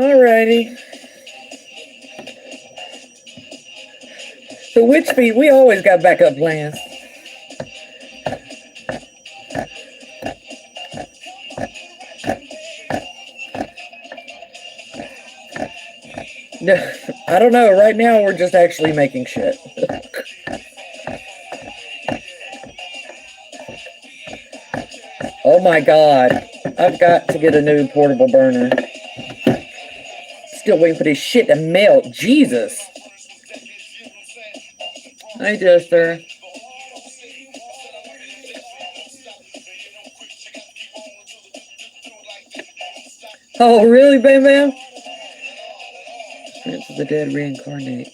Alrighty. So Witchfoot, we always got backup plans. I don't know. Right now, we're just actually making shit. Oh my god. I've got to get a new portable burner. Still waiting for this shit to melt. Jesus. Hi, Jester. Oh, really, Bam Bam? Spirits of the dead reincarnate.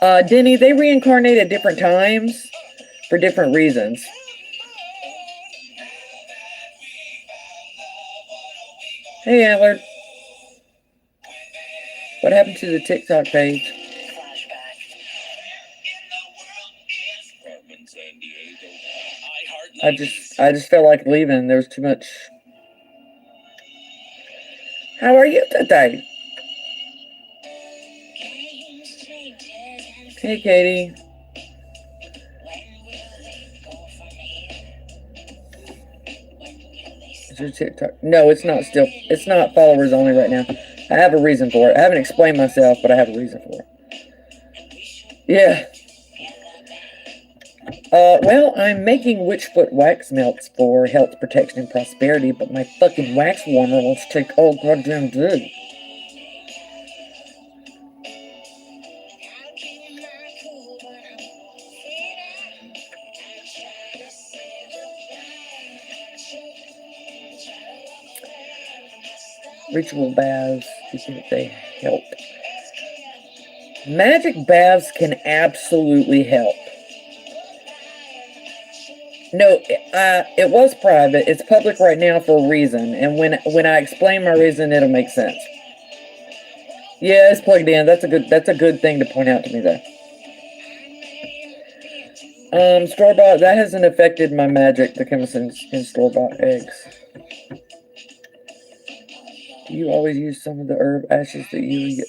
Denny, they reincarnate at different times for different reasons. Hey, Antler. What happened to the TikTok page? I just felt like leaving. There was too much. How are you today? Hey, Katie. Is your TikTok? No, it's not still. It's not followers only right now. I have a reason for it. I haven't explained myself, but I have a reason for it. Yeah. Well, I'm making Witchfoot wax melts for health, protection, and prosperity, but my fucking wax warmer wants to take all goddamn day. Ritual baths, you think they help? Magic baths can absolutely help. No, it was private. It's public right now for a reason, and when I explain my reason, it'll make sense. Yeah, it's plugged in. That's a good thing to point out to me, though. Store-bought, that hasn't affected my magic that comes in store-bought eggs. Do you always use some of the herb ashes that you get?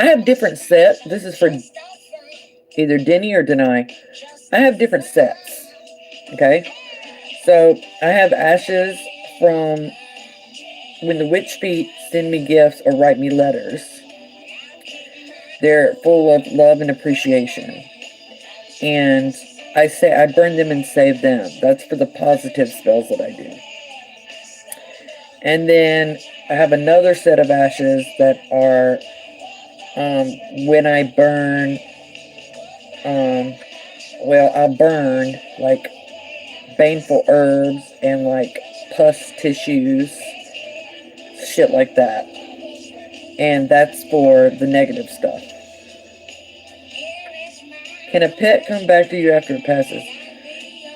I have different sets. This is for either Denny or Denai. I have different sets. Okay? So, I have ashes from when the Witchfeet send me gifts or write me letters. They're full of love and appreciation. And I burn them and save them. That's for the positive spells that I do. And then I have another set of ashes that are when I burn, I burn like baneful herbs and like pus tissues, shit like that. And that's for the negative stuff. Can a pet come back to you after it passes?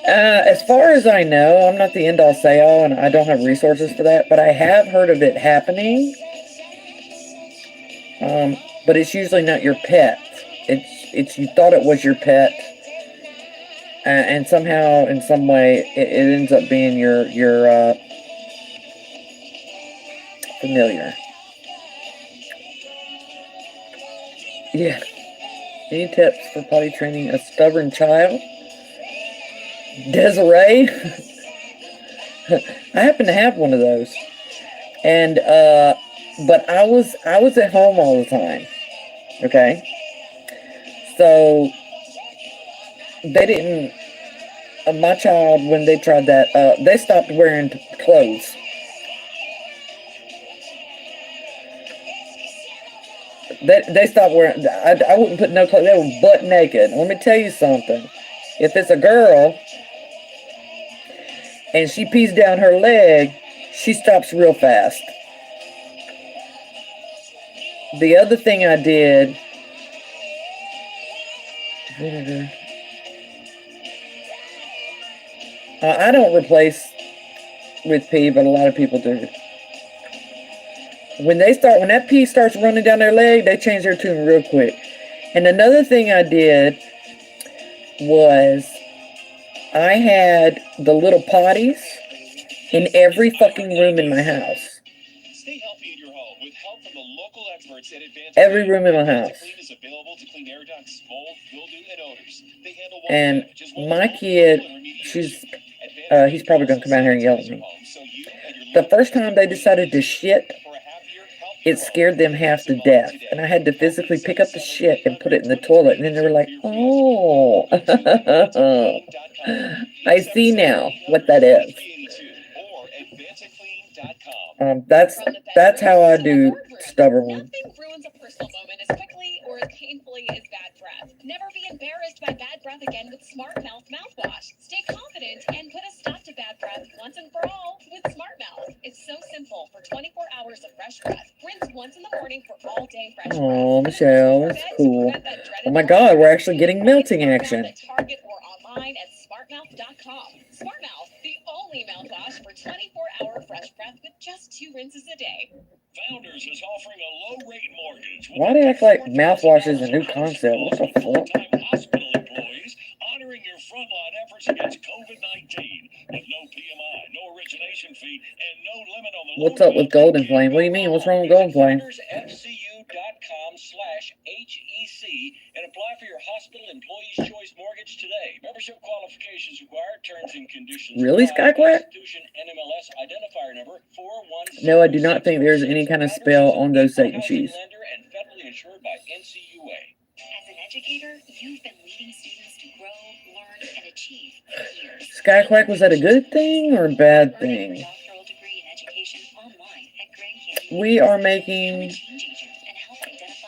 As far as I know, I'm not the end-all say-all, and I don't have resources for that, but I have heard of it happening. But it's usually not your pet. It's you thought it was your pet, and somehow, in some way, it ends up being your familiar. Yeah. Any tips for potty training a stubborn child? Desiree? I happen to have one of those. And, but I was at home all the time. Okay? So, they didn't, my child, when they tried that, they stopped wearing clothes. They stopped wearing, I wouldn't put no clothes, they were butt naked. Let me tell you something. If it's a girl, and she pees down her leg, she stops real fast. The other thing I did, I don't replace with pee, but a lot of people do. When that pee starts running down their leg, they change their tune real quick. And another thing I did was I had the little potties in every fucking room in my house. Stay healthy in your home with help from the local experts at Advanced Every room in my house. Clean is available to clean air ducts, mold, mildew, and odors. They handle And my kid, he's probably gonna come out here and yell at me. The first time they decided to shit, it scared them half to death. And I had to physically pick up the shit and put it in the toilet. And then they were like, oh, I see now what that is. That's how I do stubborn. Nothing ruins a personal moment as quickly or as painfully as bad breath. Never be embarrassed by bad breath again with Smart Mouth mouthwash. Stay confident and put a stop to bad breath once and for all with Smart Mouth. It's so simple for 24 hours of fresh breath. Rinse once in the morning for all day fresh breath. Oh, Michelle, that's cool. Oh my God, we're actually getting melting action. Target or online at smartmouth.com. Smart Mouth, the only mouthwash for 24-hour fresh breath with just 2 rinses a day. Founders is offering a low-rate mortgage. Why do they act like mouthwash is a new concept? What the fuck? Hospital employees honoring your frontline efforts against COVID-19 with no PMI, no origination fee, and no limit on the. What's up with Golden Flame? What do you mean? What's wrong with Golden Flame? FCU.com/HEC and apply for your hospital employee's choice mortgage today. Membership qualifications required. Terms and conditions. Really, Skyquack? NMLS identifier number 416. No, I do not think there's any kind of spell on those Satan shoes. And federally insured by NCUA. As an educator, you've been leading students to grow, learn, and achieve for years. Skyquack, was that a good thing or a bad thing? We are making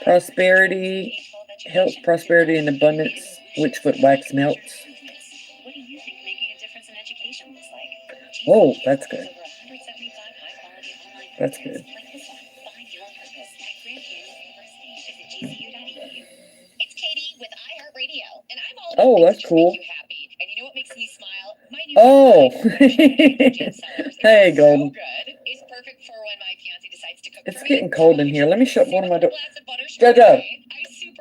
prosperity, health, prosperity, and abundance Witchfoot wax melts. What do you think making a difference in education looks like? Oh, that's good. That's good. It's Katie with iHeartRadio, and I'm all Oh, about that's cool. make you happy. And you know what makes me smile? My new Oh, hey, so Golden. good. It's perfect for when my fiance decides to cook It's for me. getting cold in here. Let me shut one of my doors. Jojo, Jojo,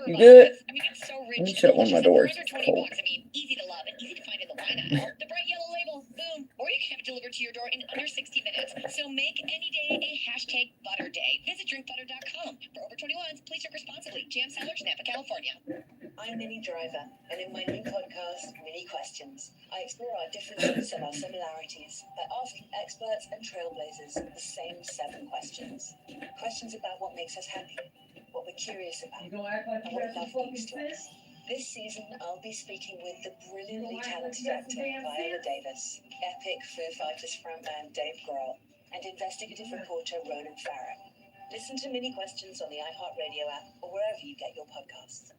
you good? I mean, it's so rich. Let me shut one of my doors. For under It's 20 cold. bucks, I mean, easy to love and easy to find in the wine aisle. The bright yellow label, boom. Or you can have it delivered to your door in under 60 minutes. So make any day a hashtag butter day. Visit drinkbutter.com. For over 21s, please drink responsibly. Jam Cellars, Napa, California. I'm Minnie Driver, and in my new podcast, Minnie Questions, I explore our differences and our similarities by asking experts and trailblazers the same 7 questions. Questions about what makes us happy, what we're curious about, and what love means to us. This season, I'll be speaking with the brilliantly talented actor Viola Davis, epic Foo Fighters frontman Dave Grohl, and investigative reporter Ronan Farrow. Listen to Minnie Questions on the iHeartRadio app or wherever you get your podcasts.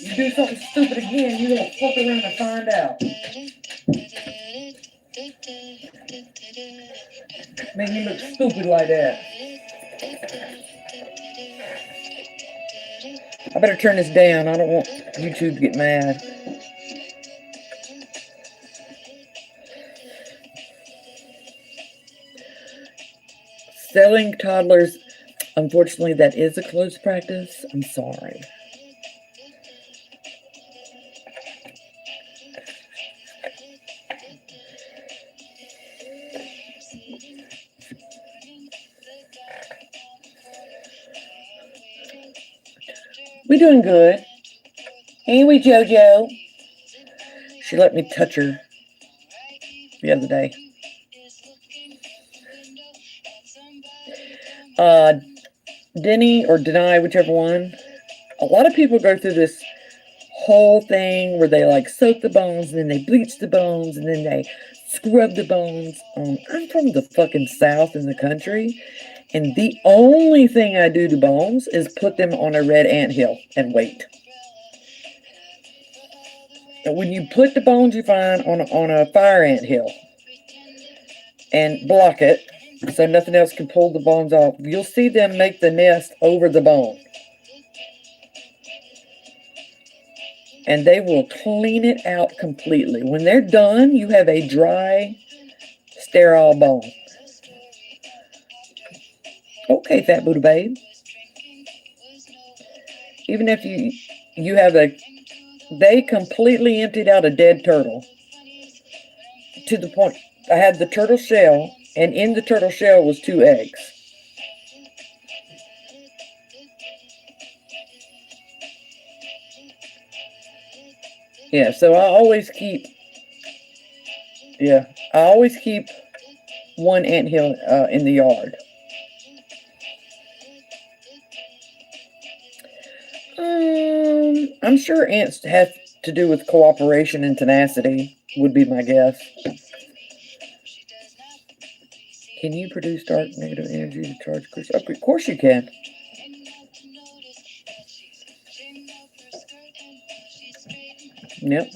You do something stupid again, you're gonna fuck around and find out. Make me look stupid like that. I better turn this down. I don't want YouTube to get mad. Selling toddlers, unfortunately, that is a closed practice. I'm sorry. We doing good. Ain't we, JoJo? She let me touch her the other day. Denny or deny, whichever one. A lot of people go through this whole thing where they like soak the bones and then they bleach the bones and then they scrub the bones. I'm from the fucking South in the country, and the only thing I do to bones is put them on a red anthill and wait. And when you put the bones you find on a fire anthill and block it so nothing else can pull the bones off, you'll see them make the nest over the bone. And they will clean it out completely. When they're done, you have a dry, sterile bone. Okay, Fat Buddha Babe. Even if you have they completely emptied out a dead turtle to the point, I had the turtle shell, and in the turtle shell was 2 eggs. Yeah, so I always keep one anthill in the yard. I'm sure ants have to do with cooperation and tenacity, would be my guess. Can you produce dark negative energy to charge crystals? Of course you can. Yep.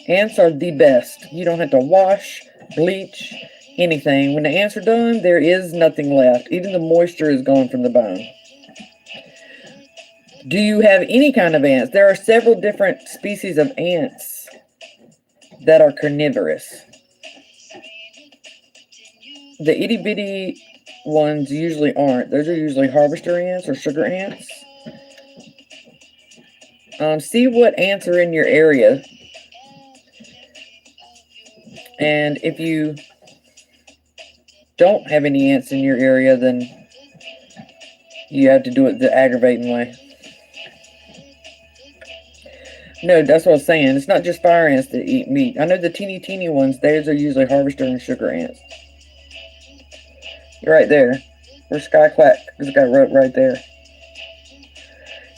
Ants are the best. You don't have to wash, bleach, anything. When the ants are done, there is nothing left. Even the moisture is gone from the bone. Do you have any kind of ants? There are several different species of ants that are carnivorous. The itty bitty ones usually aren't. Those are usually harvester ants or sugar ants. See what ants are in your area. And if you don't have any ants in your area, then you have to do it the aggravating way. No, that's what I was saying. It's not just fire ants that eat meat. I know the teeny ones, those are usually harvester and sugar ants. You're right there. Where's Sky Quack? There's a guy right there.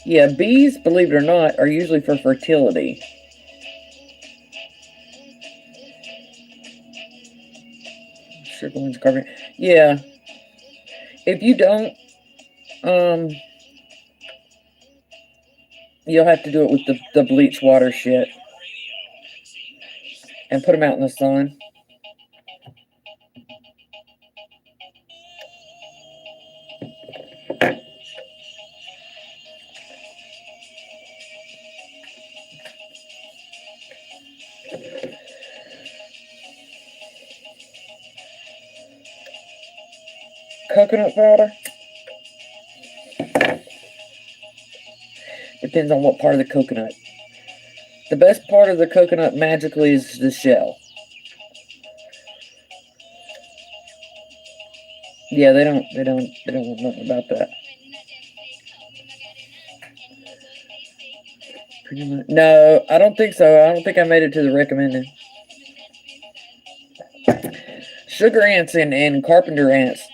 Yeah, bees, believe it or not, are usually for fertility. Sugar ones, carbon. Yeah. If you don't, you'll have to do it with the bleach water shit. And put them out in the sun. Coconut powder? Depends on what part of the coconut. The best part of the coconut magically is the shell. Yeah, they don't know nothing about that. No, I don't think so. I don't think I made it to the recommended. Sugar ants and carpenter ants,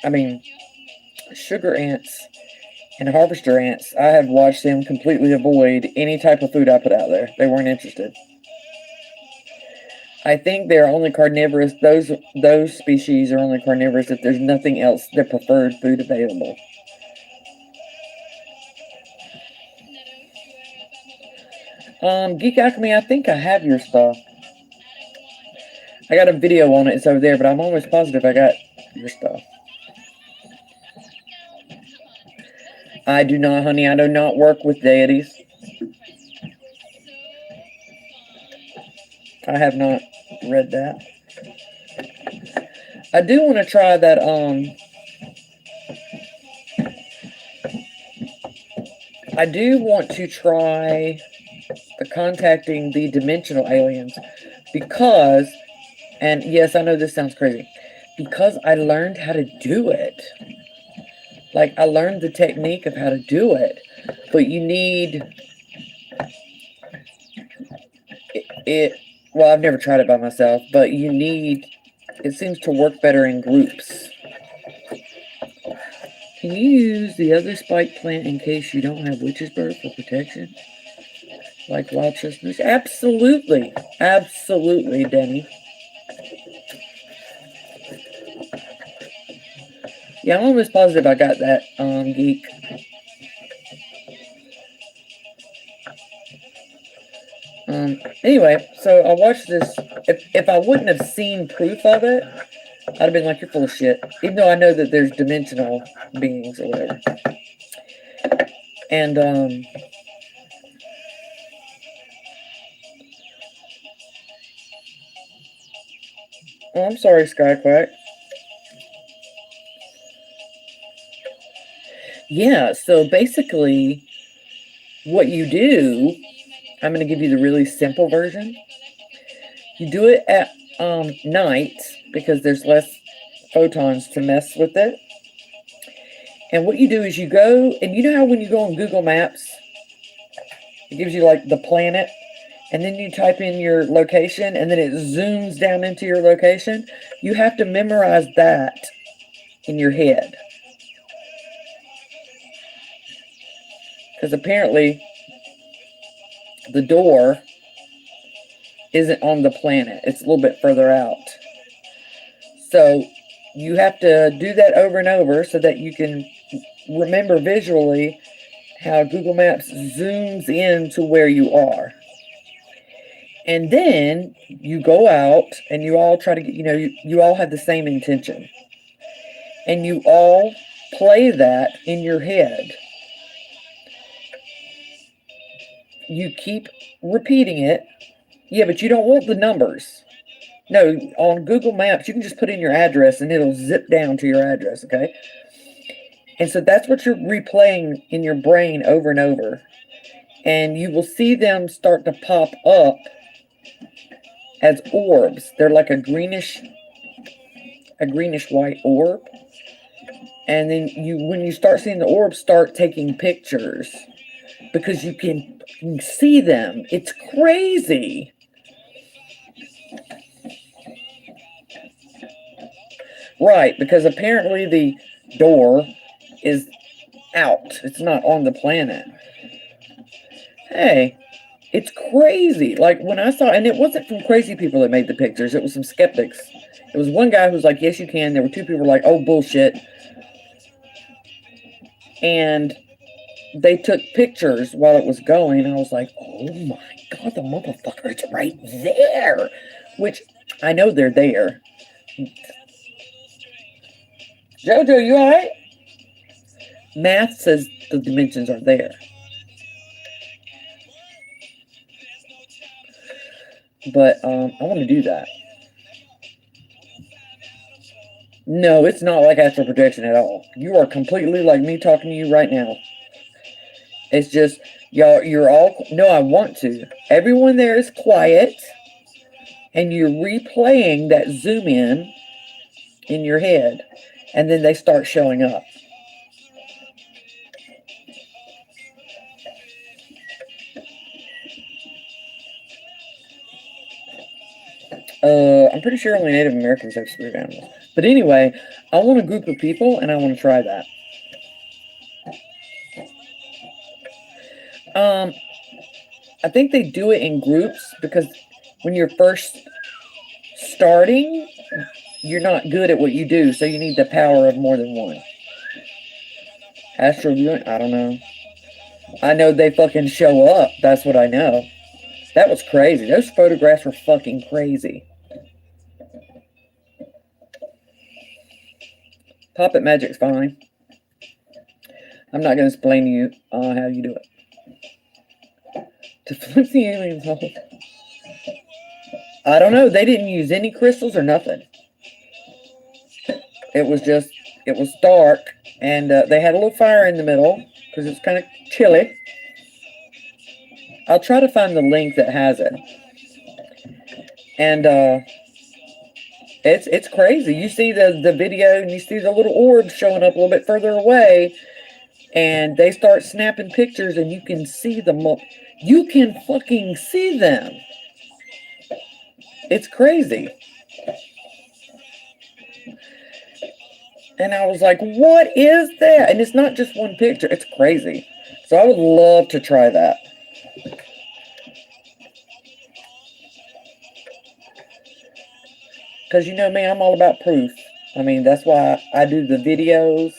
sugar ants and harvester ants, I have watched them completely avoid any type of food I put out there. They weren't interested. I think they're only carnivorous. Those species are only carnivorous if there's nothing else, their preferred food available. Geek Alchemy, I think I have your stuff. I got a video on it. It's over there, but I'm almost positive I got your stuff. I do not, honey. I do not work with deities. I have not read that. I do want to try that, I do want to try contacting the dimensional aliens because, and yes, I know this sounds crazy, because I learned how to do it. Like, I learned the technique of how to do it, but you need it. Well, I've never tried it by myself, but you need, it seems to work better in groups. Can you use the other spike plant in case you don't have witch's bird for protection? Like wild chestnuts? Absolutely. Absolutely, Denny. Yeah, I'm almost positive I got that, Geek. Anyway, so I watched this. If I wouldn't have seen proof of it, I'd have been like, you're full of shit. Even though I know that there's dimensional beings or whatever. And, oh, I'm sorry, Skyquack. Yeah, so basically, what you do, I'm going to give you the really simple version. You do it night because there's less photons to mess with it. And what you do is you go, and you know how when you go on Google Maps, it gives you like the planet, and then you type in your location, and then it zooms down into your location. You have to memorize that in your head. Because apparently the door isn't on the planet. It's a little bit further out. So you have to do that over and over so that you can remember visually how Google Maps zooms in to where you are. And then you go out and you all try to get, you all have the same intention. And you all play that in your head. You keep repeating it. Yeah, but you don't want the numbers. No, on Google Maps, you can just put in your address and it'll zip down to your address, okay? And so that's what you're replaying in your brain over and over. And you will see them start to pop up as orbs. They're like a greenish white orb. And then when you start seeing the orbs, start taking pictures because you can see them. It's crazy. Right, because apparently the door is out. It's not on the planet. Hey, it's crazy. Like when I saw, and it wasn't from crazy people that made the pictures. It was some skeptics. It was one guy who was like, yes, you can. There were two people who were like, oh, bullshit. And they took pictures while it was going. And I was like, oh my God, the motherfucker is right there. Which I know they're there. Jojo, you all right? Math says the dimensions are there. But I want to do that. No, it's not like astral projection at all. You are completely like me talking to you right now. It's just, y'all, you're all, no, I want to. Everyone there is quiet. And you're replaying that zoom in your head. And then they start showing up. I'm pretty sure only Native Americans have spirit animals. But anyway, I want a group of people and I want to try that. I think they do it in groups because when you're first starting, you're not good at what you do, so you need the power of more than one. Astral viewing? I don't know. I know they fucking show up. That's what I know. That was crazy. Those photographs were fucking crazy. Puppet magic's fine. I'm not going to explain to you how you do it. To flip the aliens off. I don't know. They didn't use any crystals or nothing. It was dark. And they had a little fire in the middle because it's kind of chilly. I'll try to find the link that has it. And it's crazy. You see the video and you see the little orbs showing up a little bit further away. And they start snapping pictures and you can see them. You can fucking see them. It's crazy. And I was like, what is that? And it's not just one picture. It's crazy. So I would love to try that. Because you know me, I'm all about proof. I mean, that's why I do the videos,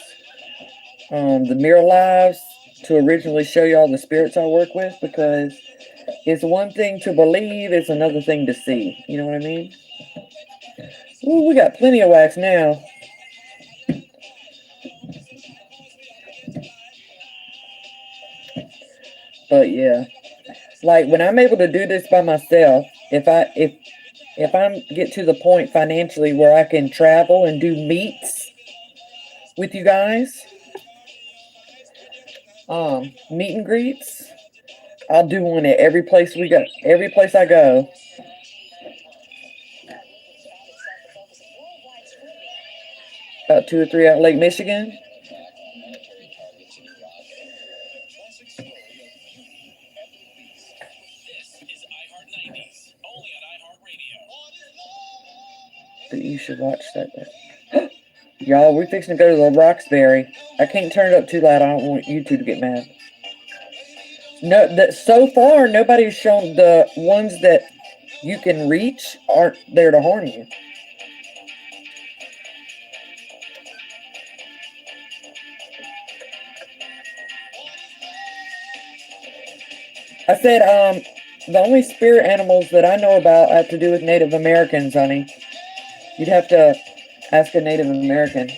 the mirror lives, to originally show y'all the spirits I work with. Because it's one thing to believe, it's another thing to see. You know what I mean? Ooh, we got plenty of wax now. But yeah, like when I'm able to do this by myself, if I get to the point financially where I can travel and do meets with you guys, meet and greets, I'll do one at every place we go, every place I go. About 2 or 3 out Lake Michigan. Classic story of Beauty and the Beast. This is iHeart 90s, only on iHeartRadio. But you should watch that. Y'all, we're fixing to go to the Roxbury. I can't turn it up too loud. I don't want you two to get mad. No, that so far nobody's shown. The ones that you can reach aren't there to harm you. I said, the only spirit animals that I know about have to do with Native Americans, honey. You'd have to ask a Native American.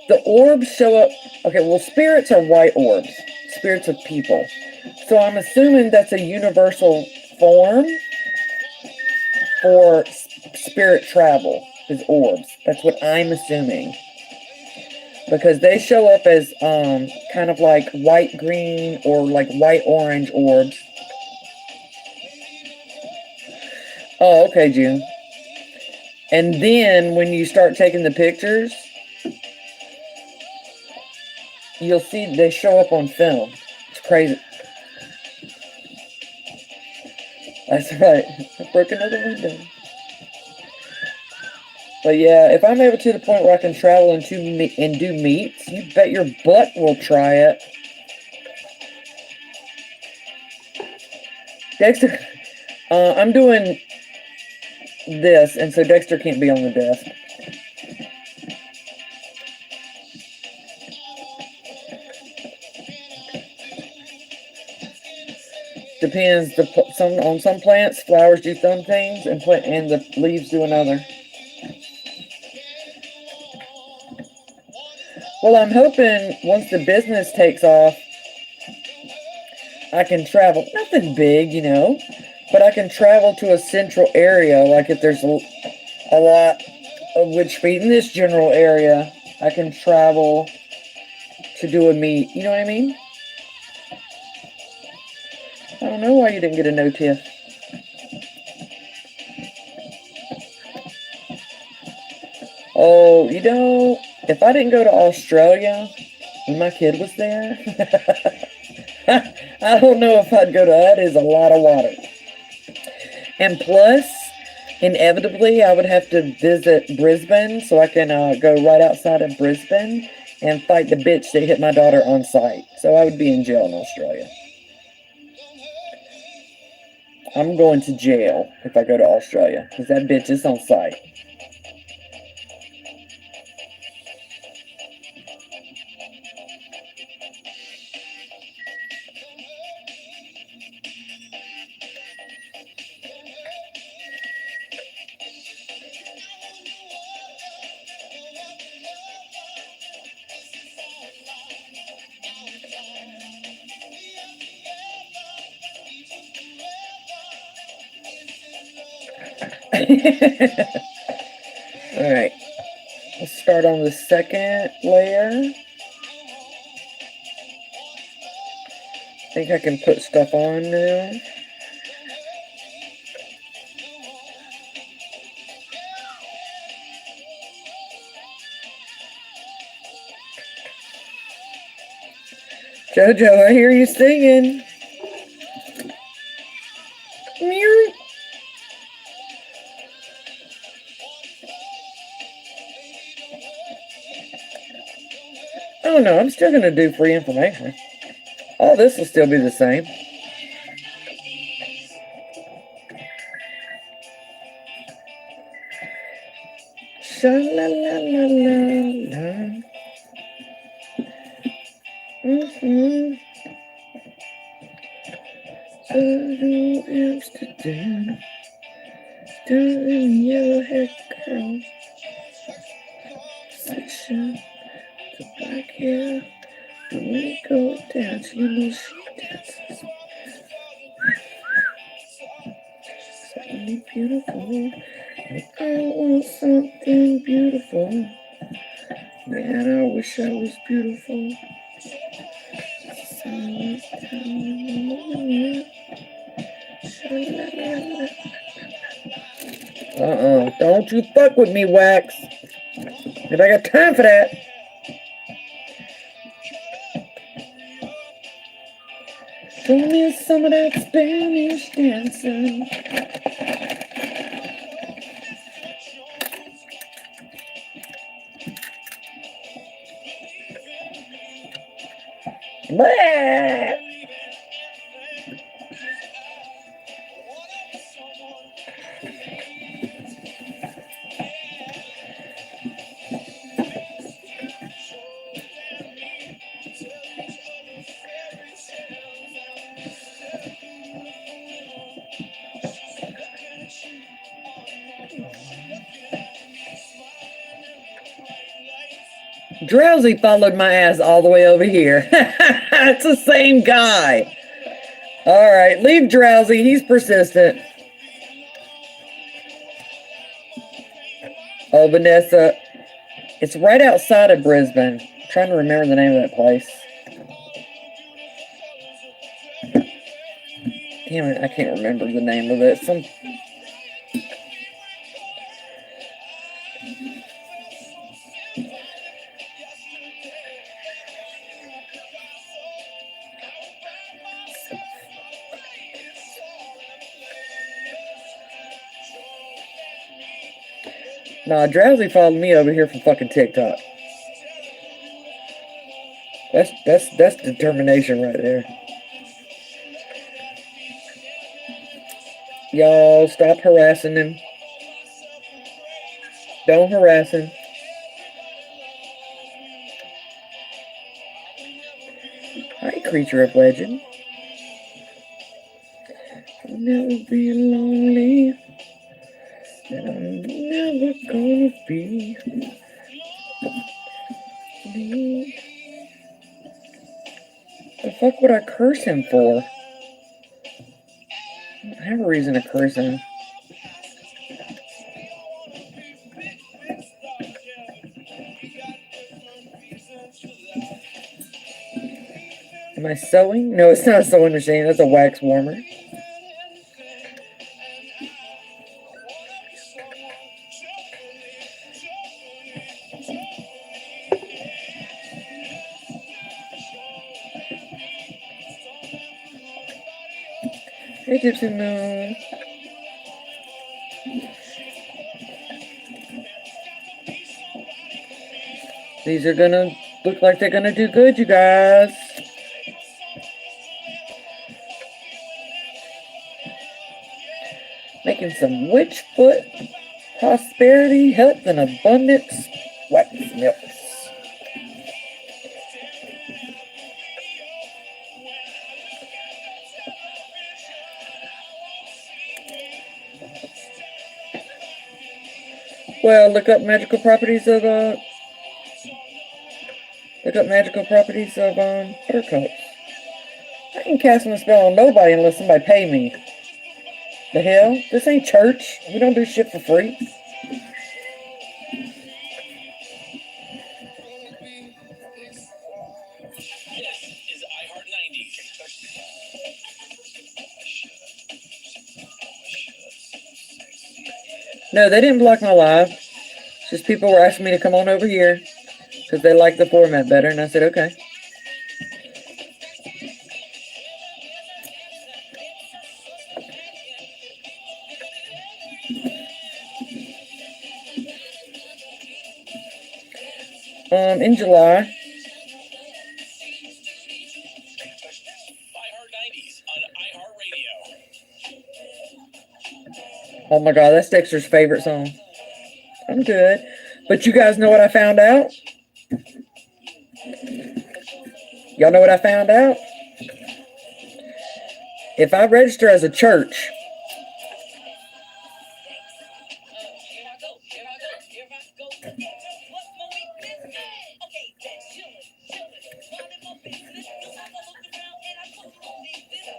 The orbs show up. Okay, well, spirits are white orbs. Spirits of people. So I'm assuming that's a universal form for spirit travel, is orbs. That's what I'm assuming. Because they show up as kind of like white green or like white orange orbs. Oh, okay, June. And then when you start taking the pictures, you'll see they show up on film. It's crazy. That's right. I broke another window. But yeah, if I'm able to the point where I can travel and do meets, you bet your butt we'll try it. Dexter, I'm doing this, and so Dexter can't be on the desk. Depends. On some plants, flowers do some things, and the leaves do another. Well, I'm hoping once the business takes off, I can travel. Nothing big, you know, but I can travel to a central area. Like if there's a lot of Witchfeet in this general area, I can travel to do a meet. You know what I mean? I don't know why you didn't get a no tip. Oh, you know, if I didn't go to Australia when my kid was there, I don't know if I'd go to that. Is a lot of water. And plus, inevitably, I would have to visit Brisbane so I can go right outside of Brisbane and fight the bitch that hit my daughter on sight. So I would be in jail in Australia. I'm going to jail if I go to Australia because that bitch is on sight. Alright, let's start on the second layer. I think I can put stuff on now. Jojo, I hear you singing. Meow. Oh no, I'm still going to do free information. All this will still be the same. Sha-la-la-la-la-la. So do Amsterdam. Doing yellow hair curls. Section. The black hair. When we go dance, you know she dances. Suddenly beautiful. I want something beautiful. Man, I wish I was beautiful. So Don't you fuck with me, Wax. If I got time for that. Show me some of that Spanish dancing. Blah! Drowsy followed my ass all the way over here. It's the same guy. All right, leave Drowsy. He's persistent. Oh, Vanessa. It's right outside of Brisbane. I'm trying to remember the name of that place. Damn it, I can't remember the name of it. Nah, Drowsy followed me over here from fucking TikTok. That's determination right there. Y'all stop harassing him. Don't harass him. Hi, creature of legend. I'll never be lonely. And I'm never gonna be me. The fuck would I curse him for? I don't have a reason to curse him. Am I sewing? No, it's not a sewing machine. That's a wax warmer. Hey, Gypsy Moon. These are gonna look like they're gonna do good, you guys. Making some Witchfoot, prosperity, health, and abundance wax milks. Well, look up magical properties of fur coats. I ain't casting a spell on nobody unless somebody pay me. The hell? This ain't church. We don't do shit for free. No, they didn't block my live. It's just people were asking me to come on over here because they like the format better, and I said, okay. In July. Oh my God, that's Dexter's favorite song. I'm good. But you guys know what I found out? Y'all know what I found out? If I register as a church,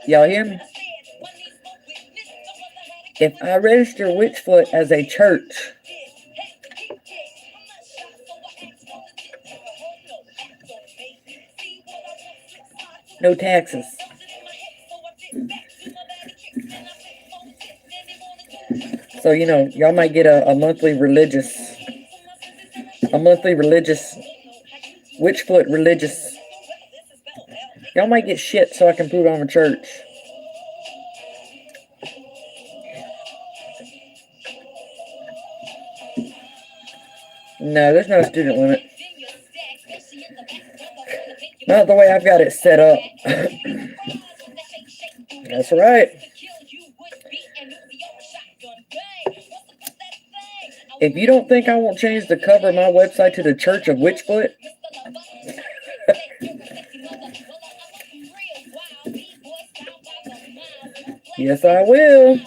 y'all hear me? If I register Witchfoot as a church, no taxes. So So, you know, y'all might get a monthly religious Witchfoot religious. Y'all might get shit so I can prove I'm a church. No, there's no student limit. Not the way I've got it set up. That's right. If you don't think I won't change the cover of my website to the Church of Witchfoot, yes, I will.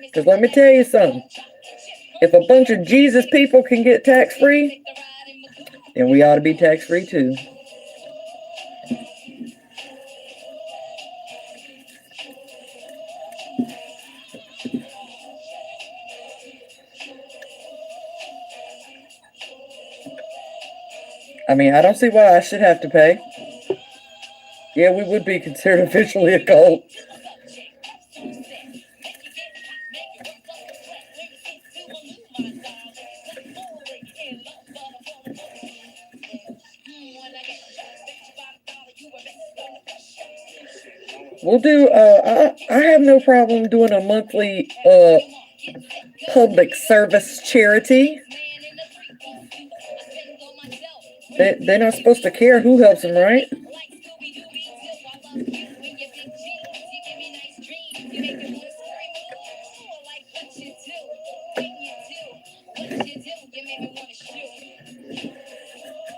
Because let me tell you something. If a bunch of Jesus people can get tax-free, then we ought to be tax-free too. I mean, I don't see why I should have to pay. Yeah, we would be considered officially a cult. We'll do, I have no problem doing a monthly public service charity. They're not supposed to care who helps them, right?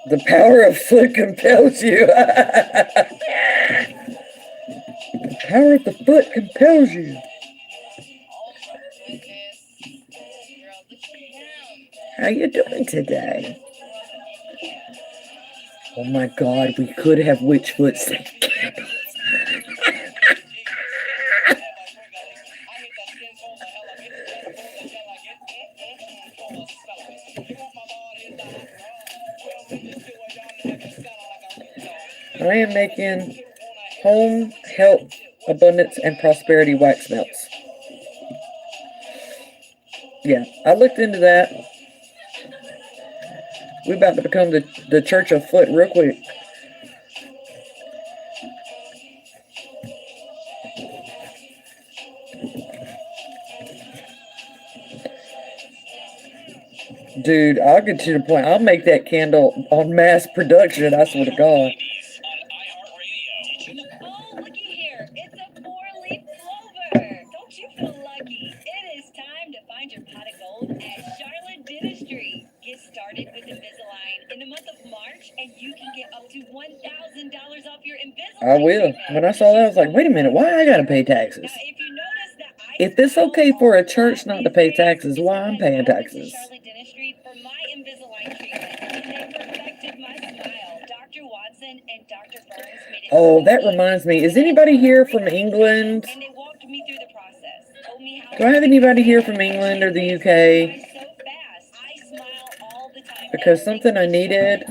The power of foot compels you. The power of the foot compels you. How you doing today? Oh my God, we could have Witchfoot candles. I am making home health, abundance, and prosperity wax melts. Yeah, I looked into that. We're about to become the Church of Foot real quick. Dude, I'll get to the point. I'll make that candle on mass production, I swear to God. Oh, looky here. It's a 4-leaf clover. Don't you feel lucky? It is time to find your pot of gold at Charlotte Dentistry. Get started with Invisalign in the month of March, and you can get up to $1,000 off your Invisalign. I will. When I saw that, I was like, wait a minute, why I gotta pay taxes? Now, if you notice that If it's okay for a church not to pay taxes, why I'm paying taxes? Charlotte Dentistry for my Invisalign treatment, and they perfected my smile. Dr. Watson and Dr. Burns made it. Oh, that reminds me. Is anybody here from England? And they walked me through the process. Told me how Do I have anybody here from England or the UK? so fast. I smile all the time. Because something I needed,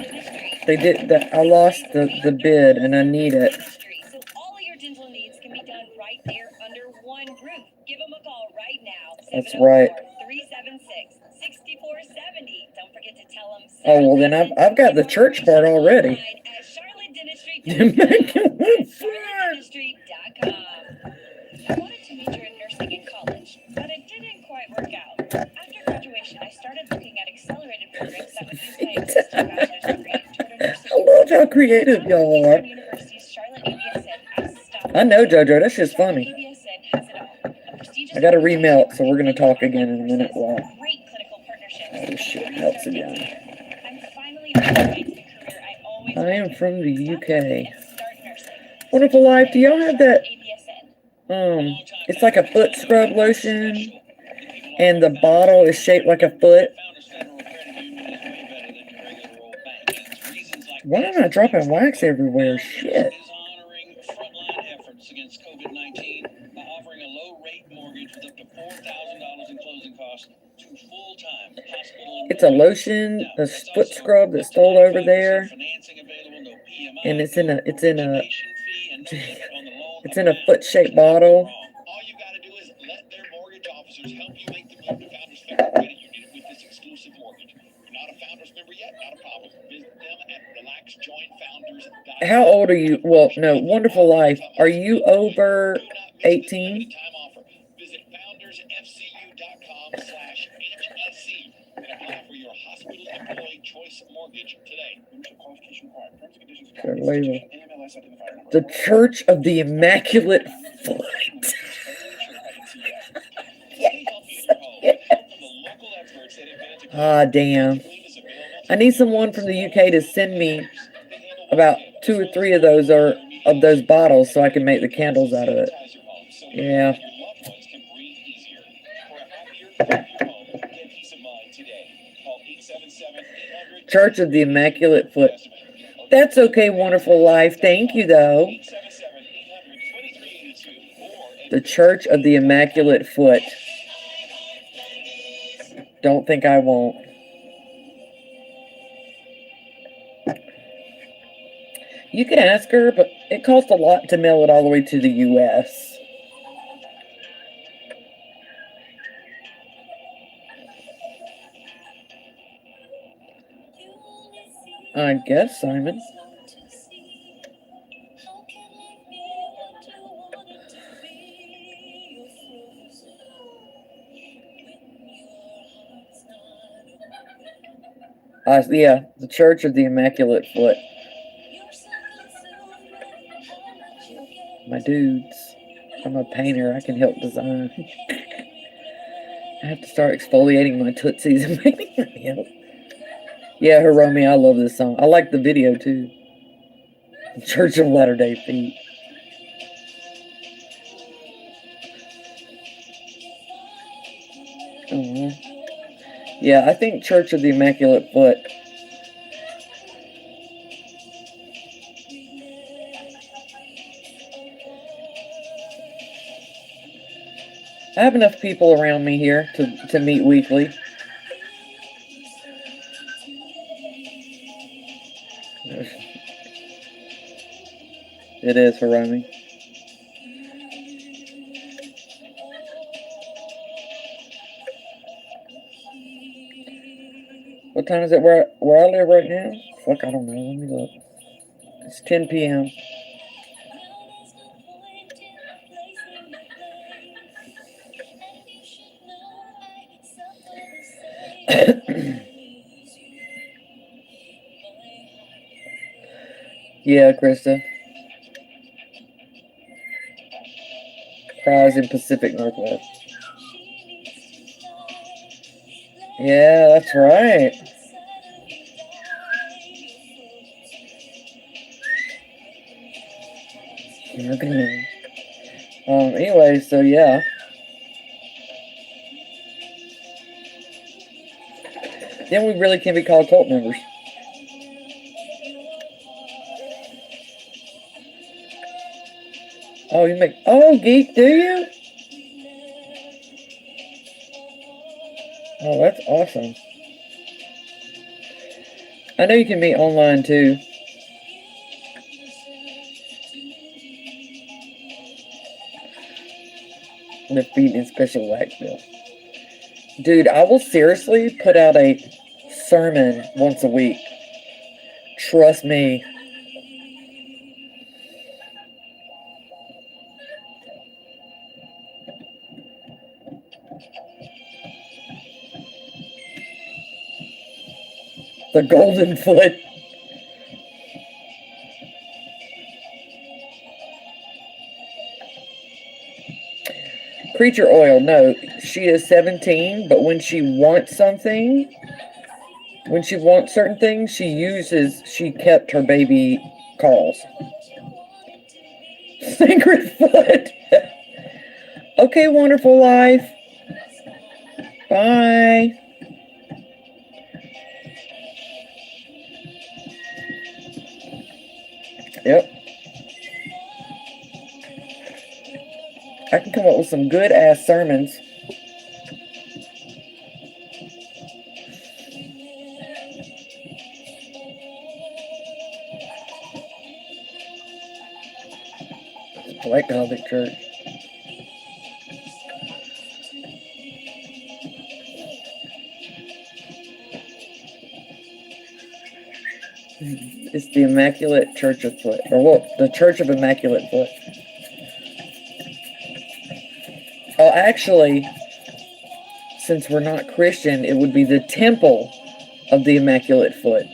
I lost the bid and I need it. So all of your dental needs can be done right there under one roof. Give them a call right now. That's right. 376-6470. Don't forget to tell them. Oh, well then I've got the church part already. I wanted to major in nursing in college, but it didn't quite work out. After graduation, I started looking at accelerated programs that would use my existing bachelor's degree toward a nursing. I love how creative y'all are. University's Charlotte ABSN. I know, JoJo. That shit's funny. ABSN has it all. A prestigious I got to remelt, so we're going to talk again in a minute. Wow. great clinical partnerships. Oh, shit. Helps again. I'm finally on my way to the career I always I am wanted. from the Stop UK. and start nursing. Wonderful Life. Do y'all have that? ABSN. It's like a foot scrub lotion, and the bottle is shaped like a foot. Why am I dropping wax everywhere? Shit. It's a lotion, a foot scrub that's sold over there, and it's in a foot-shaped bottle. All you gotta do is How old are you? Well, no, Wonderful Life. Are you over 18? Visit foundersfcu.com/HEC and apply for your hospital employee choice mortgage today. Qualification required. Terms and conditions apply. Institution NMLS identifier. The Church of the Immaculate Foot. Ah, damn. I need someone from the UK to send me about 2 or 3 of those bottles so I can make the candles out of it. Yeah. Church of the Immaculate Foot. That's okay, Wonderful Life. Thank you, though. The Church of the Immaculate Foot. Don't think I won't. You can ask her, but it costs a lot to mail it all the way to the U.S. I guess, Simon. Yeah, the Church of the Immaculate Foot. My dudes. I'm a painter. I can help design. I have to start exfoliating my tootsies and making them help. Yeah, Hiromi, I love this song. I like the video, too. Church of Latter-day Feet. Yeah, I think Church of the Immaculate Foot. I have enough people around me here to meet weekly. It is, Hiromi. What time is it where I live right now? Fuck, I don't know. Let me look. It's 10 p.m. Yeah, Krista. Prize in Pacific Northwest. Yeah, that's right. Anyway, so yeah. Then we really can be called cult members. Oh, geek, do you? Oh, that's awesome. I know you can meet online too. The feet and special wax bill. Dude, I will seriously put out a sermon once a week. Trust me. The golden foot. Preacher oil, no. She is 17, but when she wants something, when she wants certain things, she kept her baby calls. Sacred foot. Okay, Wonderful Life. Bye. Yep. I can come up with some good ass sermons. White Catholic Church. It's the Immaculate Church of Foot. Or well, the Church of Immaculate Foot. Oh, actually, since we're not Christian, it would be the Temple of the Immaculate Foot.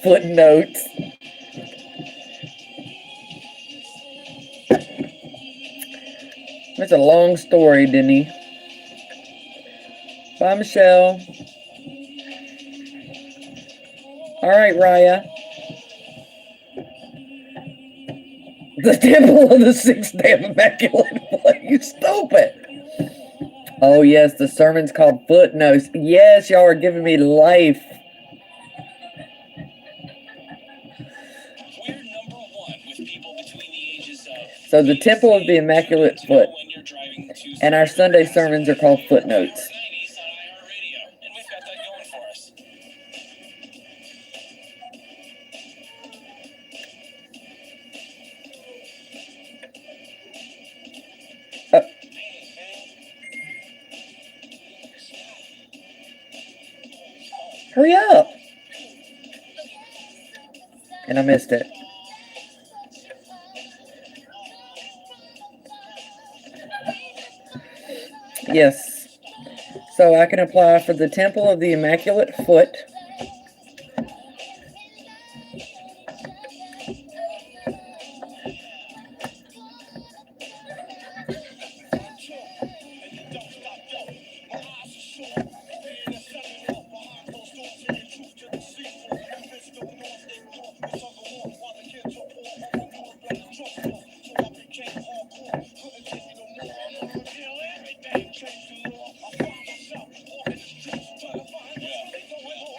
Footnotes. That's a long story, Denny. Bye, Michelle. All right, Raya. The Temple of the Sixth Day of Immaculate Foot. You stupid. Oh, yes, the sermon's called Footnotes. Yes, y'all are giving me life. We're number one with people between the ages of. So the Temple of the Immaculate Foot. And our Sunday sermons are called Footnotes. 90s on iHeartRadio, and we've got that going for us. Hurry up. And I missed it. Yes. So I can apply for the Temple of the Immaculate Foot.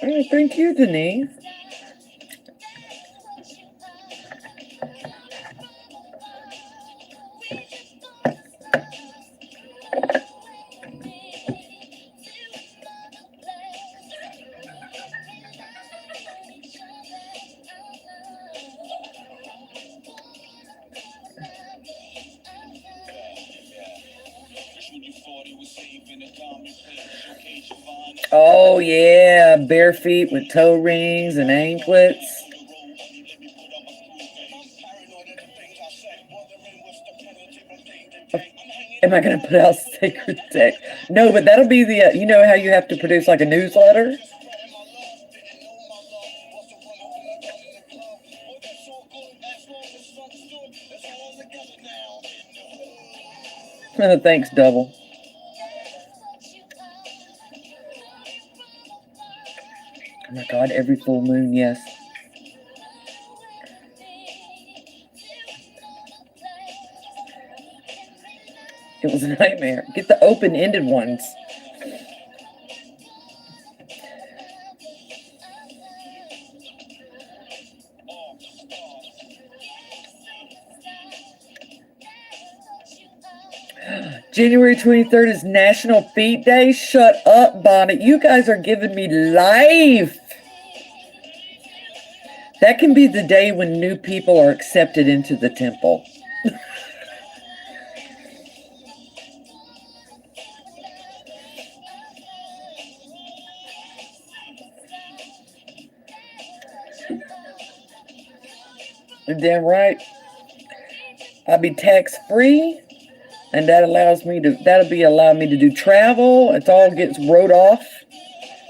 Oh, thank you, Denise. Oh, yeah, bare feet with toe rings and anklets. Am I going to put out sacred text? No, but that'll be the, you know how you have to produce like a newsletter? Thanks, Double. Oh my God, every full moon, yes. It was a nightmare. Get the open-ended ones. January 23rd is National Feet Day. Shut up, Bonnet. You guys are giving me life. That can be the day when new people are accepted into the temple. You're damn right. I'll be tax-free. And that allows me to, that'll be allowing me to do travel. It all gets wrote off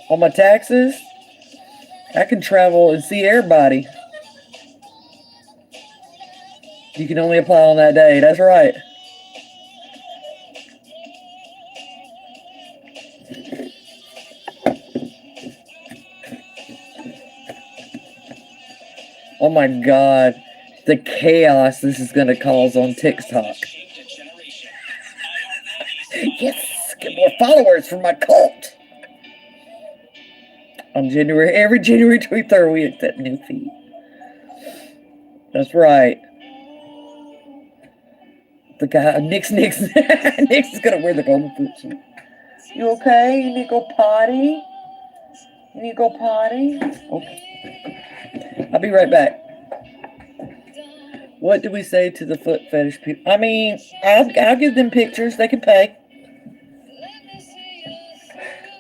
on my taxes. I can travel and see everybody. You can only apply on that day. That's right. Oh my God. The chaos this is going to cause on TikTok. Yes, get more followers for my cult. On every January 23rd, we accept new feet. That's right. The guy, Nick's Nick's is gonna wear the golden foot suit. You okay? You need to go potty? You need to go potty? Okay. I'll be right back. What do we say to the foot fetish people? I mean, I'll give them pictures. They can pay.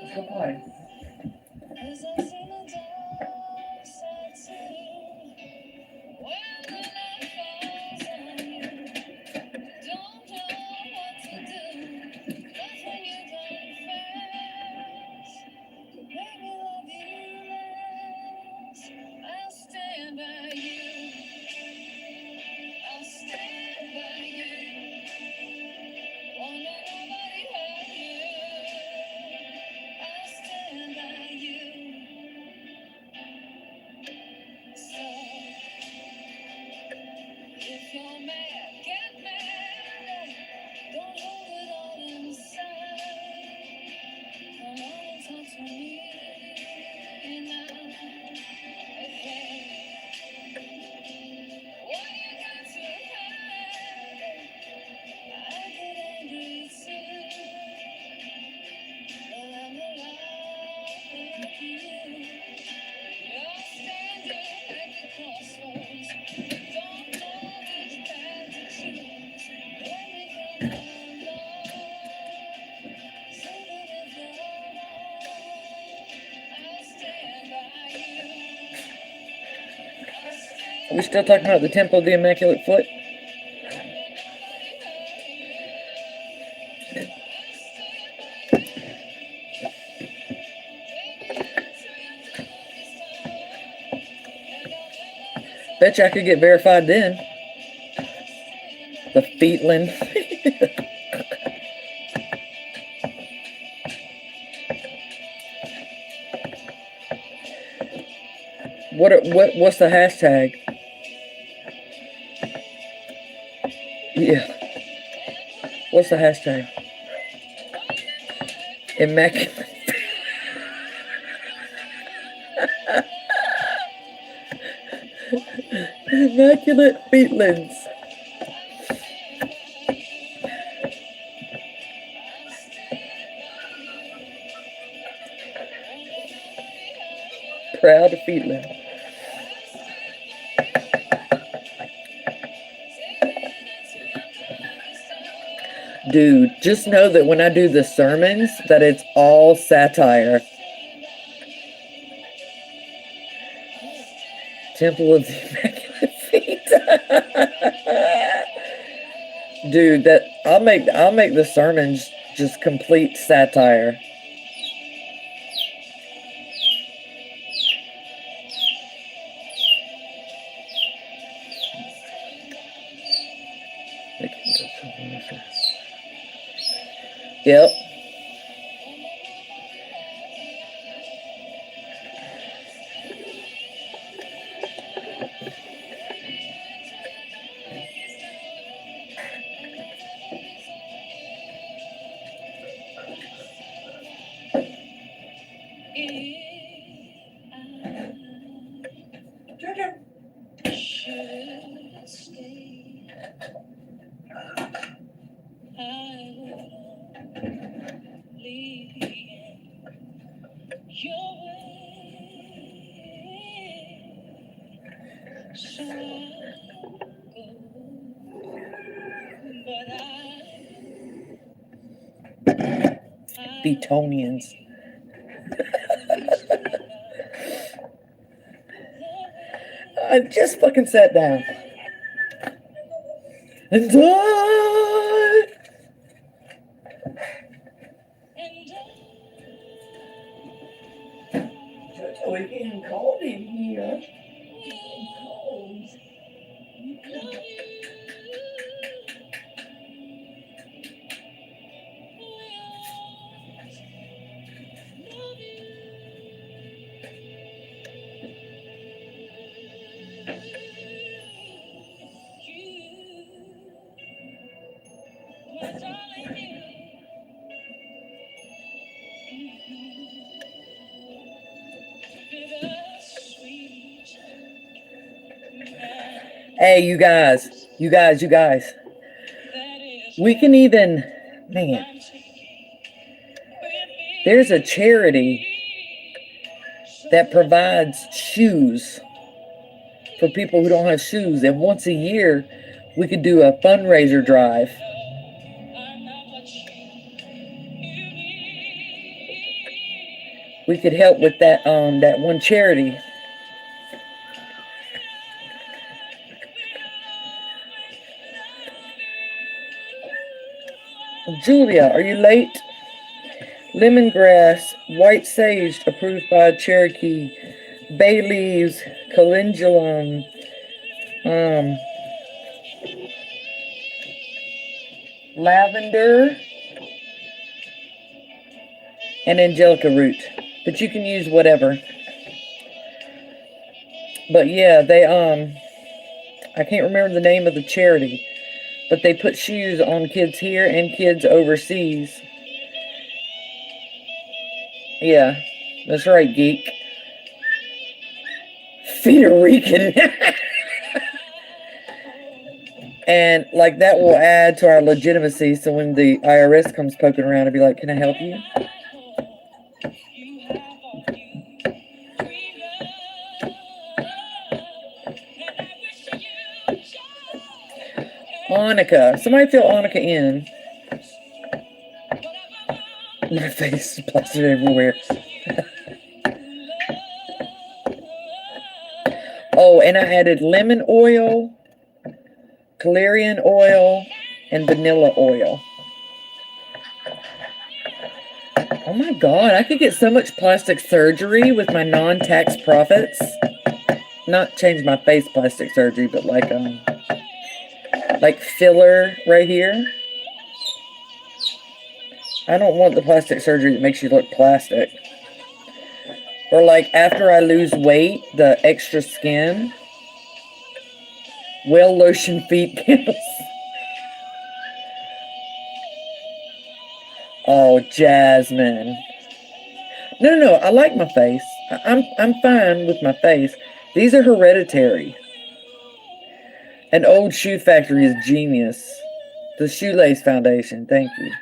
Let's go Potty. If you're mad, get mad. Don't hold it all inside. Come on and talk to me now. Hey, what you got to hide? I get angry too, but I'm alive like you. You're standing at the crossroads. Don't know which path to choose. Let me come along, so that if you're wrong, I'll stand by you. I'll stand Are we still talking about the Temple of the Immaculate Foot? Bet you I could get verified then. The Feetland. What's the hashtag? Yeah. What's the hashtag? Immaculate. Immaculate Feetlands. Proud of Feetland. Dude, just know that when I do the sermons, that it's all satire. Temple of the Immaculate Feet. Dude, that I'll make the sermons just complete satire. Yep. Betonians. I just fucking sat down. And I... We're getting cold in here. Hey, you guys. We can even, man, there's a charity that provides shoes for people who don't have shoes. And once a year, we could do a fundraiser drive. We could help with that that one charity. Julia, are you late? Lemongrass, white sage, approved by Cherokee, bay leaves, calendulum, lavender, and angelica root. But you can use whatever. But yeah, they I can't remember the name of the charity, but they put shoes on kids here and kids overseas. Yeah, that's right, geek. Feet are reeking. And like that will add to our legitimacy. So when the IRS comes poking around, I'll be like, can I help you? Annika. Somebody fill Annika in. My face is plastered everywhere. Oh, and I added lemon oil, valerian oil, and vanilla oil. Oh my God, I could get so much plastic surgery with my non-tax profits. Not change my face plastic surgery, but like filler right here. I don't want the plastic surgery that makes you look plastic. Or like after I lose weight, the extra skin. Well lotion feet candles. Oh, Jasmine. No, I like my face. I'm fine with my face. These are hereditary. An old shoe factory is genius. The Shoelace Foundation, thank you.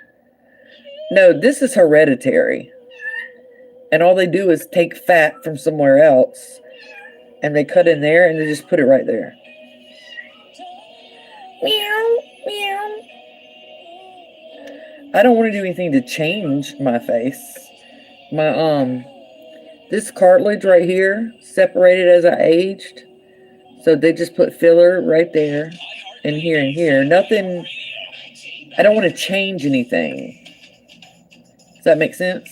No, this is hereditary. And all they do is take fat from somewhere else and they cut in there and they just put it right there. Meow, meow. I don't want to do anything to change my face. My this cartilage right here separated as I aged. So they just put filler right there and here and here. Nothing. I don't want to change anything. Does that make sense?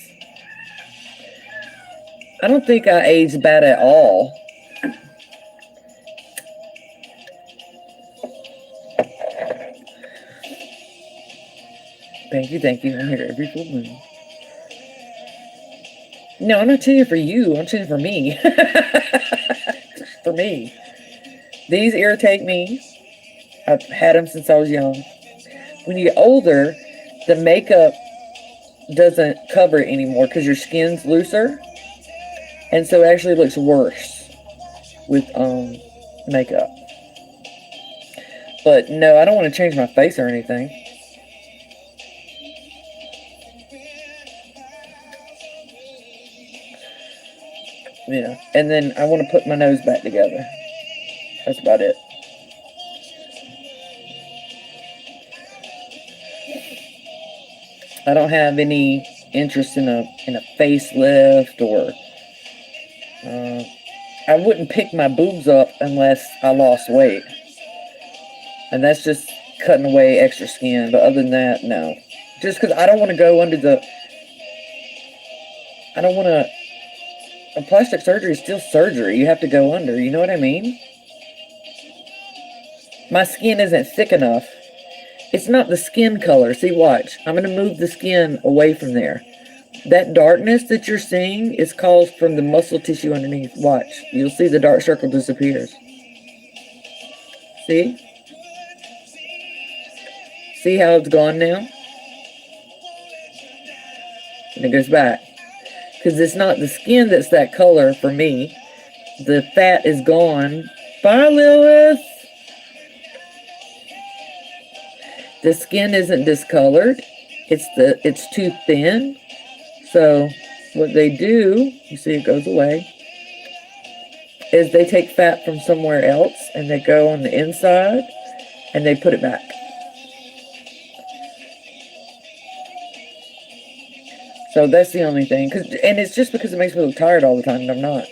I don't think I aged bad at all. Thank you. I'm here every full moon. No, I'm not changing for you. I'm changing for me. For me. These irritate me. I've had them since I was young. When you get older, the makeup doesn't cover it anymore because your skin's looser. And so it actually looks worse with makeup. But no, I don't want to change my face or anything. Yeah, and then I want to put my nose back together. That's about it. I don't have any interest in a facelift or I wouldn't pick my boobs up unless I lost weight. And that's just cutting away extra skin. But other than that, no. Just because I don't want to go under the... I don't want to... A plastic surgery is still surgery. You have to go under. You know what I mean? My skin isn't thick enough. It's not the skin color. See, watch. I'm going to move the skin away from there. That darkness that you're seeing is caused from the muscle tissue underneath. Watch. You'll see the dark circle disappears. See? See how it's gone now? And it goes back. Because it's not the skin that's that color for me. The fat is gone. Bye, Lilith. The skin isn't discolored. It's too thin. So what they do, you see it goes away. is they take fat from somewhere else and they go on the inside and they put it back. So that's the only thing. And it's just because it makes me look tired all the time, and I'm not.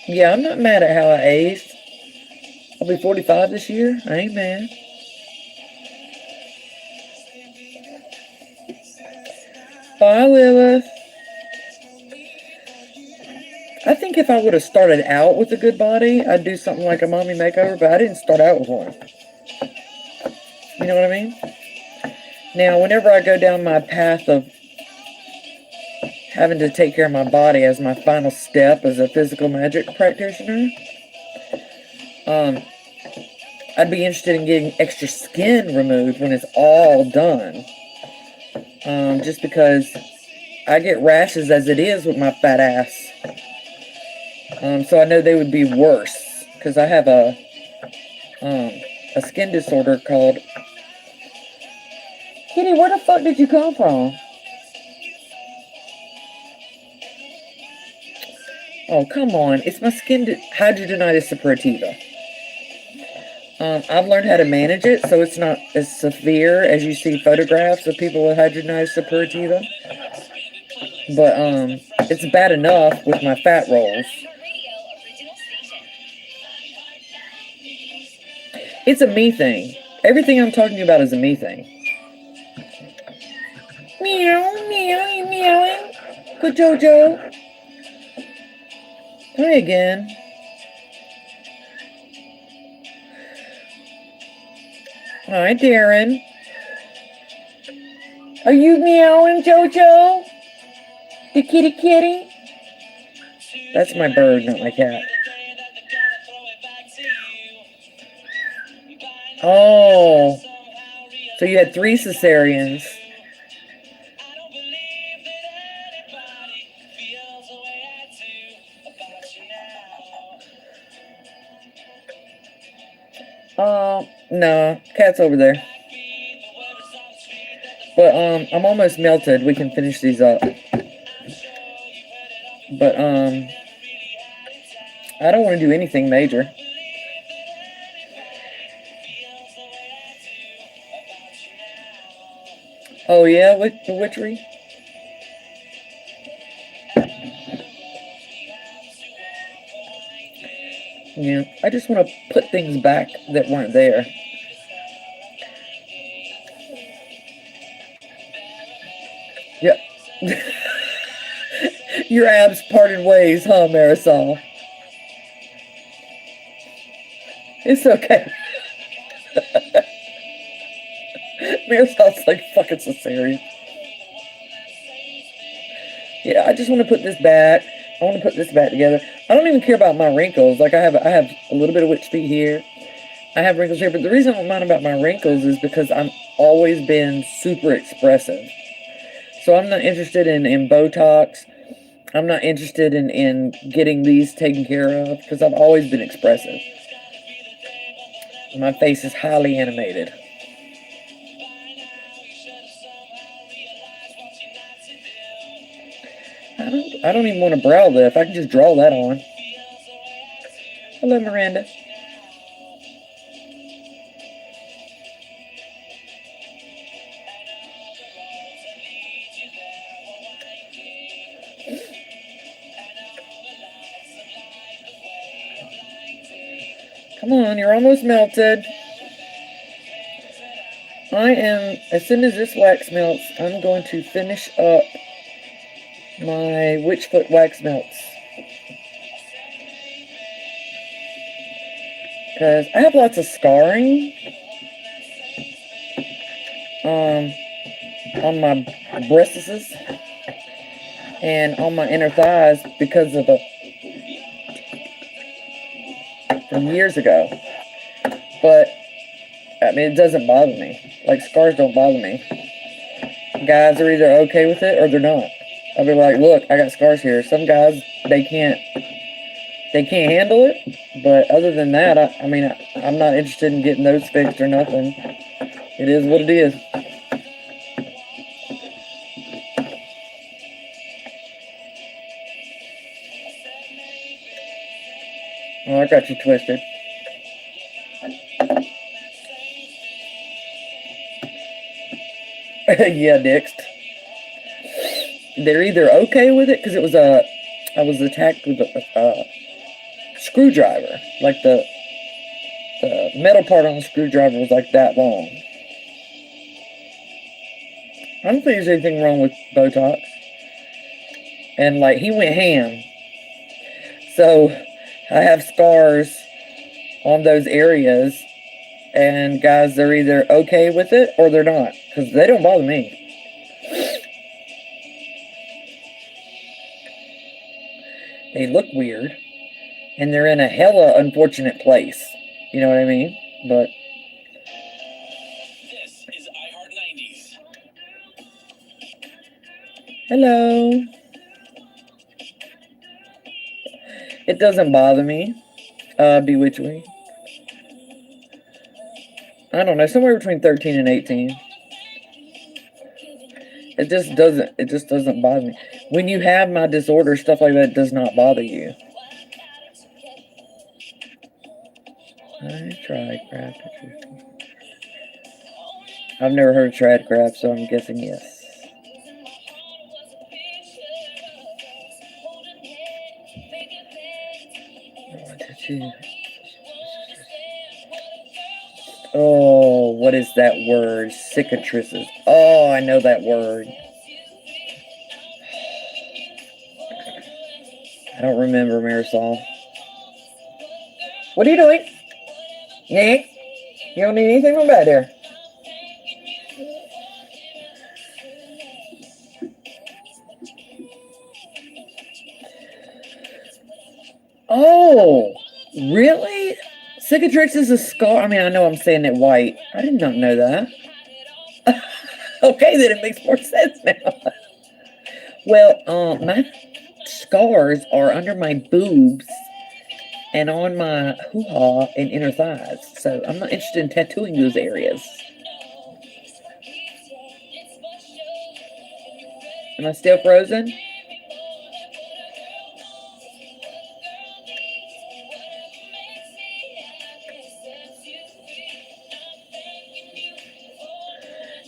Yeah, I'm not mad at how I aged. I'll be 45 this year. I ain't mad. Bye, Lilith. I think if I would have started out with a good body, I'd do something like a mommy makeover, but I didn't start out with one. You know what I mean? Now, whenever I go down my path of having to take care of my body as my final step as a physical magic practitioner, I'd be interested in getting extra skin removed when it's all done. Just because I get rashes as it is with my fat ass. So I know they would be worse because I have a skin disorder called... Kitty, where the fuck did you come from? Oh, come on. It's my hidradenitis suppurativa. I've learned how to manage it so it's not as severe as you see photographs of people with hidradenitis suppurativa. But it's bad enough with my fat rolls. It's a me thing. Everything I'm talking about is a me thing. Meow, meow, you meowing? Good Jojo. Hi again. Hi, Darren. Are you meowing, Jojo? The kitty kitty? That's my bird, not my cat. Oh. So you had 3 cesareans. No, cat's over there. But, I'm almost melted. We can finish these up. But, I don't want to do anything major. Oh, yeah? With the witchery? Yeah, I just want to put things back that weren't there. Yep. Your abs parted ways, huh, Marisol? It's okay. Marisol's like fucking cesarean. Yeah, I just want to put this back. I want to put this back together. I don't even care about my wrinkles. Like I have a little bit of witch feet here. I have wrinkles here, but the reason I don't mind about my wrinkles is because I've always been super expressive. So I'm not interested in Botox. I'm not interested in getting these taken care of because I've always been expressive. My face is highly animated. I don't even want a brow lift. I can just draw that on. Hello, Miranda. Come on, you're almost melted. As soon as this wax melts, I'm going to finish up my Witchfoot wax melts. Because I have lots of scarring on my breasts and on my inner thighs because of from years ago. But I mean, it doesn't bother me. Like, scars don't bother me. Guys are either okay with it or they're not. I'll be like, look, I got scars here. Some guys, they can't handle it. But other than that, I mean, I'm not interested in getting those fixed or nothing. It is what it is. Oh, I got you twisted. Yeah, next. They're either okay with it because I was attacked with a screwdriver. Like the metal part on the screwdriver was like that long. I don't think there's anything wrong with Botox. And like he went ham. So I have scars on those areas, and guys, they're either okay with it or they're not, because they don't bother me. They look weird, and they're in a hella unfortunate place. You know what I mean? But This is iHeart 90s. hello. It doesn't bother me. Bewitchery. I don't know, somewhere between 13 and 18. It just doesn't bother me. When you have my disorder, stuff like that does not bother you. I tried craft. I've never heard of trad craft, so I'm guessing yes. Oh, what is that word? Cicatrices. Oh, I know that word. I don't remember, Marisol. What are you doing? Nick? You don't need anything from back there. Oh, really? Cicatrix is a scar. I mean, I know I'm saying it white. I did not know that. Okay, then it makes more sense now. Well, my scars are under my boobs and on my hoo-ha and inner thighs. So I'm not interested in tattooing those areas. Am I still frozen?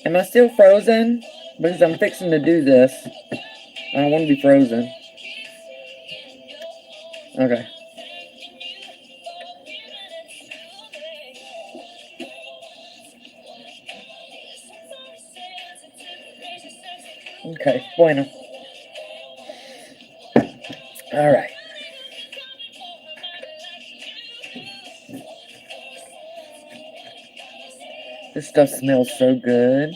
Am I still frozen? Because I'm fixing to do this. I don't want to be frozen. Okay. Okay, bueno. Alright. This stuff smells so good.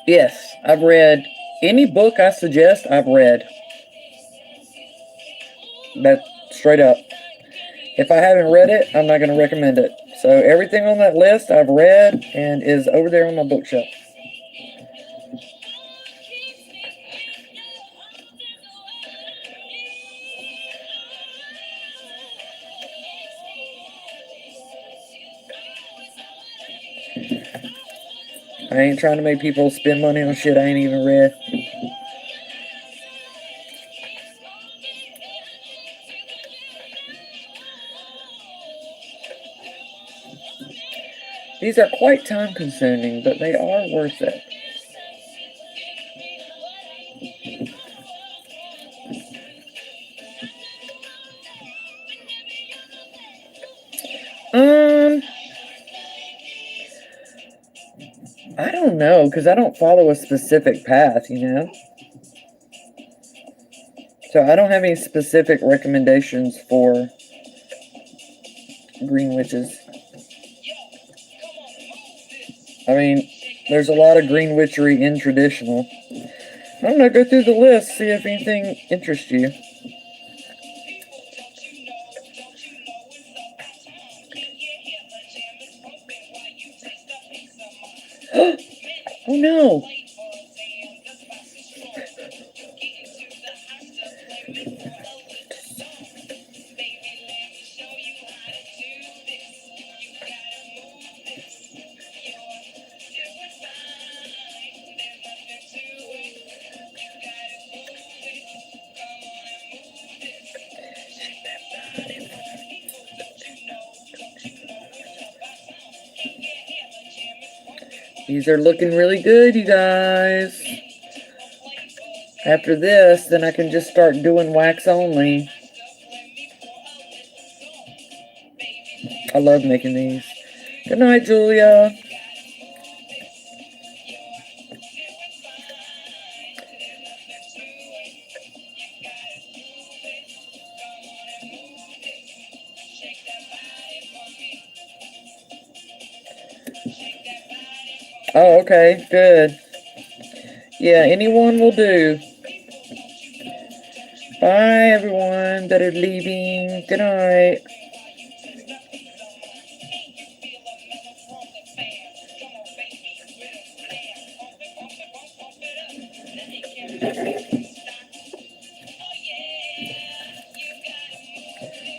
Yes, I've read any book I suggest, I've read. That straight up. If I haven't read it, I'm not going to recommend it. So everything on that list I've read and is over there on my bookshelf. I ain't trying to make people spend money on shit I ain't even read. These are quite time consuming, but they are worth it. I don't know, because I don't follow a specific path, you know? So I don't have any specific recommendations for green witches. I mean, there's a lot of green witchery in traditional. I'm going to go through the list, see if anything interests you. Oh no! These are looking really good, you guys. After this, then I can just start doing wax only. I love making these. Good night, Julia. Oh, okay, good. Yeah, anyone will do. Bye, everyone that are leaving. Good night.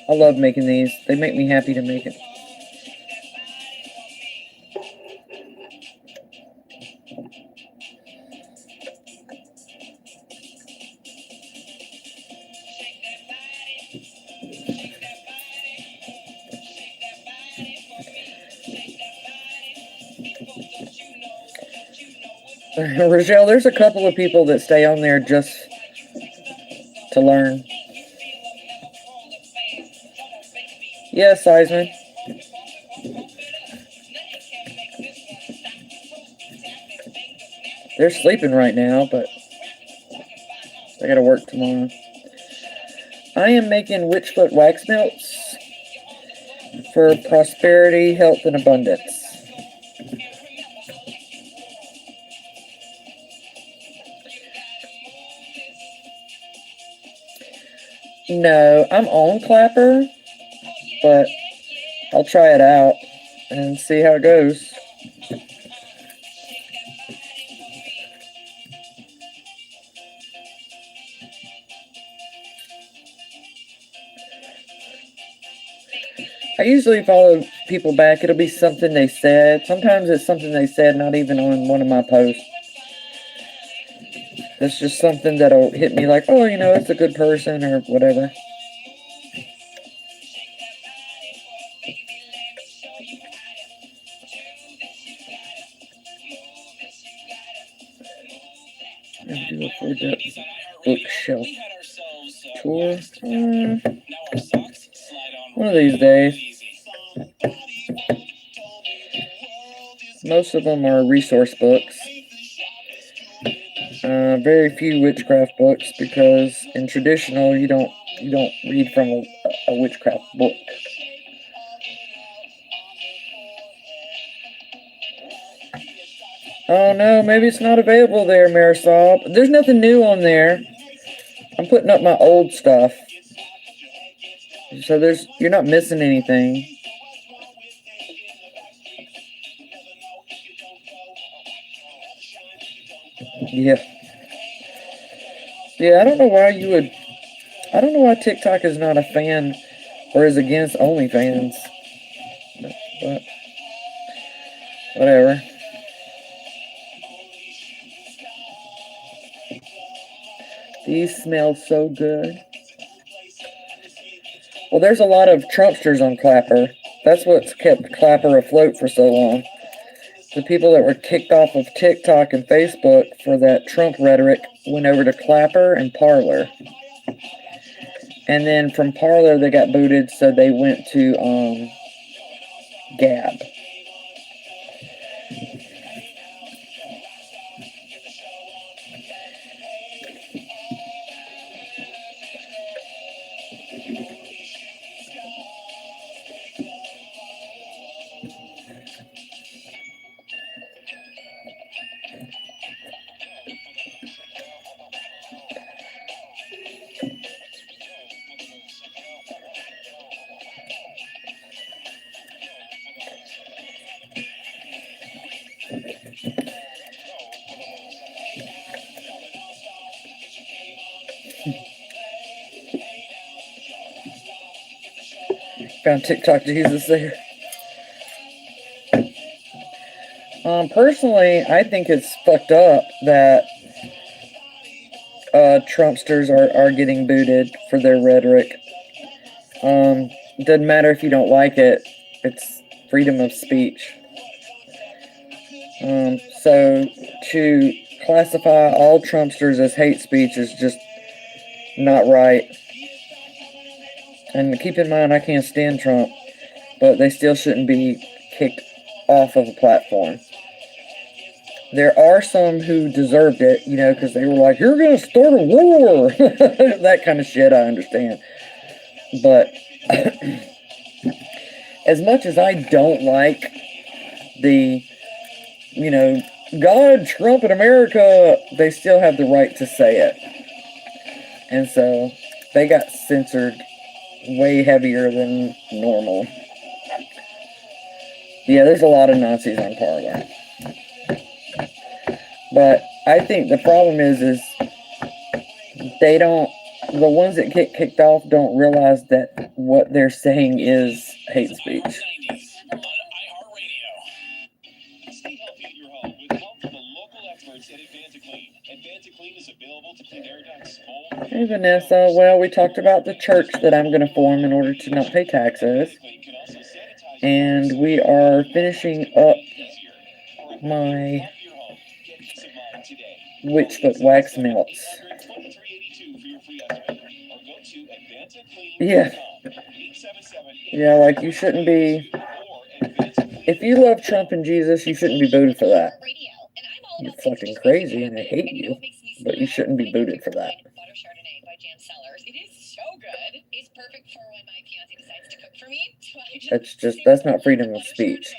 I love making these. They make me happy to make it. Rochelle, there's a couple of people that stay on there just to learn. Yes, Seisman. They're sleeping right now, but I gotta work tomorrow. I am making Witchfoot wax melts for prosperity, health, and abundance. No, I'm on Clapper, but I'll try it out and see how it goes. I usually follow people back. It'll be something they said. Sometimes it's something they said, not even on one of my posts. It's just something that'll hit me like, oh, you know, it's a good person or whatever. Let's do a full-depth bookshelf tour. One of these days. Most of them are resource books. Very few witchcraft books, because in traditional you don't read from a witchcraft book. Oh no, maybe it's not available there, Marisol. There's nothing new on there. I'm putting up my old stuff, so you're not missing anything. Yeah. Yeah, I don't know why TikTok is not a fan or is against OnlyFans. But whatever. These smell so good. Well, there's a lot of Trumpsters on Clapper. That's what's kept Clapper afloat for so long. The people that were kicked off of TikTok and Facebook for that Trump rhetoric went over to Clapper and Parler. And then from Parler they got booted, so they went to Gab. Found TikTok Jesus there. Personally, I think it's fucked up that Trumpsters are getting booted for their rhetoric. Doesn't matter if you don't like it. It's freedom of speech. So to classify all Trumpsters as hate speech is just not right. And keep in mind, I can't stand Trump, but they still shouldn't be kicked off of a platform. There are some who deserved it, you know, because they were like, you're going to start a war. That kind of shit, I understand. But as much as I don't like the, you know, God, Trump in America, they still have the right to say it. And so they got censored way heavier than normal. Yeah, there's a lot of Nazis on Parler. But I think the problem is the ones that get kicked off don't realize that what they're saying is hate speech. Stay healthy in your home with help from the local experts at Advanticlean. Advanticlean is available to clean air ducts, mold. Hey Vanessa, well, we talked about the church that I'm going to form in order to not pay taxes. And we are finishing up my Witchfoot wax melts. Yeah. Yeah, like you shouldn't be... If you love Trump and Jesus, you shouldn't be booted for that. You're fucking crazy and I hate you, but you shouldn't be booted for that. That's not freedom of speech.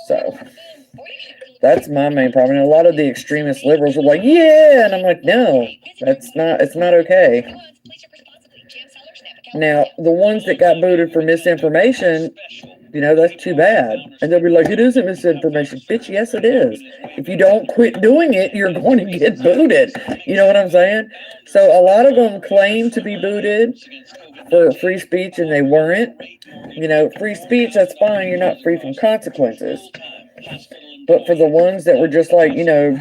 So, that's my main problem. And a lot of the extremist liberals are like, yeah, and I'm like, no, it's not okay. Now, the ones that got booted for misinformation, you know, that's too bad. And they'll be like, it isn't misinformation. Bitch, yes it is. If you don't quit doing it, you're going to get booted. You know what I'm saying? So a lot of them claim to be booted for free speech and they weren't. You know, free speech, that's fine. You're not free from consequences. But for the ones that were just like, you know,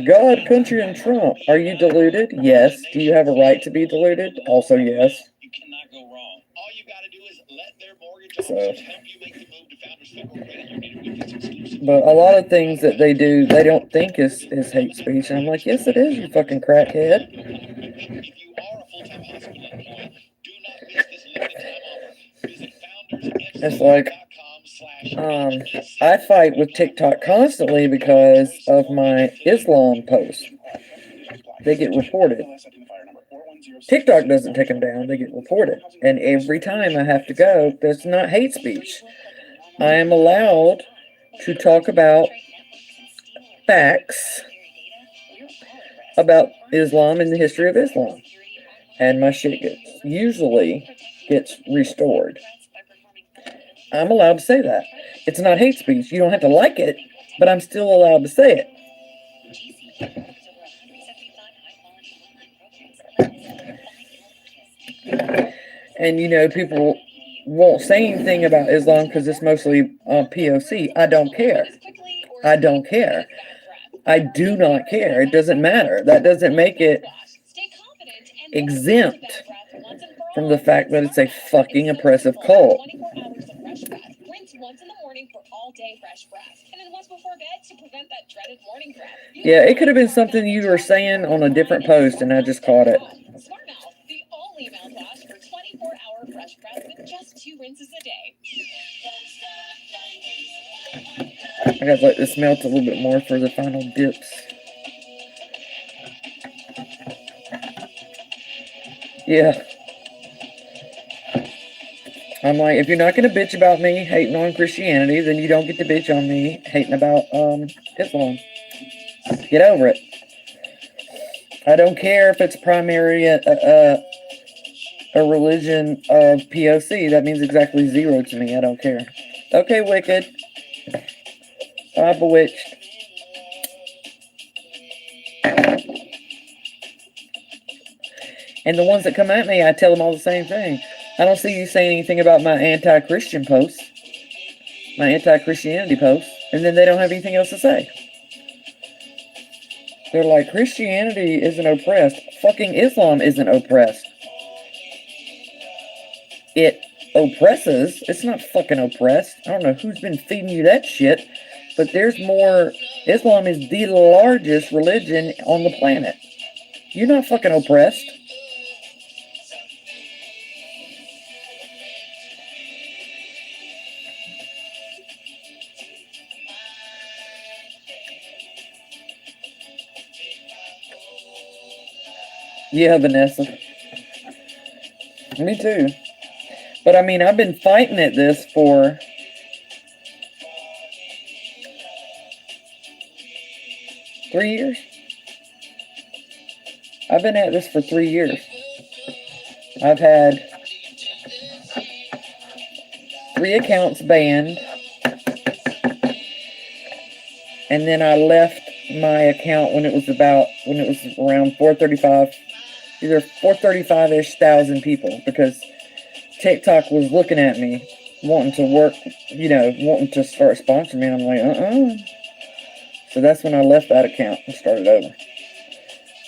God, country, and Trump, are you deluded? Yes. Do you have a right to be deluded? Also, yes. You cannot go wrong. All you got to do is let their mortgage officers help you make the move to Founders Federal Credit Union with its exclusive. But a lot of things that they do, they don't think is hate speech. And I'm like, yes, it is, you fucking crackhead. If you are a full-time hospital employee, do not miss this limited time offer. Visit It's like, I fight with TikTok constantly because of my Islam posts. They get reported. TikTok doesn't take them down, they get reported. And every time I have to go, that's not hate speech. I am allowed to talk about facts about Islam and the history of Islam. And my shit usually gets restored. I'm allowed to say that. It's not hate speech. You don't have to like it, but I'm still allowed to say it. And, you know, people won't say anything about Islam because it's mostly POC. I don't care. I don't care. I do not care. It doesn't matter. That doesn't make it exempt from the fact that it's a fucking oppressive cult. Yeah, it could have been something you were saying on a different post and I just caught it. I gotta let this melt a little bit more for the final dips. Yeah. I'm like, if you're not going to bitch about me hating on Christianity, then you don't get to bitch on me hating about Islam. Get over it. I don't care if it's primary a religion of POC. That means exactly zero to me. I don't care. Okay, Wicked. Bye, Bewitched. And the ones that come at me, I tell them all the same thing. I don't see you saying anything about my anti-Christian posts, my anti-Christianity posts, and then they don't have anything else to say. They're like, Christianity isn't oppressed. Fucking Islam isn't oppressed. it oppresses. It's not fucking oppressed. I don't know who's been feeding you that shit, but there's more. Islam is the largest religion on the planet. You're not fucking oppressed. Yeah, Vanessa. Me too. But I mean, I've been fighting at this for 3 years. I've been at this for 3 years. I've had 3 accounts banned. And then I left my account when it was around 435, either 435-ish thousand people, because TikTok was looking at me, wanting to work, wanting to start sponsoring me, and I'm like, So that's when I left that account and started over.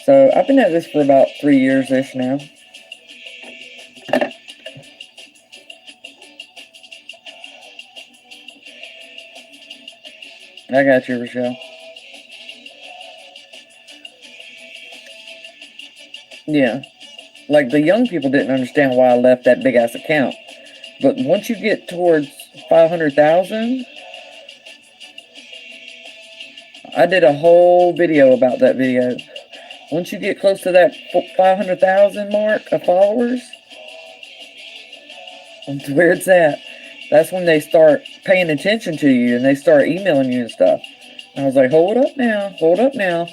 So I've been at this for about 3 years-ish now. I got you, Rochelle. Yeah. Like, the young people didn't understand why I left that big-ass account. But once you get towards 500,000, I did a whole video about that video. Once you get close to that 500,000 mark of followers, that's where it's at. That's when they start paying attention to you and they start emailing you and stuff. And I was like, hold up now.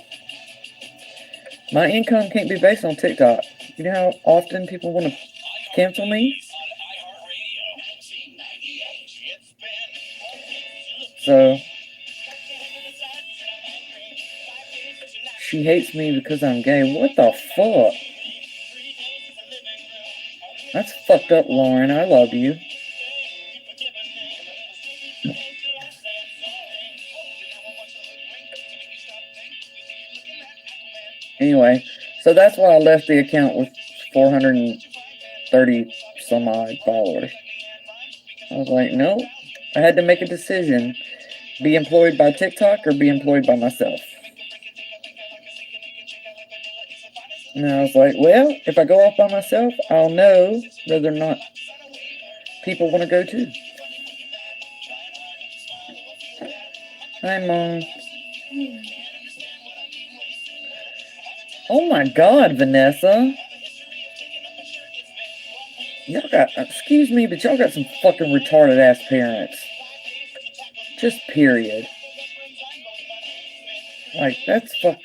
My income can't be based on TikTok. You know how often people want to cancel me? So, she hates me because I'm gay. What the fuck? That's fucked up, Lauren. I love you. Anyway, so that's why I left the account with 430 some odd followers. I was like, no, I had to make a decision. Be employed by TikTok or be employed by myself. And I was like, well, if I go off by myself, I'll know whether or not people want to go too. Hi, Mom. Oh my God, Vanessa. Y'all got, excuse me, but y'all got some fucking retarded ass parents. Just period. Like, that's fuck.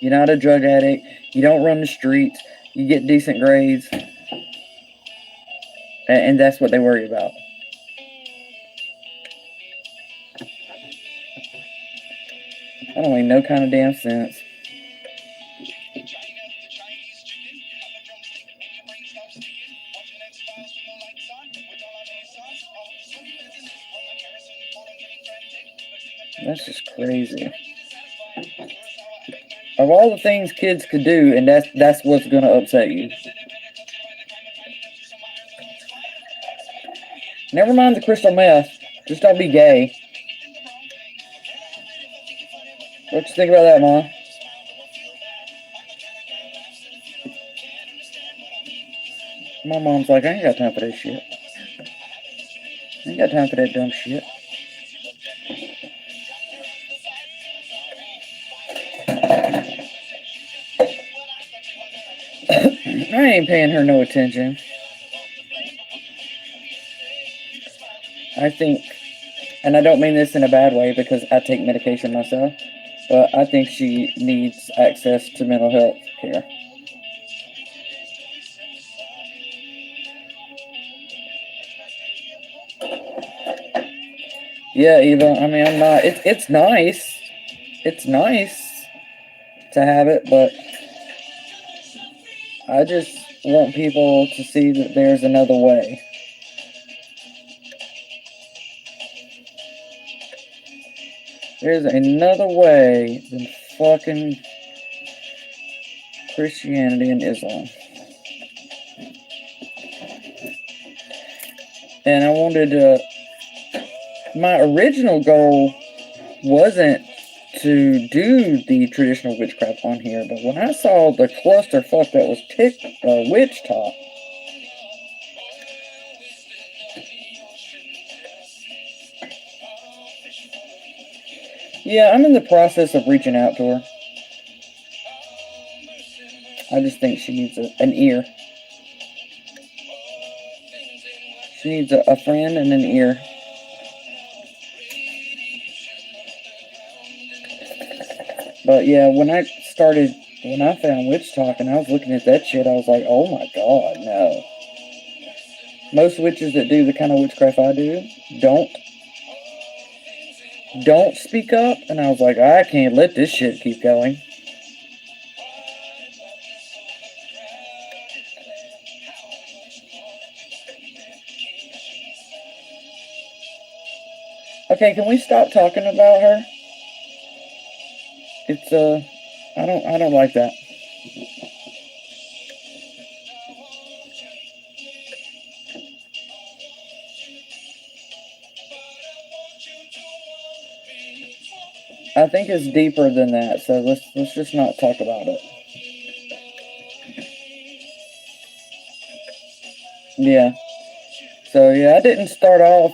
You're not a drug addict. You don't run the streets. You get decent grades. And that's what they worry about. I don't make no kind of damn sense. That's just crazy. Of all the things kids could do, and that's what's going to upset you. Never mind the crystal meth. Just don't be gay. What you think about that, Mom? My mom's like, I ain't got time for that shit. I ain't got time for that dumb shit. I ain't paying her no attention. I think, and I don't mean this in a bad way because I take medication myself, but I think she needs access to mental health care. Yeah, Eva, I mean, I'm not, it's nice. It's nice to have it, but I just want people to see that there's another way. There's another way than fucking Christianity and Islam. And I wanted to... My original goal wasn't to do the traditional witchcraft on here, but when I saw the clusterfuck that was witch talk, yeah, I'm in the process of reaching out to her. I just think she needs an ear. She needs a friend and an ear. But yeah, when I found Witch Talk and I was looking at that shit, I was like, oh my god, no. Most witches that do the kind of witchcraft I do don't speak up, and I was like, I can't let this shit keep going. Okay, can we stop talking about her? It's I don't like that. I think it's deeper than that, so let's just not talk about it. Yeah. So yeah, I didn't start off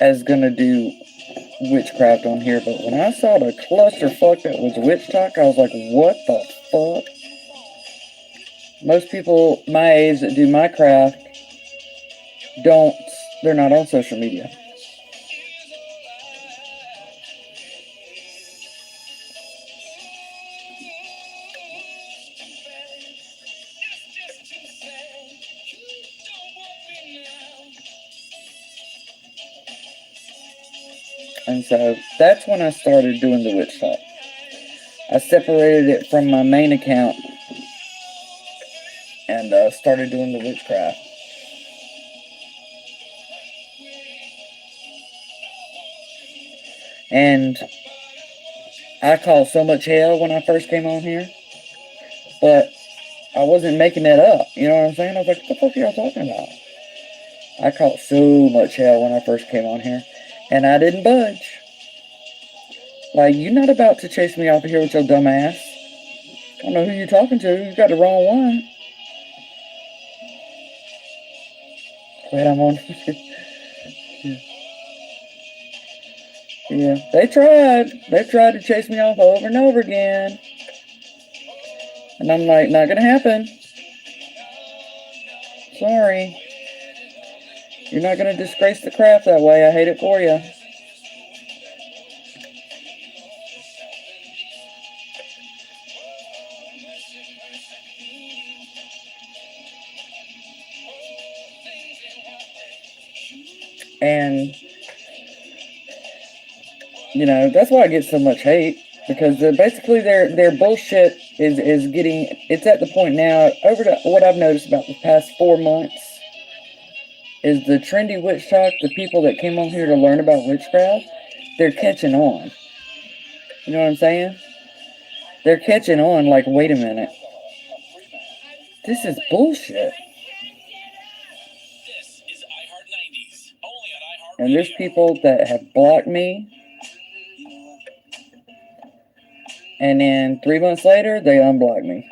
as gonna do witchcraft on here, but when I saw the clusterfuck that was Witch Talk, I was like, what the fuck? Most people my age that do my craft they're not on social media. And so that's when I started doing the Witch Talk. I separated it from my main account and started doing the witchcraft. And I caught so much hell when I first came on here, but I wasn't making that up. You know what I'm saying? I was like, what the fuck are y'all talking about? I caught so much hell when I first came on here, and I didn't budge. Like, you're not about to chase me off of here with your dumb ass. I don't know who you're talking to. You got the wrong one. Wait, I'm on. Yeah, they tried. They've tried to chase me off over and over again. And I'm like, not gonna happen. Sorry. You're not gonna disgrace the craft that way. I hate it for you. And, you know, that's why I get so much hate. Because basically their bullshit is getting, it's at the point now, what I've noticed about the past 4 months, is the trendy witch talk, the people that came on here to learn about witchcraft, they're catching on. You know what I'm saying? They're catching on like, wait a minute. This is bullshit. And there's people that have blocked me. And then 3 months later, they unblock me.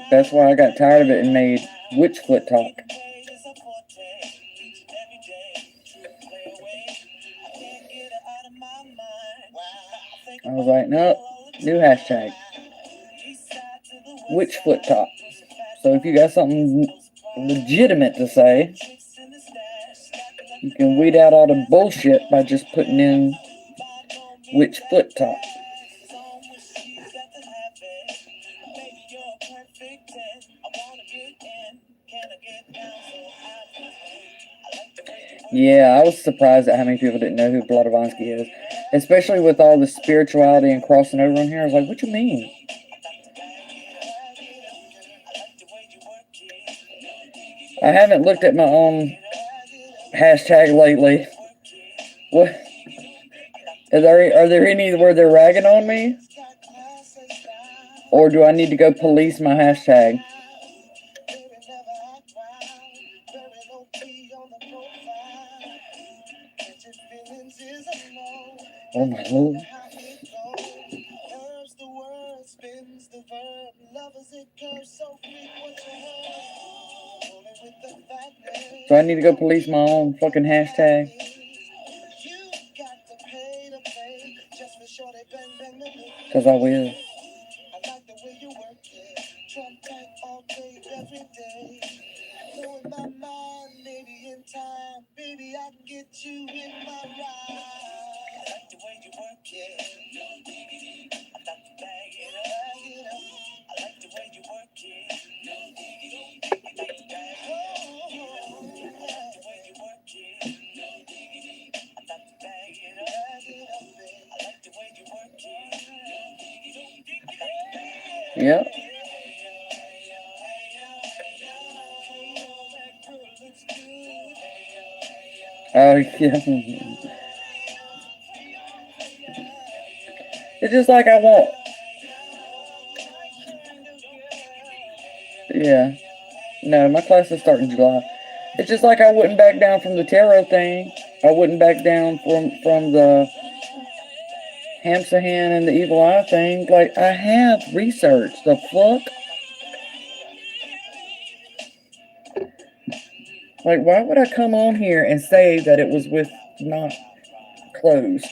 That's why I got tired of it and made Witchfoot talk. I was like, nope, new hashtag. Witchfoot talk. So if you got something legitimate to say, you can weed out all the bullshit by just putting in Witchfoot talk. Yeah, I was surprised at how many people didn't know who Blavatsky is. Especially with all the spirituality and crossing over on here. I was like, what you mean? I haven't looked at my own hashtag lately. What? Are there any where they're ragging on me? Or do I need to go police my hashtag? Oh my Lord. Do I need to go police my own fucking hashtag? Because I will. Yep. Oh, yeah. It's just like I want. Yeah. No, my class is starting July. It's just like I wouldn't back down from the tarot thing. I wouldn't back down from the Hamsahan and the evil eye thing. Like, I have research. The fuck? Like, why would I come on here and say that it was with not closed?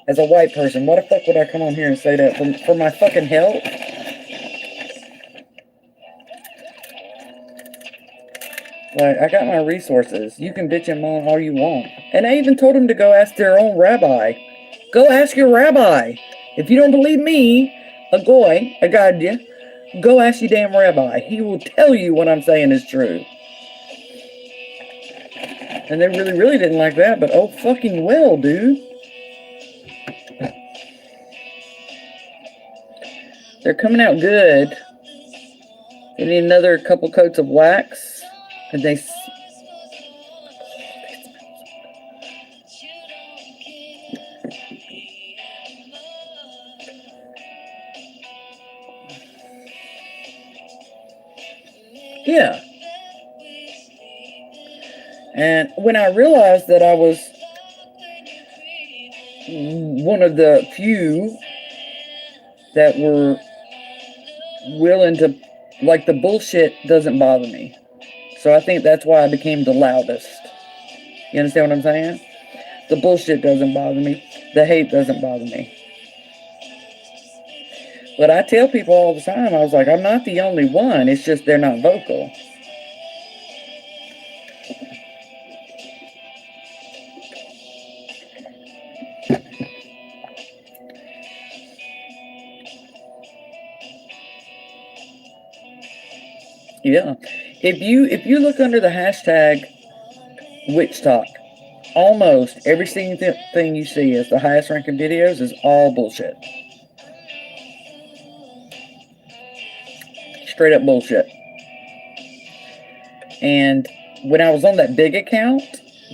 As a white person, why the fuck would I come on here and say that? For my fucking health? Like, I got my resources. You can bitch and moan all you want. And I even told him to go ask their own rabbi. Go ask your rabbi. If you don't believe me, a goy, I got you. Go ask your damn rabbi. He will tell you what I'm saying is true. And they really didn't like that, but oh fucking well, dude. They're coming out good. They need another couple coats of wax. And they... Yeah. And when I realized that I was one of the few that were willing to, like, the bullshit doesn't bother me. So I think that's why I became the loudest. You understand what I'm saying? The bullshit doesn't bother me. The hate doesn't bother me. But I tell people all the time, I was like, I'm not the only one. It's just they're not vocal. Yeah. If you look under the hashtag witch talk, almost every single thing you see as the highest ranking videos is all bullshit. Straight up bullshit. And when I was on that big account,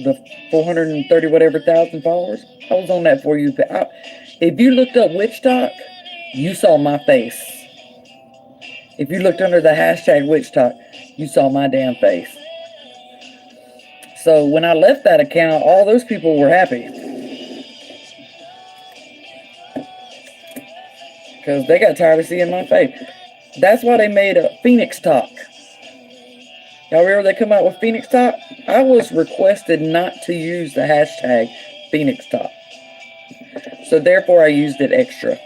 the 430 whatever thousand followers, I was on that for you. If you looked up witch talk, you saw my face. If you looked under the hashtag witch talk, you saw my damn face. So when I left that account, all those people were happy. Because they got tired of seeing my face. That's why they made a Phoenix Talk. Y'all remember they come out with Phoenix Talk? I was requested not to use the hashtag Phoenix Talk. So therefore I used it extra.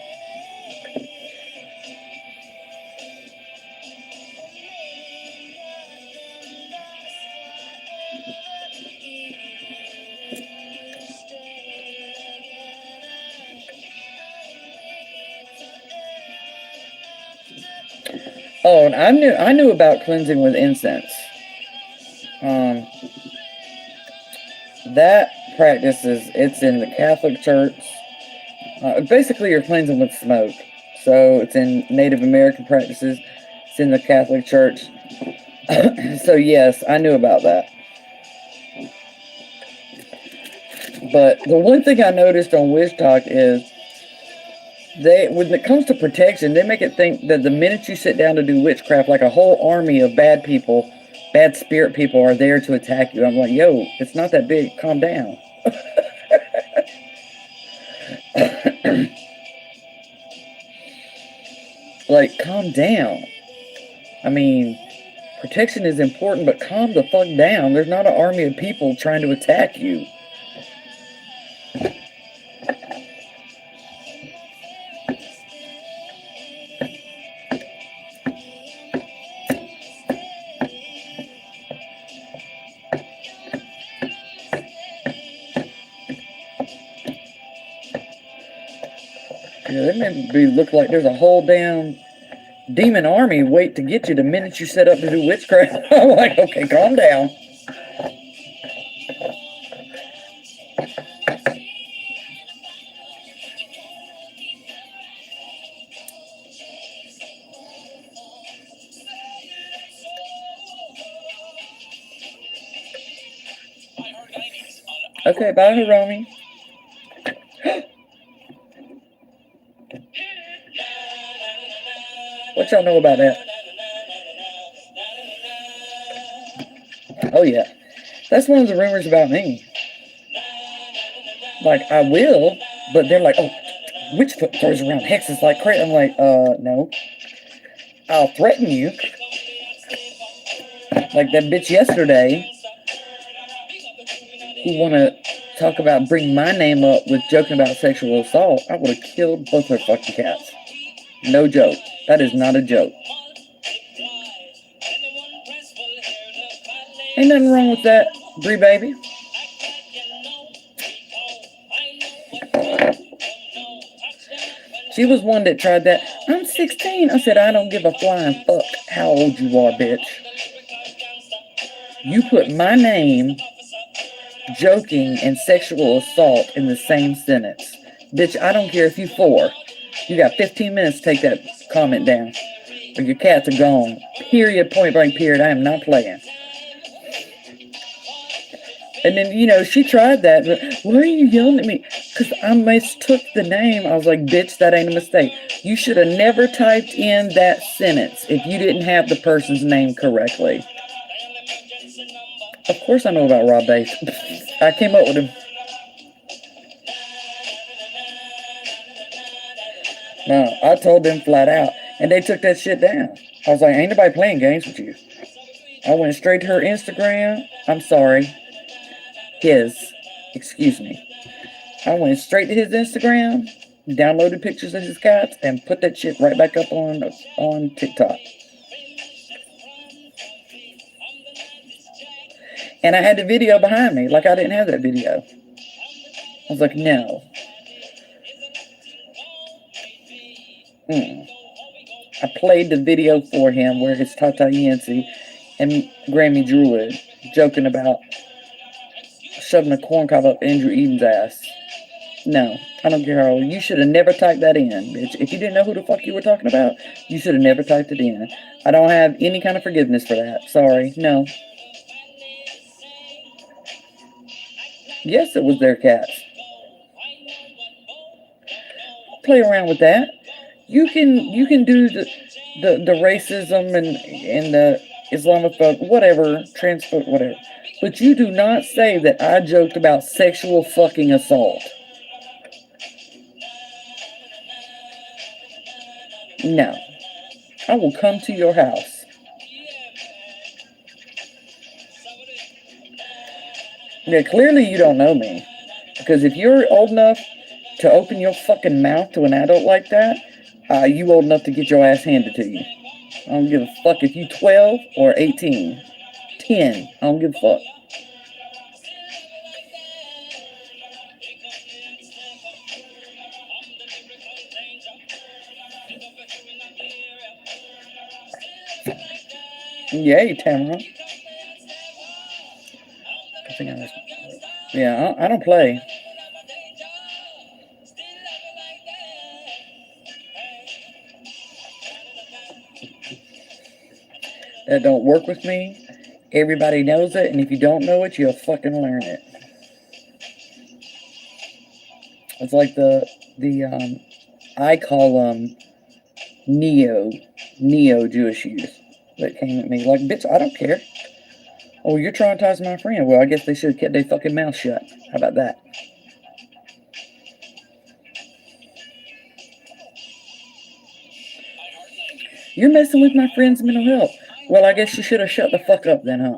Oh, and I knew about cleansing with incense. That practice it's in the Catholic Church. Basically, you're cleansing with smoke. So it's in Native American practices. It's in the Catholic Church. So yes, I knew about that. But the one thing I noticed on Witch Talk is when it comes to protection, they make it think that the minute you sit down to do witchcraft, like a whole army of bad people, bad spirit people are there to attack you. I'm like, yo, it's not that big. Calm down. Like, calm down. I mean, protection is important, but calm the fuck down. There's not an army of people trying to attack you. Yeah, they make me look like there's a whole damn demon army wait to get you the minute you set up to do witchcraft. I'm like, okay, calm down. Okay, bye, Hiromi. What y'all know about that? Oh, yeah. That's one of the rumors about me. Like, I will, but they're like, oh, Witchfoot throws around hexes like crazy. I'm like, no. I'll threaten you. Like that bitch yesterday who want to talk about bring my name up with joking about sexual assault. I would have killed both her fucking cats. No joke. That is not a joke. Ain't nothing wrong with that, Bree baby. She was one that tried that. I'm 16. I said, I don't give a flying fuck how old you are, bitch. You put my name, joking, and sexual assault in the same sentence. Bitch, I don't care if you're 4. You got 15 minutes to take that comment down. Or your cats are gone. Period, point blank, period. I am not playing. And then, you know, she tried that. But why are you yelling at me? Because I mistook the name. I was like, bitch, that ain't a mistake. You should have never typed in that sentence if you didn't have the person's name correctly. Of course I know about Rob Bass. I came up with him. No, I told them flat out. And they took that shit down. I was like, ain't nobody playing games with you. I went straight to her Instagram. I'm sorry. Excuse me. I went straight to his Instagram, downloaded pictures of his cats, and put that shit right back up on TikTok. And I had the video behind me, like I didn't have that video. I was like, no. I played the video for him where it's Tata Yancy and Grammy Druid joking about shoving a corn cob up Andrew Eden's ass. No, I don't care how old. You should have never typed that in, bitch. If you didn't know who the fuck you were talking about, you should have never typed it in. I don't have any kind of forgiveness for that. Sorry, no. Yes, it was their cats. Play around with that. You can do the racism and the Islamophobe, whatever, transphobe, whatever. But you do not say that I joked about sexual fucking assault. No. I will come to your house. Yeah, clearly you don't know me. Because if you're old enough to open your fucking mouth to an adult like that, you old enough to get your ass handed to you. I don't give a fuck if you 12 or 18. 10. I don't give a fuck. Yay, Tamara. I think I missed. Yeah, I don't play. That don't work with me. Everybody knows it, and if you don't know it, you'll fucking learn it. It's like I call them neo Jewish youth that came at me like, bitch, I don't care. Oh, you're traumatizing my friend. Well, I guess they should have kept their fucking mouth shut. How about that? You're messing with my friend's mental health. Well, I guess you should have shut the fuck up then, huh?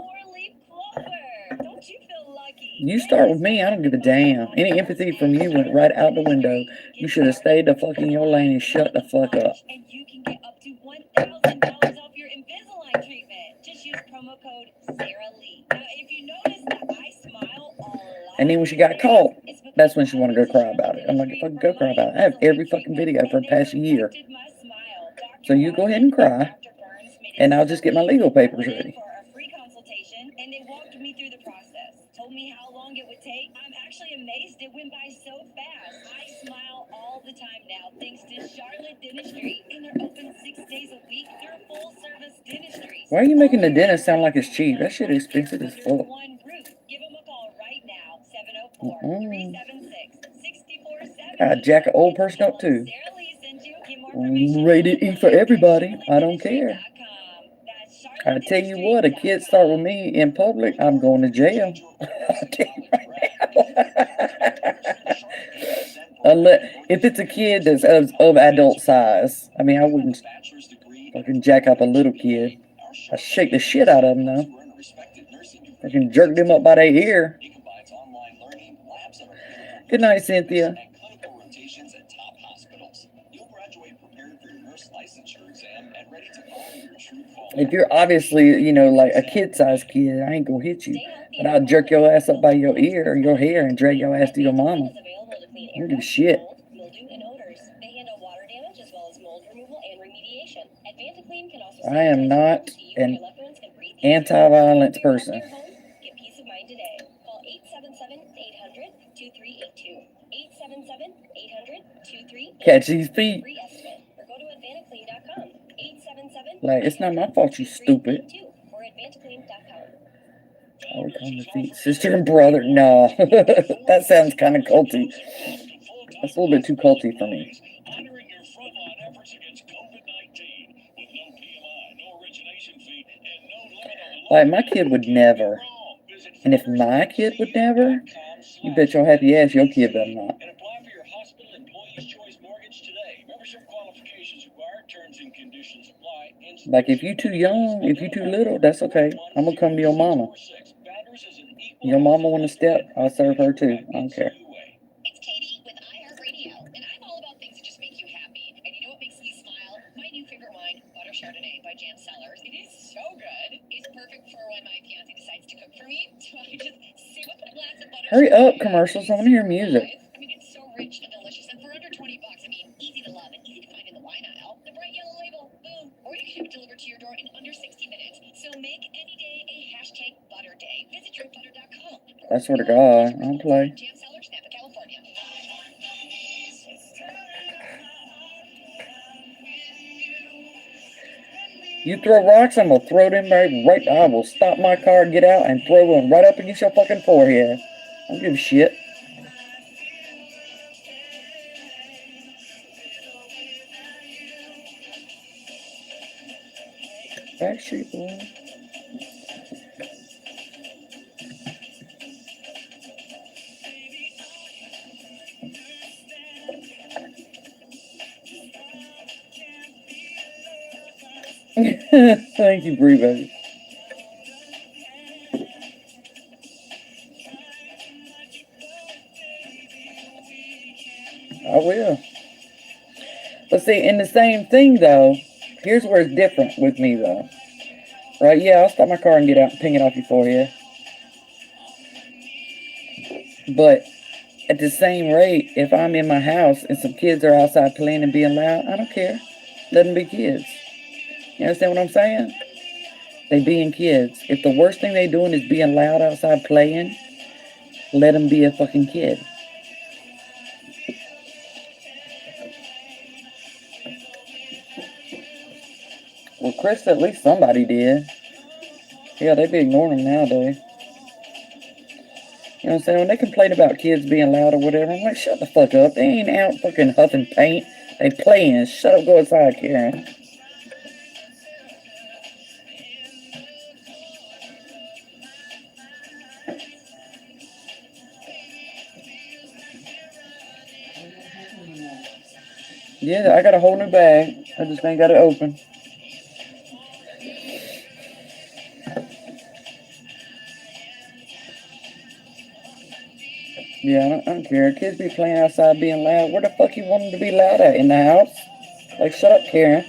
You start with me, I don't give a damn. Any empathy from you went right out the window. You should have stayed the fuck in your lane and shut the fuck up. And you can get up to $1,000 off your Invisalign treatment. Just use promo code Sarah Lee. Now, if you notice that I smile a lot, and then when she got caught, that's when she wanted to go cry about it. I'm like, fucking go cry about it. I have every fucking video for the past year. So you go ahead and cry, and I'll just get my legal papers ready. And they walked me through the process, told me how long it would take. I'm actually amazed it went by so fast. I smile all the time now, thanks to Charlotte Dentistry. And they're open 6 days a week. They're full service dentistry. Why are you making the dentist sound like it's cheap? That shit is expensive as fuck. One roof. Give them a call right now, 704-376-6470. I jack an old person up too. Rated E for everybody. I don't care. I tell you what, a kid start with me in public, I'm going to jail. I'll tell you right now. Unless, if it's a kid that's of adult size. I mean, I wouldn't fucking jack up a little kid. I shake the shit out of them, though. I can jerk them up by their ear. Good night, Cynthia. If you're obviously, you know, like a kid-sized kid, I ain't gonna hit you. But I'll jerk your ass up by your ear or your hair and drag your ass to your mama. I don't give a shit. I am not an anti-violence person. Catch these feet. Like, it's not my fault you stupid. I would call the feet sister and brother. No. That sounds kind of culty. That's a little bit too culty for me. Like, my kid would never. And if my kid would never, you bet your happy ass your kid better not. Like, if you too young, if you too little, that's okay. I'm gonna come to your mama. Your mama want to step, I'll serve her too. I don't care. It's Katie with iHeartRadio, and I'm all about things that just make you happy. And you know what makes me smile? My new favorite wine, Butter Chardonnay by Jam Cellars. It is so good. It's perfect for when my fiance decides to cook for me. So I just sip with a glass of butter. Hurry up, commercials. I want to hear music. I mean, it's so rich and delicious, and for under $20, I mean, easy to love and easy to find in the wine aisle. The bright yellow label, boom. Or you can have it delivered to your door in under 60 minutes. So make any day a hashtag butter day. Visit drinkbutter.com. I swear to God, I don't play. Jam Cellars, Napa, California. You throw rocks, I'm gonna throw them right. I will stop my car, get out, and throw them right up against your fucking forehead. I don't give a shit. Backstreet Boy. Thank you, Brie Baby. I will. But see, in the same thing though, here's where it's different with me though. Right? Yeah, I'll stop my car and get out and ping it off your forehead. But at the same rate, if I'm in my house and some kids are outside playing and being loud, I don't care. Let them be kids. You understand what I'm saying? They being kids. If the worst thing they doing is being loud outside playing, let him be a fucking kid. Well, Chris, at least somebody did. Yeah, they be ignoring him nowadays. You know what I'm saying? When they complain about kids being loud or whatever, I'm like, shut the fuck up. They ain't out fucking huffing paint. They playing. Shut up, go outside, Karen. Yeah, I got a whole new bag. I just ain't got it open. Yeah, I don't care. Kids be playing outside being loud. Where the fuck you want them to be loud at? In the house? Like, shut up, Karen.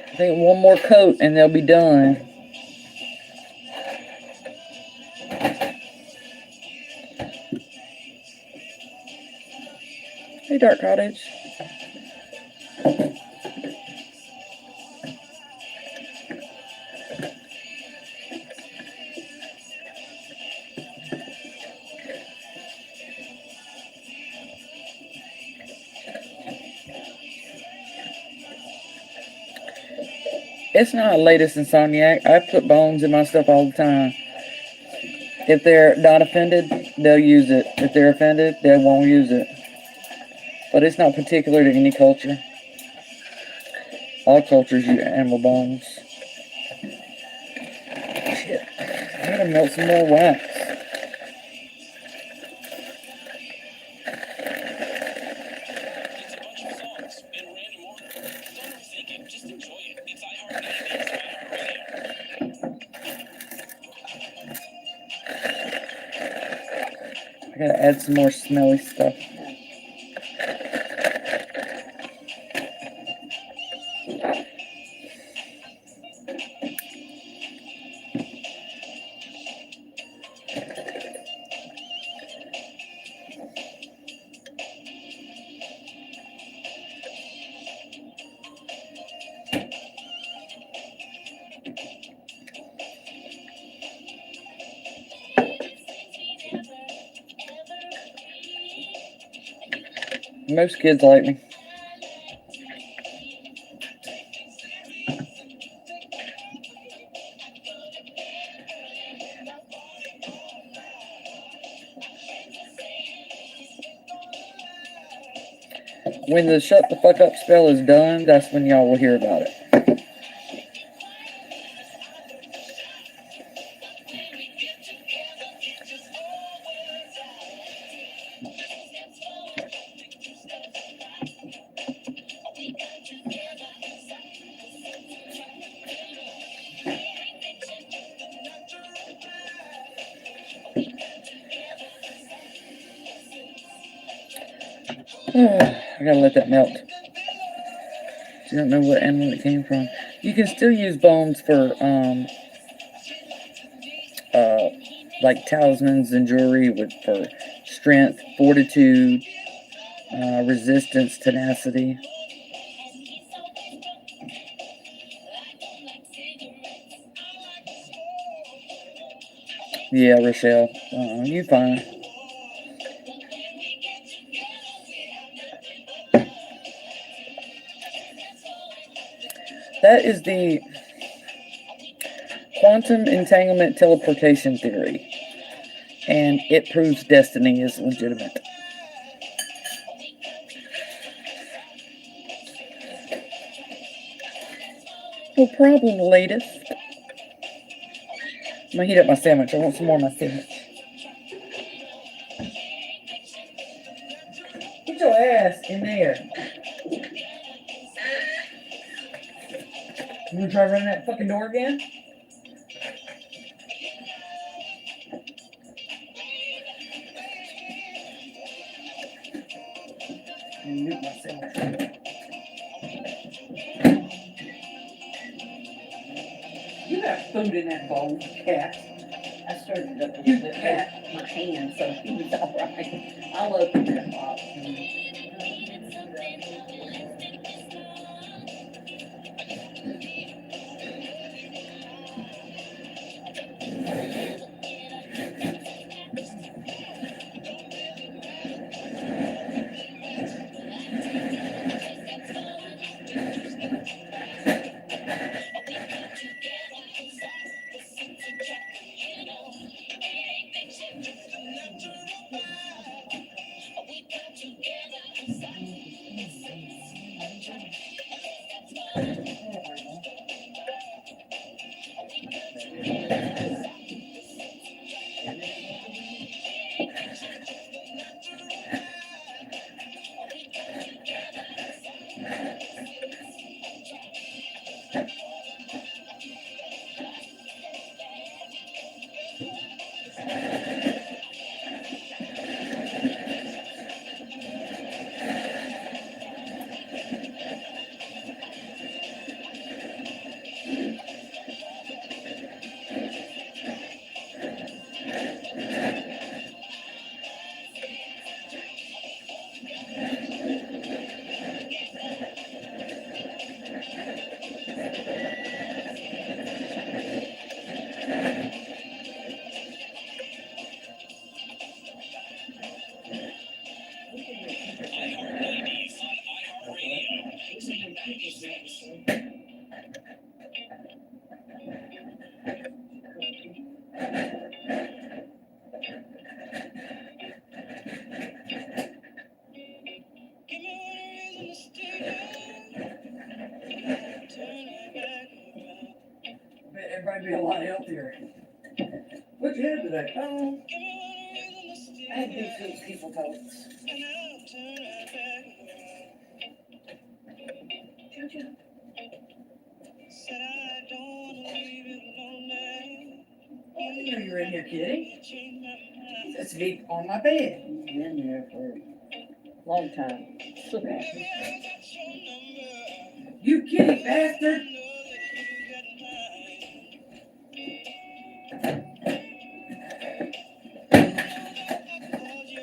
I think one more coat and they'll be done. Hey, Dark Cottage. It's not a latest insomniac. I put bones in my stuff all the time. If they're not offended, they'll use it. If they're offended, they won't use it. But it's not particular to any culture. All cultures use animal bones. Shit. I gotta melt some more wax. I gotta add some more smelly stuff. Most kids like me. When the shut the fuck up spell is done, that's when y'all will hear about it. I gotta let that melt. You don't know what animal it came from. You can still use bones for like talismans and jewelry for strength, fortitude, resistance, tenacity. Yeah, Rochelle, you fine. That is the quantum entanglement teleportation theory, and it proves destiny is legitimate. No problem, latest. I'm gonna heat up my sandwich. I want some more of my sandwich. Get your ass in there. You gonna try running that fucking door again? Mute my sandwich. You got food in that bowl, cat. I started up a You little bit cat. with my hand, so he was all right. I'll open that box. iHeart 90s on iHeartRadio. Z96. Give me one reason to stay down. Turn it back around. Bet everybody be a lot healthier. What you had today? Give me one reason to stay I had down. beef with people toast. And I'll turn it back around. Did you? Said I don't want to leave it lonely. Oh, I didn't know you were in here, kitty. Change my mind. Let's be on my bed. He's been there for a long time. Baby, I got your number. You kitty bastard. I know that you got mine. I called you.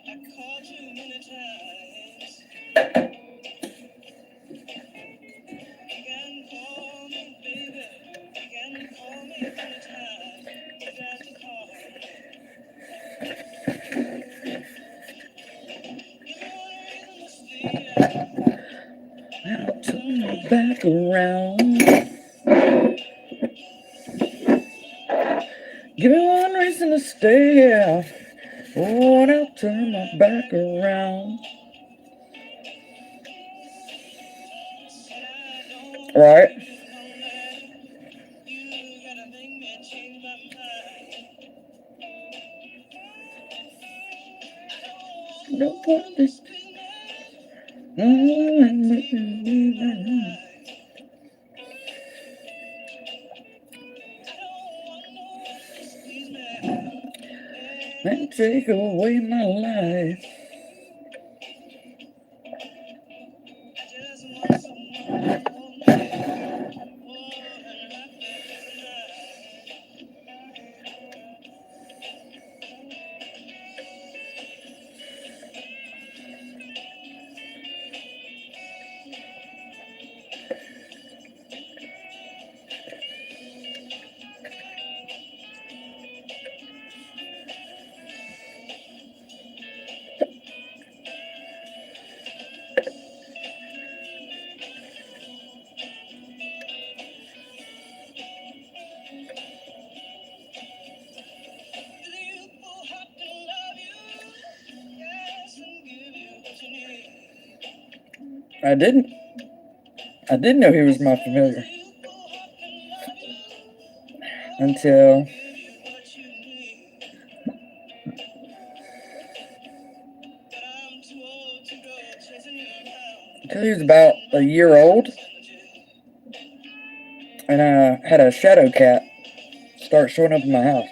I called you many times. You can call me, baby. You can call me anytime. You got to call me. Give me one reason to stay. Now turn my back around. Give me one reason to stay. Oh, now turn my back around. Right? You gotta make me change my mind. Don't want this. And take away my life. I didn't. I didn't know he was my familiar. Until he was about a year old. And I had a shadow cat start showing up in my house.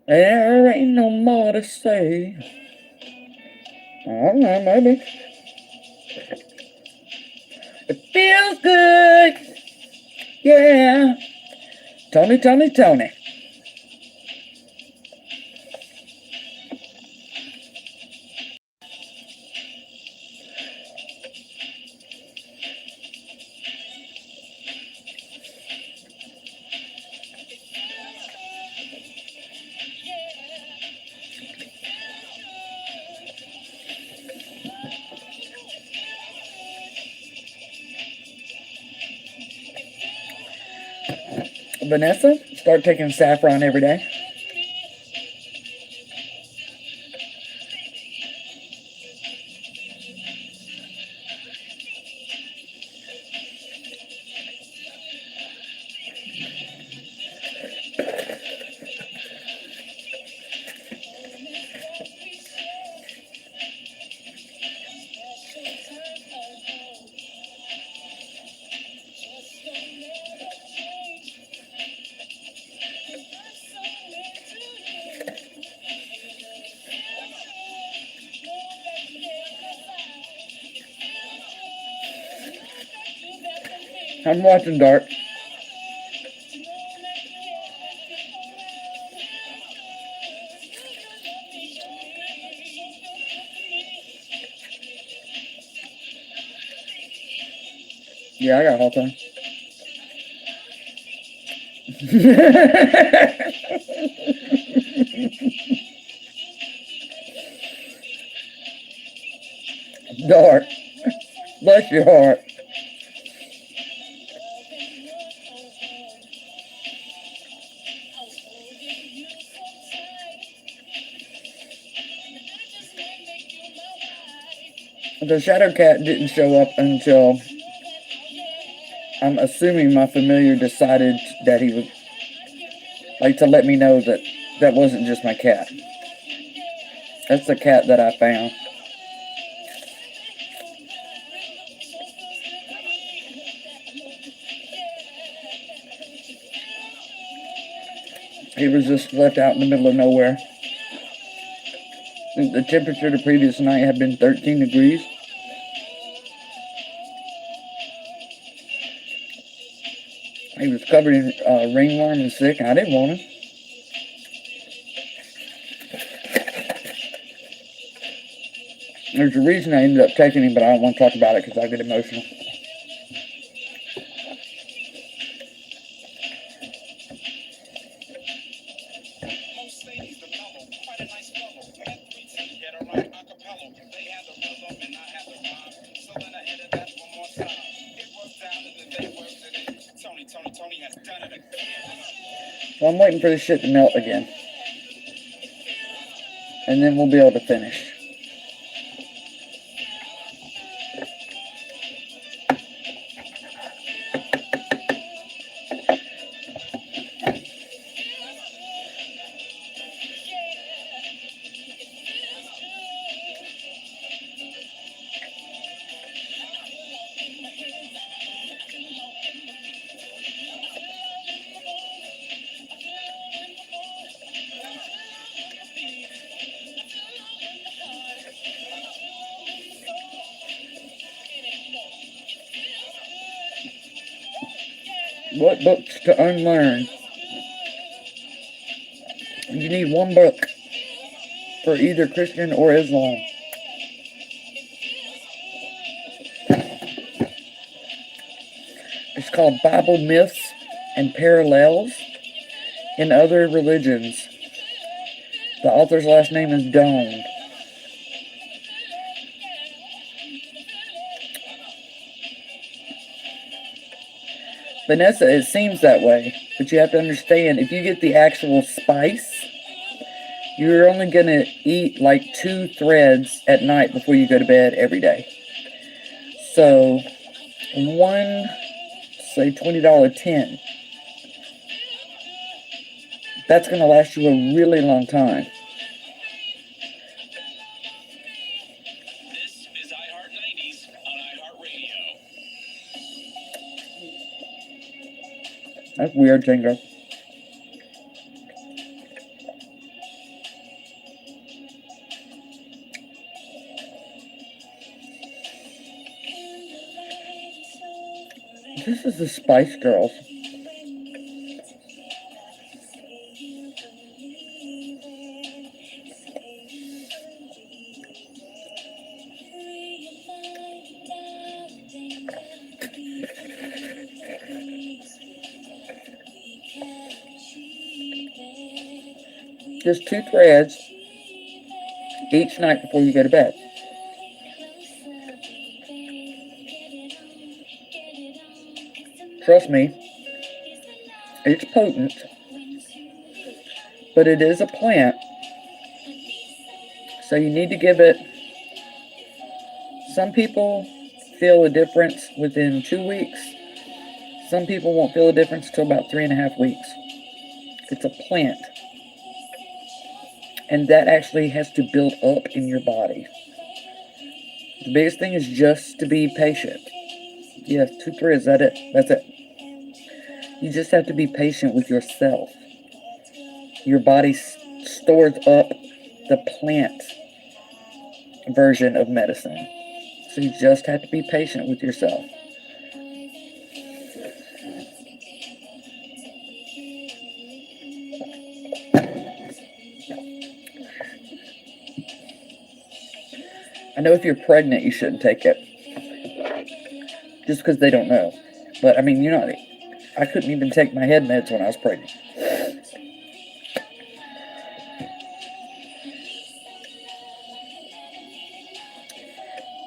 There ain't no more to say. I don't know, maybe. It feels good. Yeah. Tony, Tony, Tony. Vanessa, start taking saffron every day. I'm watching Dark. Yeah, I got a whole time. Dark. Bless your heart. The shadow cat didn't show up until I'm assuming my familiar decided that he would like to let me know that that wasn't just my cat. That's the cat that I found. He was just left out in the middle of nowhere. The temperature the previous night had been 13 degrees. He was covered in ringworm and sick, and I didn't want him. There's a reason I ended up taking him, but I don't want to talk about it because I get emotional. So I'm waiting for this shit to melt again. And then we'll be able to finish. What books to unlearn? You need one book for either Christian or Islam. It's called Bible Myths and Parallels in Other Religions. The author's last name is Doan. Vanessa, it seems that way, but you have to understand, if you get the actual spice, you're only going to eat like 2 threads at night before you go to bed every day. So, one, say $20 tin, that's going to last you a really long time. This is iHeart 90s on iHeartRadio. That's weird, Tinker. This is the Spice Girls. Just 2 threads each night before you go to bed. Trust me, it's potent, but it is a plant, so you need to give it. Some people feel a difference within 2 weeks. Some people won't feel a difference until about 3.5 weeks. It's a plant, and that actually has to build up in your body. The biggest thing is just to be patient. Yes, 2 threads, that's it. You just have to be patient with yourself. Your body stores up the plant version of medicine. So you just have to be patient with yourself. I know if you're pregnant, you shouldn't take it. Just because they don't know. But, I mean, you know, I couldn't even take my head meds when I was pregnant.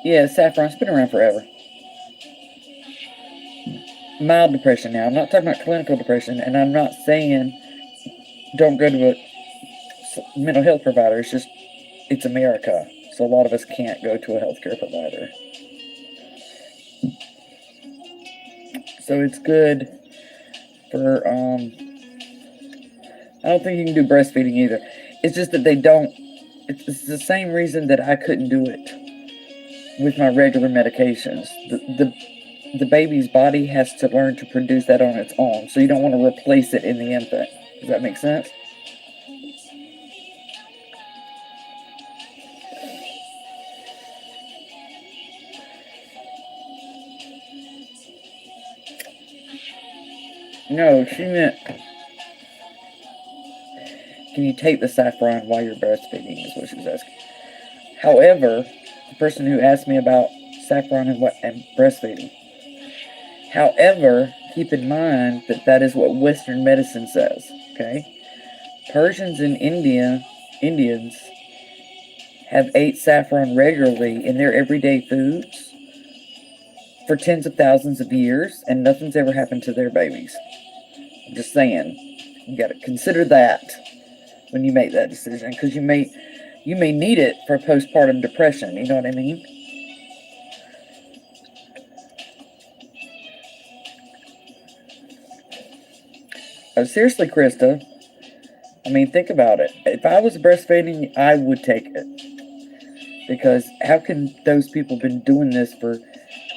Yeah, saffron's been around forever. Mild depression now. I'm not talking about clinical depression, and I'm not saying don't go to a mental health provider. It's just, it's America. So a lot of us can't go to a healthcare provider. So it's good for, I don't think you can do breastfeeding either. It's just that they don't, it's the same reason that I couldn't do it with my regular medications. The baby's body has to learn to produce that on its own. So you don't want to replace it in the infant. Does that make sense? No, she meant, can you take the saffron while you're breastfeeding, is what she was asking. However, the person who asked me about saffron and breastfeeding. However, keep in mind that that is what Western medicine says, okay? Persians and Indians have ate saffron regularly in their everyday foods for tens of thousands of years, and nothing's ever happened to their babies. I'm just saying, you got to consider that when you make that decision, because you may need it for postpartum depression. You know what I mean? Oh, seriously, Krista. I mean, think about it. If I was breastfeeding, I would take it. Because how can those people been doing this for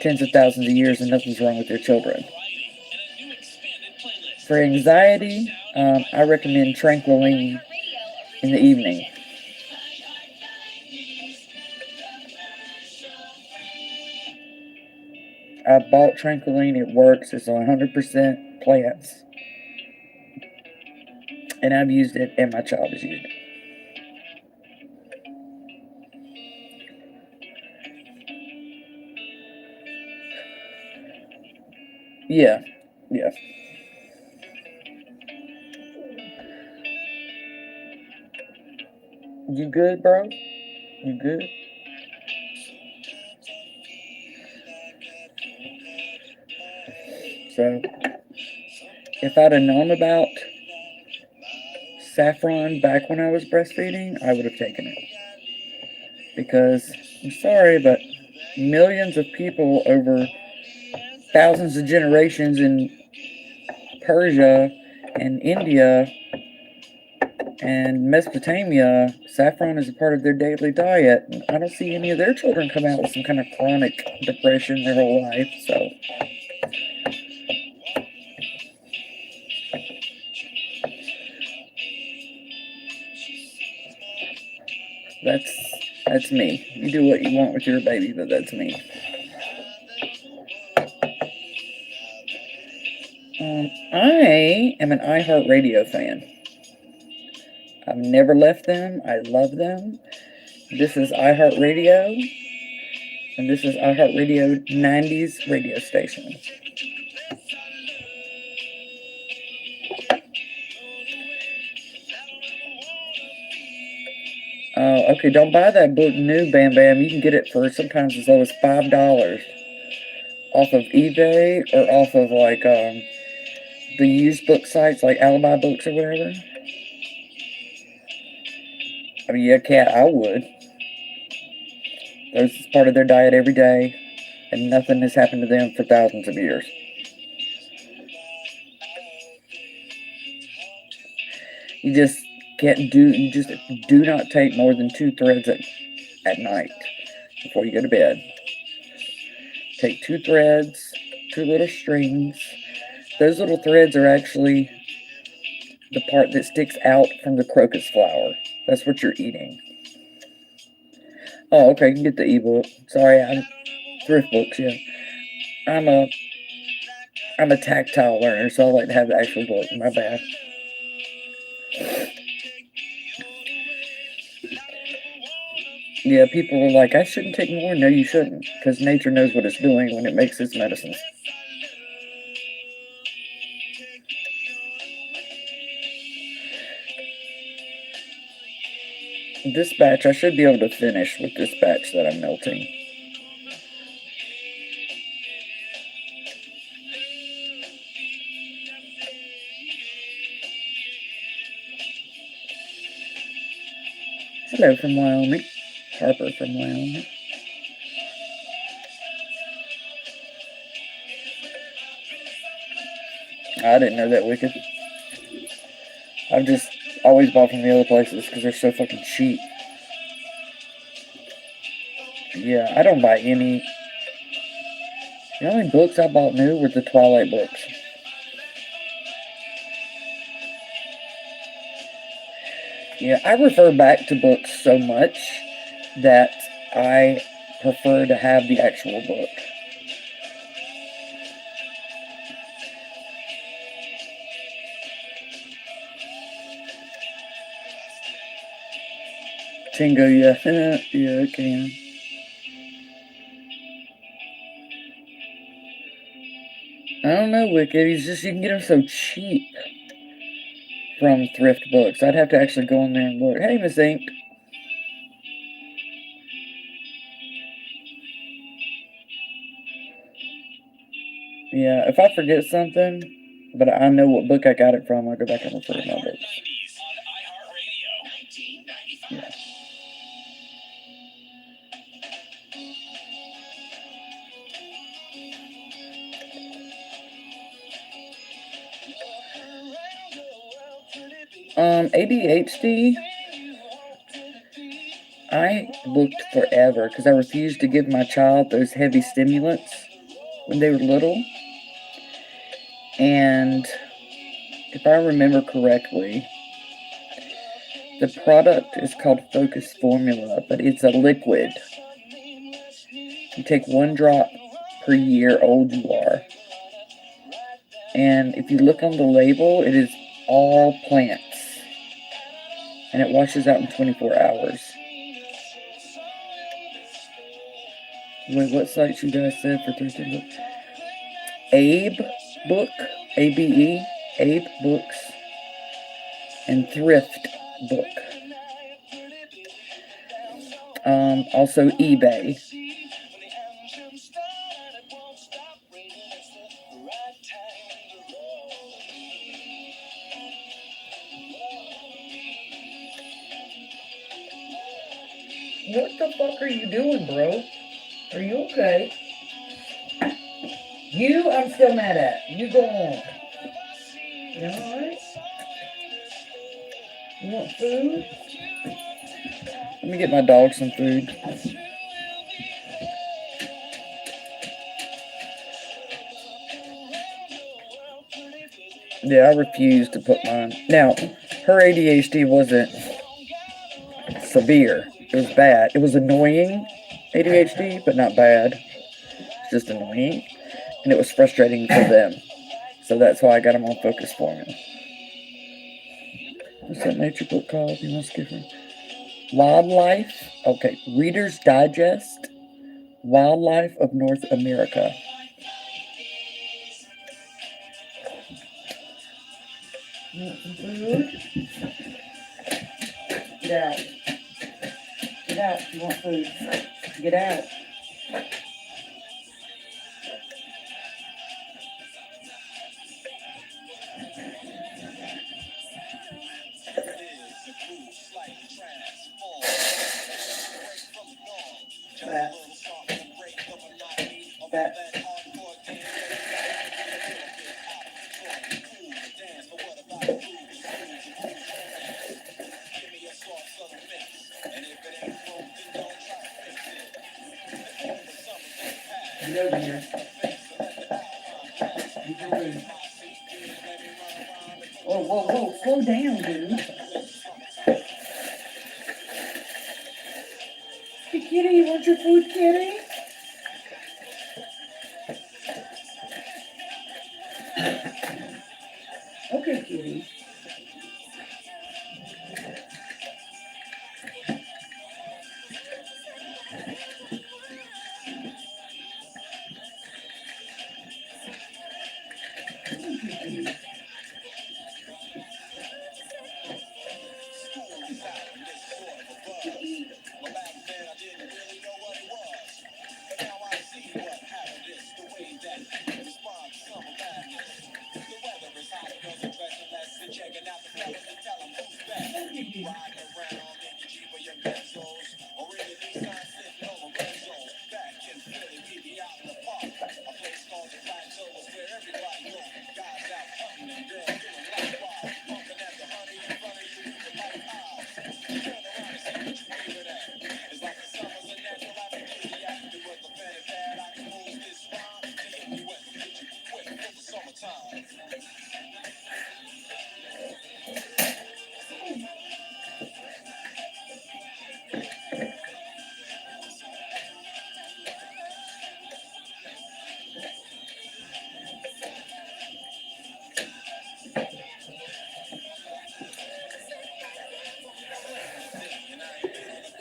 tens of thousands of years and nothing's wrong with their children? For anxiety, I recommend Tranquiline in the evening. I bought Tranquiline. It works. It's 100% plants. And I've used it, and my child has used it. Yeah. You good, bro? You good? So, if I'd have known about saffron back when I was breastfeeding, I would have taken it. Because, I'm sorry, but millions of people over thousands of generations in Persia and India and Mesopotamia, saffron is a part of their daily diet. And I don't see any of their children come out with some kind of chronic depression their whole life, so. That's me. You do what you want with your baby, but that's me. I am an iHeartRadio fan. I've never left them. I love them. This is iHeartRadio, and this is iHeartRadio 90s radio station. Okay, don't buy that book new, Bam Bam. You can get it for sometimes as low as $5 off of eBay or off of like the used book sites like Alibi Books or whatever. I mean, yeah, Cat, I would. That's part of their diet every day, and nothing has happened to them for thousands of years. You just do not take more than 2 threads at night before you go to bed. Take 2 threads, 2 little strings. Those little threads are actually the part that sticks out from the crocus flower. That's what you're eating. Oh, okay, you can get the ebook. Sorry, I'm thrift books, yeah. I'm a tactile learner, so I like to have the actual book. My bad. Yeah, people were like, I shouldn't take more. No, you shouldn't, because nature knows what it's doing when it makes its medicines. This batch, I should be able to finish with this batch that I'm melting. Hello from Wyoming. Harper from Wyoming. I didn't know that, Wicked. I've just always bought from the other places because they're so fucking cheap. Yeah, I don't buy any. The only books I bought new were the Twilight books. Yeah, I refer back to books so much that I prefer to have the actual book. Tingo, yeah. Yeah, it can. I don't know, Wicked. It's just you can get them so cheap from thrift books. I'd have to actually go in there and look. Hey, Miss Ink. Yeah, if I forget something, but I know what book I got it from, I'll go back and refer to my books. Yeah. ADHD, I looked forever because I refused to give my child those heavy stimulants when they were little. And if I remember correctly, the product is called Focus Formula, but it's a liquid. You take 1 drop per year old you are. And if you look on the label, it is all plants. And it washes out in 24 hours. Wait, what sites you guys said for Thursday book? Abe Book, ABE, Abe Books, and Thrift Book. Also eBay. What the fuck are you doing, bro? Are you okay? You, I'm still mad at. You go on. You alright? You want food? Let me get my dog some food. Yeah, I refuse to put mine. Now, her ADHD wasn't severe. It was bad. It was annoying ADHD, but not bad. It's just annoying. And it was frustrating for them. So that's why I got them on focus formula. What's that nature book called? You must give her Wildlife. Okay, Reader's Digest. Wildlife of North America. You want some food? Get out. Get out. You want food? Get out. That. That. Get over here. Get your food. Whoa, whoa, whoa. Slow down, dude. Hey, kitty, you want your food, kitty? Okay, kitty.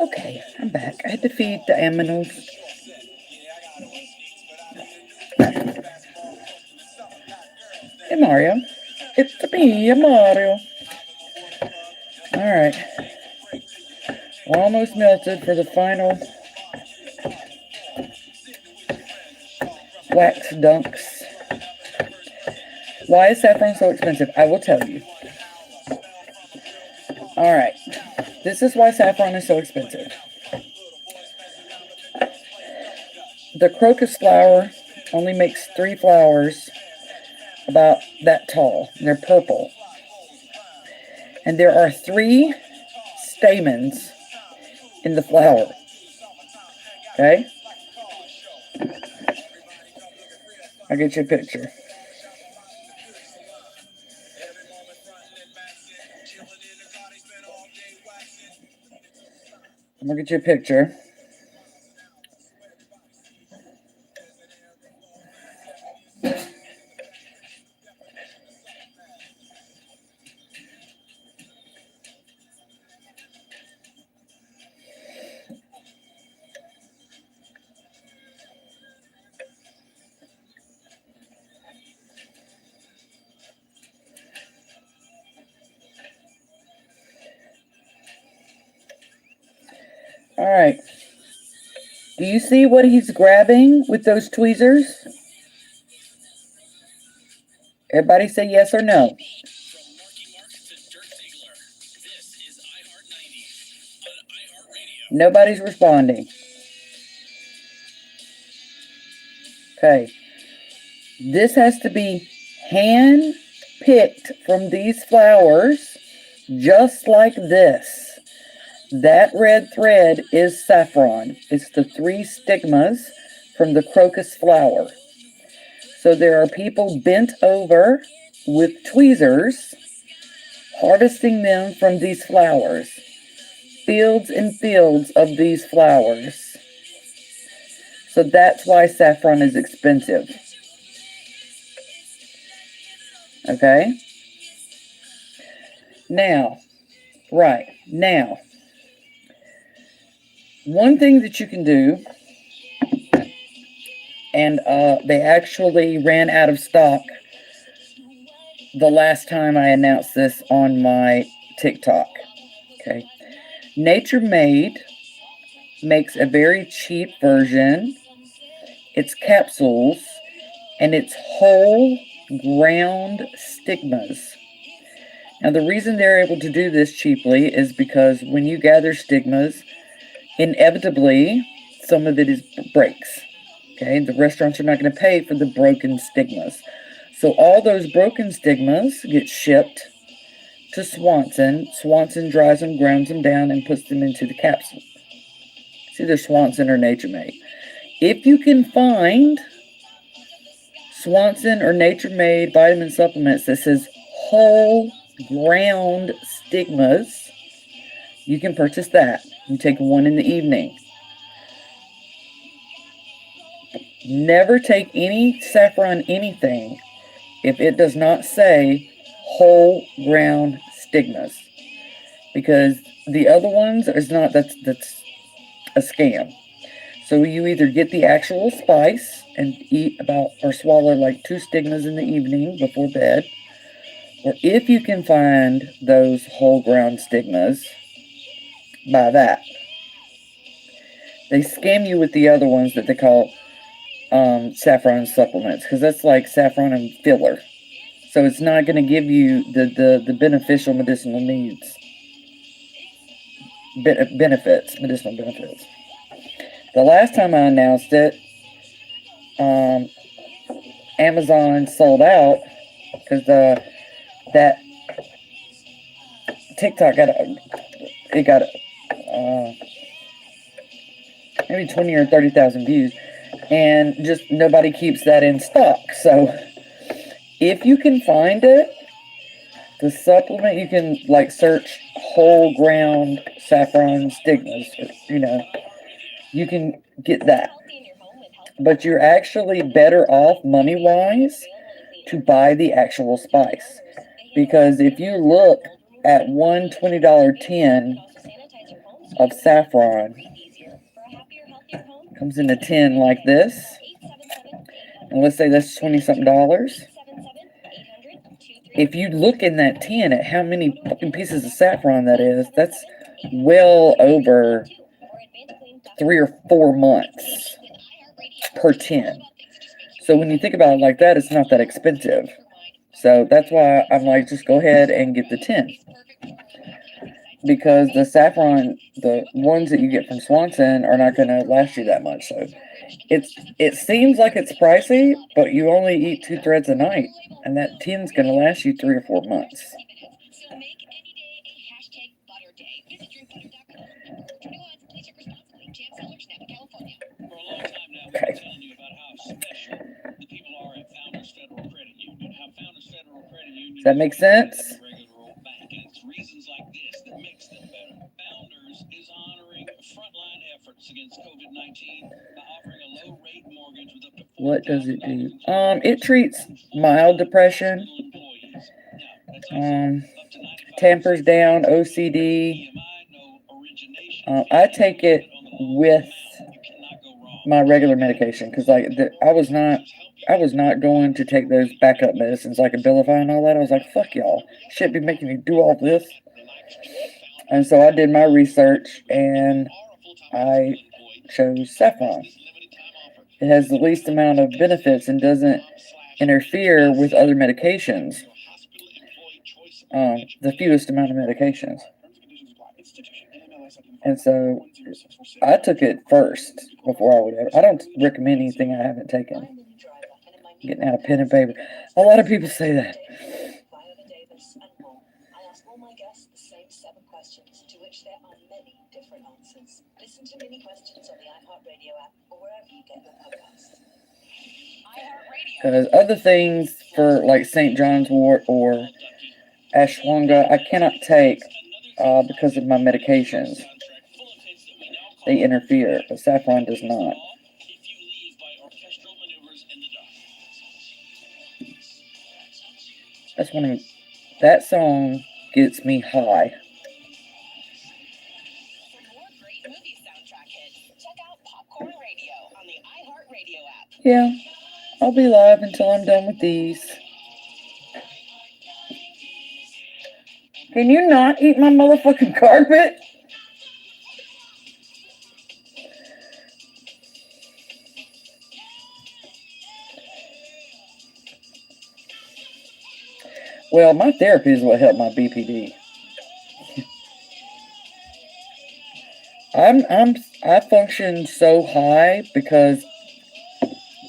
Okay, I'm back. I had to feed the aminals. Hey, Mario. It's me, Mario. Alright. We're almost melted for the final wax dunks. Why is saffron so expensive? I will tell you. Alright. This is why saffron is so expensive. The crocus flower only makes 3 flowers about that tall. They're purple. And there are 3 stamens in the flower. Okay? I'll get you a picture. I'm gonna get you a picture. All right. Do you see what he's grabbing with those tweezers? Everybody say yes or no. Nobody's responding. Okay. This has to be hand picked from these flowers, just like this. That red thread is saffron. It's the 3 stigmas from the crocus flower. So there are people bent over with tweezers, harvesting them from these flowers. Fields and fields of these flowers. So that's why saffron is expensive. Okay? Now, one thing that you can do, and they actually ran out of stock the last time I announced this on my TikTok. Okay. Nature Made makes a very cheap version. It's capsules, and it's whole ground stigmas. Now, the reason they're able to do this cheaply is because when you gather stigmas, inevitably, some of it breaks. Okay, the restaurants are not going to pay for the broken stigmas. So all those broken stigmas get shipped to Swanson. Swanson dries them, grounds them down, and puts them into the capsule. It's either Swanson or Nature Made. If you can find Swanson or Nature Made vitamin supplements that says whole ground stigmas, you can purchase that. You take one in the evening. Never take any saffron anything if it does not say whole ground stigmas, because the other ones is not. That's a scam. So you either get the actual spice and eat about or swallow like 2 stigmas in the evening before bed, or if you can find those whole ground stigmas, buy that. They scam you with the other ones that they call saffron supplements, because that's like saffron and filler. So it's not going to give you the beneficial medicinal needs. Medicinal benefits. The last time I announced it, Amazon sold out because that TikTok got maybe 20 or 30,000 views, and just nobody keeps that in stock. So if you can find it, the supplement, you can like search whole ground saffron stigmas, or, you can get that. But you're actually better off money-wise to buy the actual spice. Because if you look at one $20 tin of saffron, comes in a tin like this, and let's say that's $20-something. If you look in that tin at how many fucking pieces of saffron that is, that's well over 3 or 4 months per tin. So when you think about it like that, it's not that expensive. So that's why I'm like, just go ahead and get the tin. Because the saffron, the ones that you get from Swanson, are not going to last you that much. So it seems like it's pricey, but you only eat 2 threads a night, and that tin's going to last you 3 or 4 months. Okay. Does that make sense? What does it do? It treats mild depression, tampers down OCD. I take it with my regular medication because I was not going to take those backup medicines like Abilify and all that. I was like, fuck y'all, shit be making me do all this. And so I did my research and I chose saffron. It has the least amount of benefits and doesn't interfere with other medications. The fewest amount of medications. And so I took it first before I would ever. I don't recommend anything I haven't taken. Getting out of pen and paper. A lot of people say that. I ask all my guests the same 7 questions, to which there are many different answers. Listen to Mini Questions on the iHeartRadio app or wherever you get your podcasts. Because other things for like St. John's wort or ashwagandha, I cannot take because of my medications. They interfere, but saffron does not. That's one of that song gets me high. For more great movie soundtrack hits, check out Popcorn Radio on the iHeartRadio app. Yeah, I'll be live until I'm done with these. Can you not eat my motherfucking carpet? Well, my therapy is what helped my BPD. I function so high because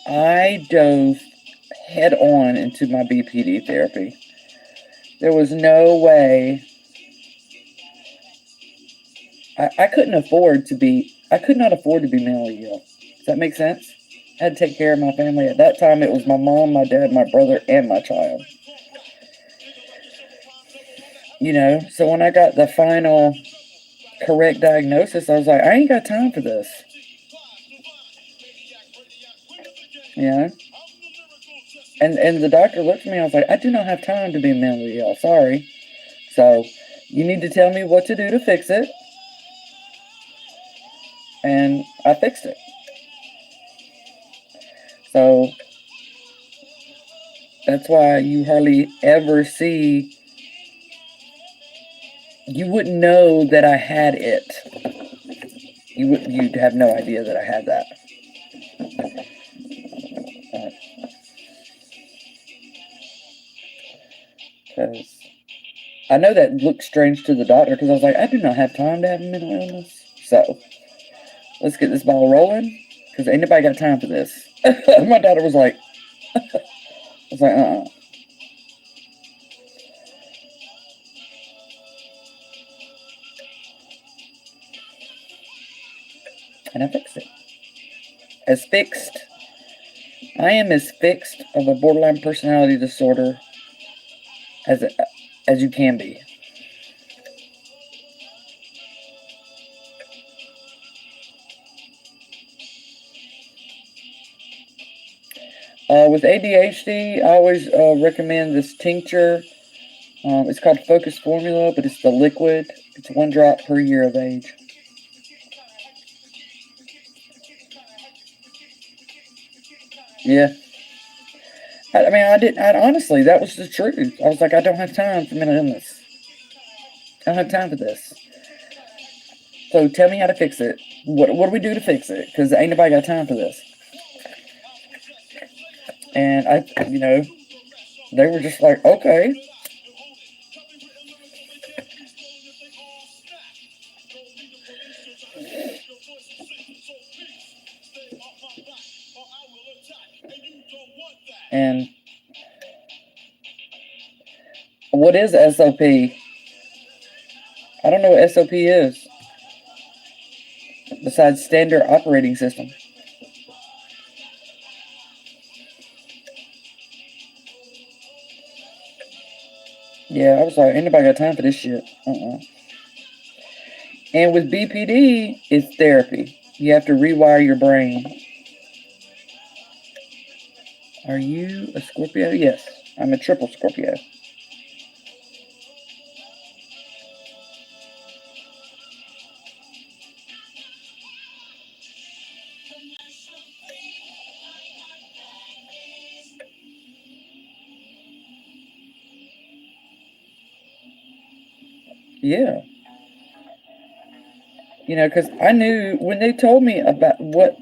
I dove head on into my BPD therapy. There was no way. I could not afford to be mentally ill. Does that make sense? I had to take care of my family. At that time, it was my mom, my dad, my brother, and my child. You know, so when I got the final correct diagnosis, I was like, I ain't got time for this. Yeah. And the doctor looked at me, I was like, I do not have time to be mentally ill, sorry. So, you need to tell me what to do to fix it. And I fixed it. So, that's why you hardly ever see, you wouldn't know that I had it. You'd have no idea that I had that. Because I know that looked strange to the doctor, because I was like, I do not have time to have a mental illness. So, let's get this ball rolling, because ain't nobody got time for this. My daughter was like, I was like, And I fixed it. As fixed. I am as fixed of a borderline personality disorder as you can be. With ADHD, I always recommend this tincture. It's called Focus Formula, but it's the liquid. It's 1 drop per year of age. Yeah. Honestly, that was the truth. I was like, I don't have time for mental illness. I don't have time for this. So tell me how to fix it. What do we do to fix it? Because ain't nobody got time for this. And they were just like, okay. And what is SOP? I don't know what SOP is. Besides standard operating system. Yeah, I was like, ain't nobody got time for this shit. And with BPD, it's therapy. You have to rewire your brain. Are you a Scorpio? Yes, I'm a triple Scorpio. Yeah. Because I knew when they told me about what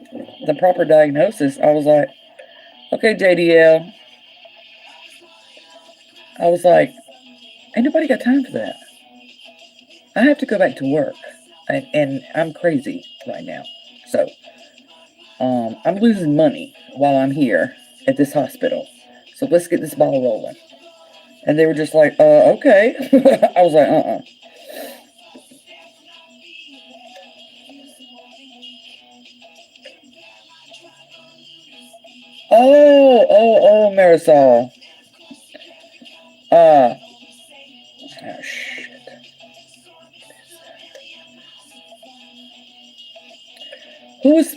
the proper diagnosis, I was like, okay, JDL. I was like, ain't nobody got time for that. I have to go back to work. And I'm crazy right now. So, I'm losing money while I'm here at this hospital. So let's get this ball rolling. And they were just like, okay. I was like, Oh, Marisol. Oh, shit. Who's,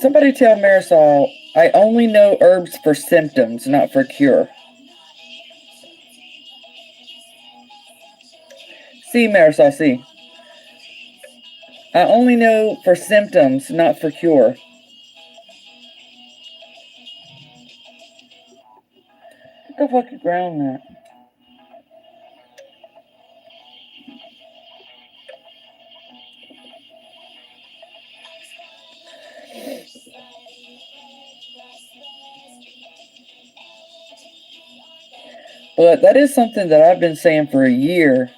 somebody tell Marisol, I only know herbs for symptoms, not for cure. See, Marisol, see. I only know for symptoms, not for cure. What the fuck you ground that? But that is something that I've been saying for a year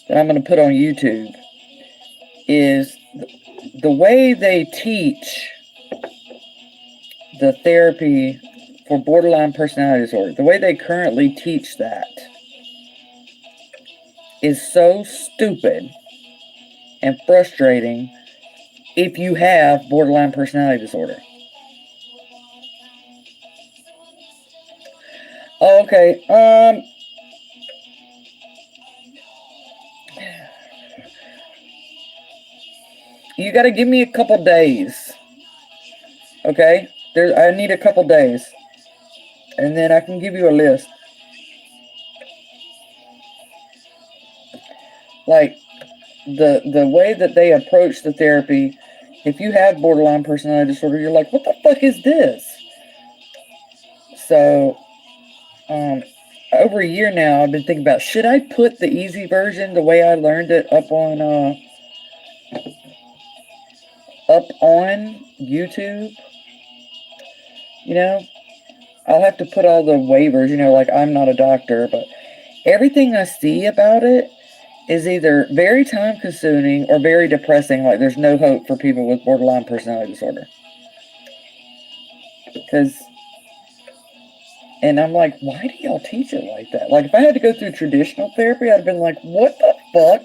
that I'm going to put on YouTube, is the way they teach the therapy for borderline personality disorder, the way they currently teach that is so stupid and frustrating if you have borderline personality disorder. Okay, you got to give me a couple days. Okay? I need a couple days. And then I can give you a list. Like, the way that they approach the therapy, if you have borderline personality disorder, you're like, what the fuck is this? So, over a year now, I've been thinking about, should I put the easy version, the way I learned it, up on YouTube? You know, I'll have to put all the waivers, you know, like I'm not a doctor, but everything I see about it is either very time consuming or very depressing. Like there's no hope for people with borderline personality disorder. And I'm like, why do y'all teach it like that? Like if I had to go through traditional therapy, I'd have been like, what the fuck?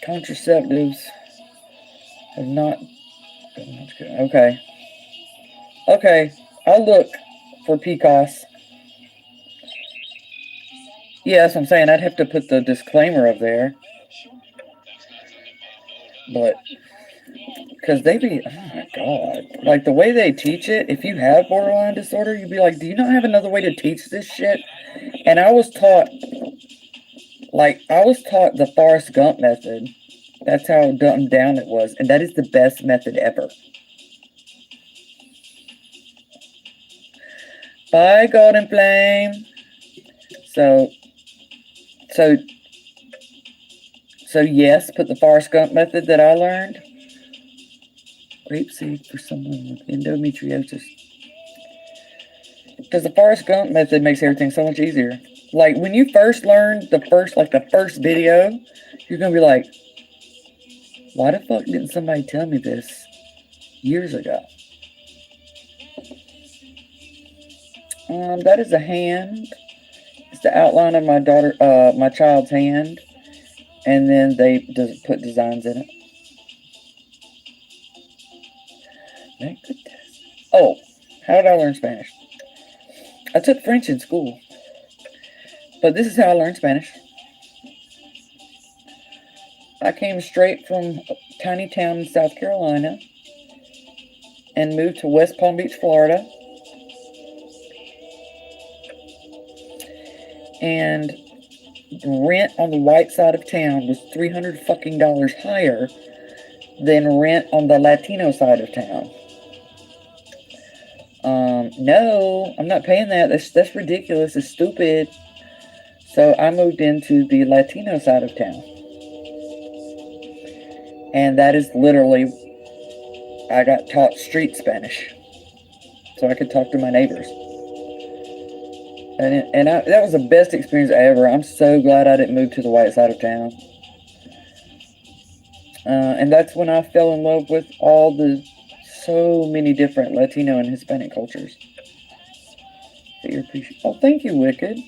Contraceptives have not been much good. Okay, I'll look for PCOS. Yeah, that's what I'm saying. I'd have to put the disclaimer up there. But, because they be, oh my God. Like, the way they teach it, if you have borderline disorder, you'd be like, do you not have another way to teach this shit? And I was taught the Forrest Gump method. That's how dumbed down it was. And that is the best method ever. Bye, Golden Flame. So yes, put the Forrest Gump method that I learned. Grapeseed for someone with endometriosis. Because the Forrest Gump method makes everything so much easier. Like, when you first learn the first video, you're going to be like, why the fuck didn't somebody tell me this years ago? That is a hand. It's the outline of my child's hand. And then they put designs in it. Oh, how did I learn Spanish? I took French in school. But this is how I learned Spanish. I came straight from a tiny town in South Carolina and moved to West Palm Beach, Florida. And rent on the white side of town was $300 fucking higher than rent on the Latino side of town. No, I'm not paying that. That's ridiculous. It's stupid. So I moved into the Latino side of town. And that is literally, I got taught street Spanish. So I could talk to my neighbors. And that was the best experience ever. I'm so glad I didn't move to the white side of town. And that's when I fell in love with so many different Latino and Hispanic cultures. That you appreciate. Oh, thank you, Wicked.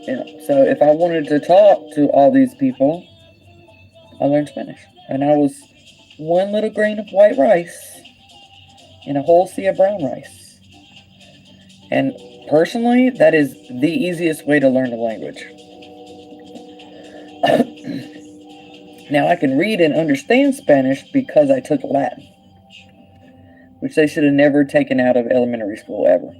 Yeah, so if I wanted to talk to all these people, I learned Spanish. And I was one little grain of white rice in a whole sea of brown rice. And personally, that is the easiest way to learn a language. Now, I can read and understand Spanish because I took Latin, which they should have never taken out of elementary school ever.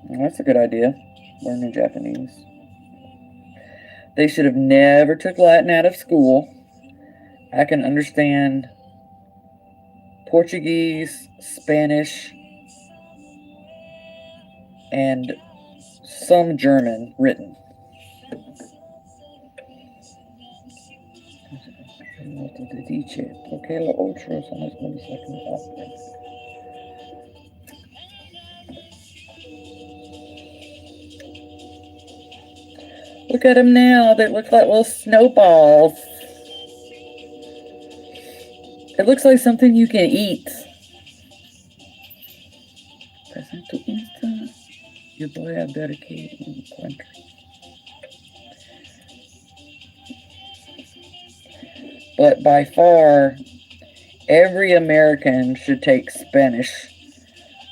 Well, that's a good idea, learning Japanese. They should have never took Latin out of school. I can understand Portuguese, Spanish, and some German written. Look at them now. They look like little snowballs. It looks like something you can eat. Your boy, I better keep in the country. But by far, every American should take Spanish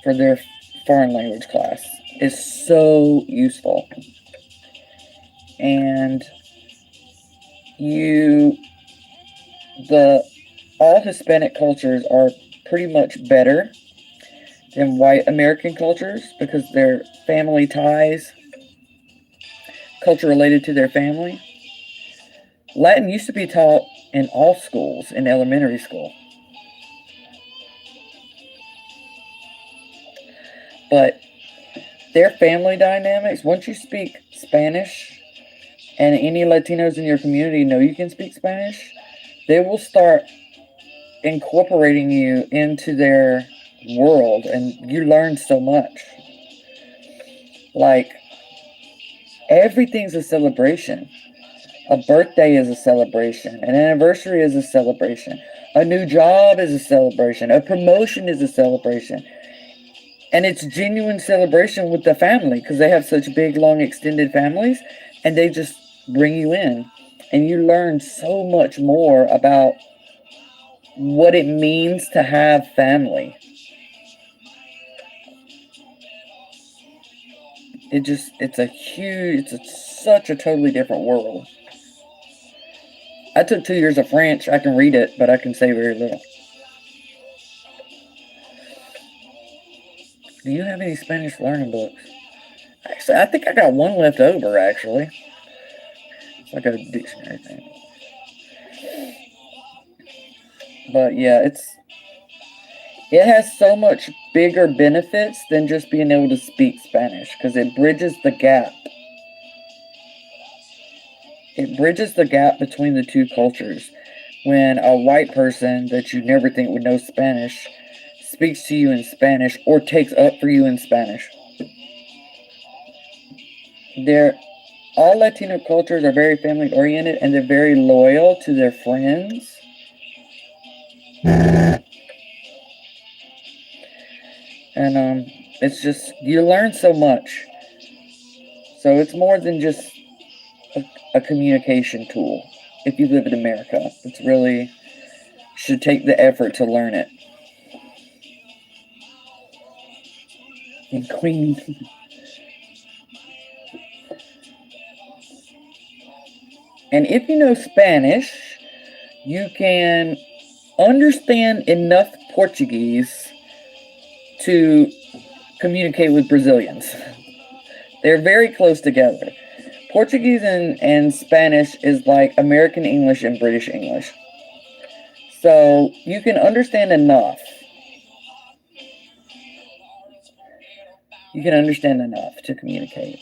for their foreign language class. It's so useful. And all Hispanic cultures are pretty much better than white American cultures because their family ties, culture related to their family. Latin used to be taught in all schools, in elementary school. But their family dynamics, once you speak Spanish, and any Latinos in your community know you can speak Spanish, they will start incorporating you into their world, and you learn so much. Like, everything's a celebration. A birthday is a celebration. An anniversary is a celebration. A new job is a celebration. A promotion is a celebration. And it's genuine celebration with the family because they have such big, long, extended families, and they just bring you in. And you learn so much more about what it means to have family. It's such a totally different world. I took 2 years of French. I can read it, but I can say very little. Do you have any Spanish learning books? Actually, I think I got one left over, actually. It's like a dictionary thing. But yeah, it has so much bigger benefits than just being able to speak Spanish because it bridges the gap. It bridges the gap between the two cultures. When a white person that you never think would know Spanish speaks to you in Spanish or takes up for you in Spanish. All Latino cultures are very family oriented and they're very loyal to their friends. And it's just, you learn so much. So it's more than just a communication tool. If you live in America, it's really, should take the effort to learn it. And Queen. And if you know Spanish, you can understand enough Portuguese to communicate with Brazilians. They're very close together. Portuguese and Spanish is like American English and British English. So you can understand enough. You can understand enough to communicate.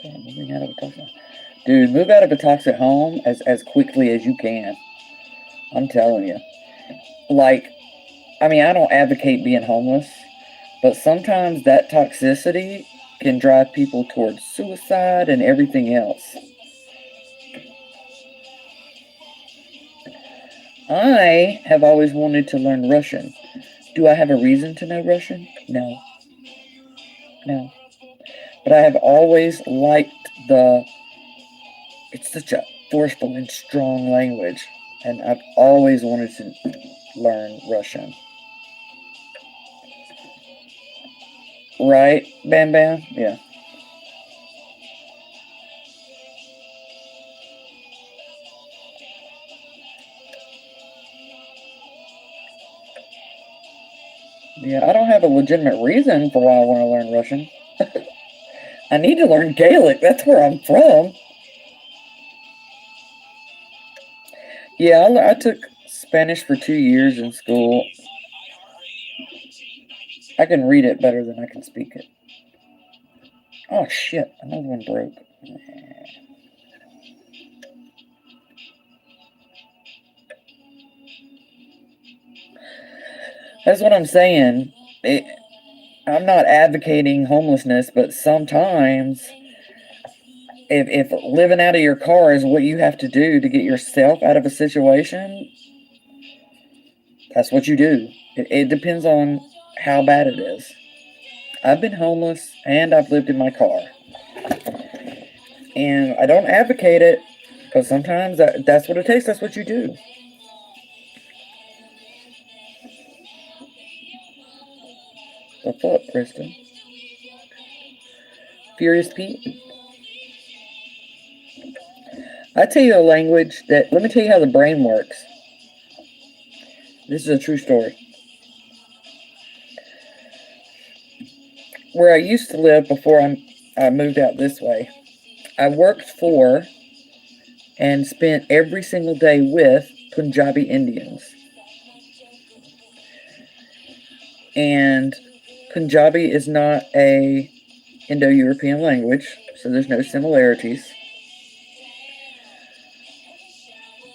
Moving out of a toxic. Dude, move out of a toxic home as quickly as you can. I'm telling you. Like, I mean, I don't advocate being homeless, but sometimes that toxicity can drive people towards suicide and everything else. I have always wanted to learn Russian. Do I have a reason to know Russian? No. No. but I have always liked it's such a forceful and strong language, and I've always wanted to learn Russian. Right, Bam Bam? Yeah. Yeah, I don't have a legitimate reason for why I want to learn Russian. I need to learn Gaelic. That's where I'm from. Yeah, I took Spanish for 2 years in school. I can read it better than I can speak it. Oh, shit. Another one broke. That's what I'm saying. I'm not advocating homelessness, but sometimes if living out of your car is what you have to do to get yourself out of a situation, that's what you do. It depends on how bad it is. I've been homeless and I've lived in my car. And I don't advocate it, because sometimes that's what it takes. That's what you do. What's up, Kristen? Furious Pete? I tell you a language let me tell you how the brain works. This is a true story. Where I used to live before I moved out this way, I worked for and spent every single day with Punjabi Indians. And Punjabi is not a Indo-European language, so there's no similarities.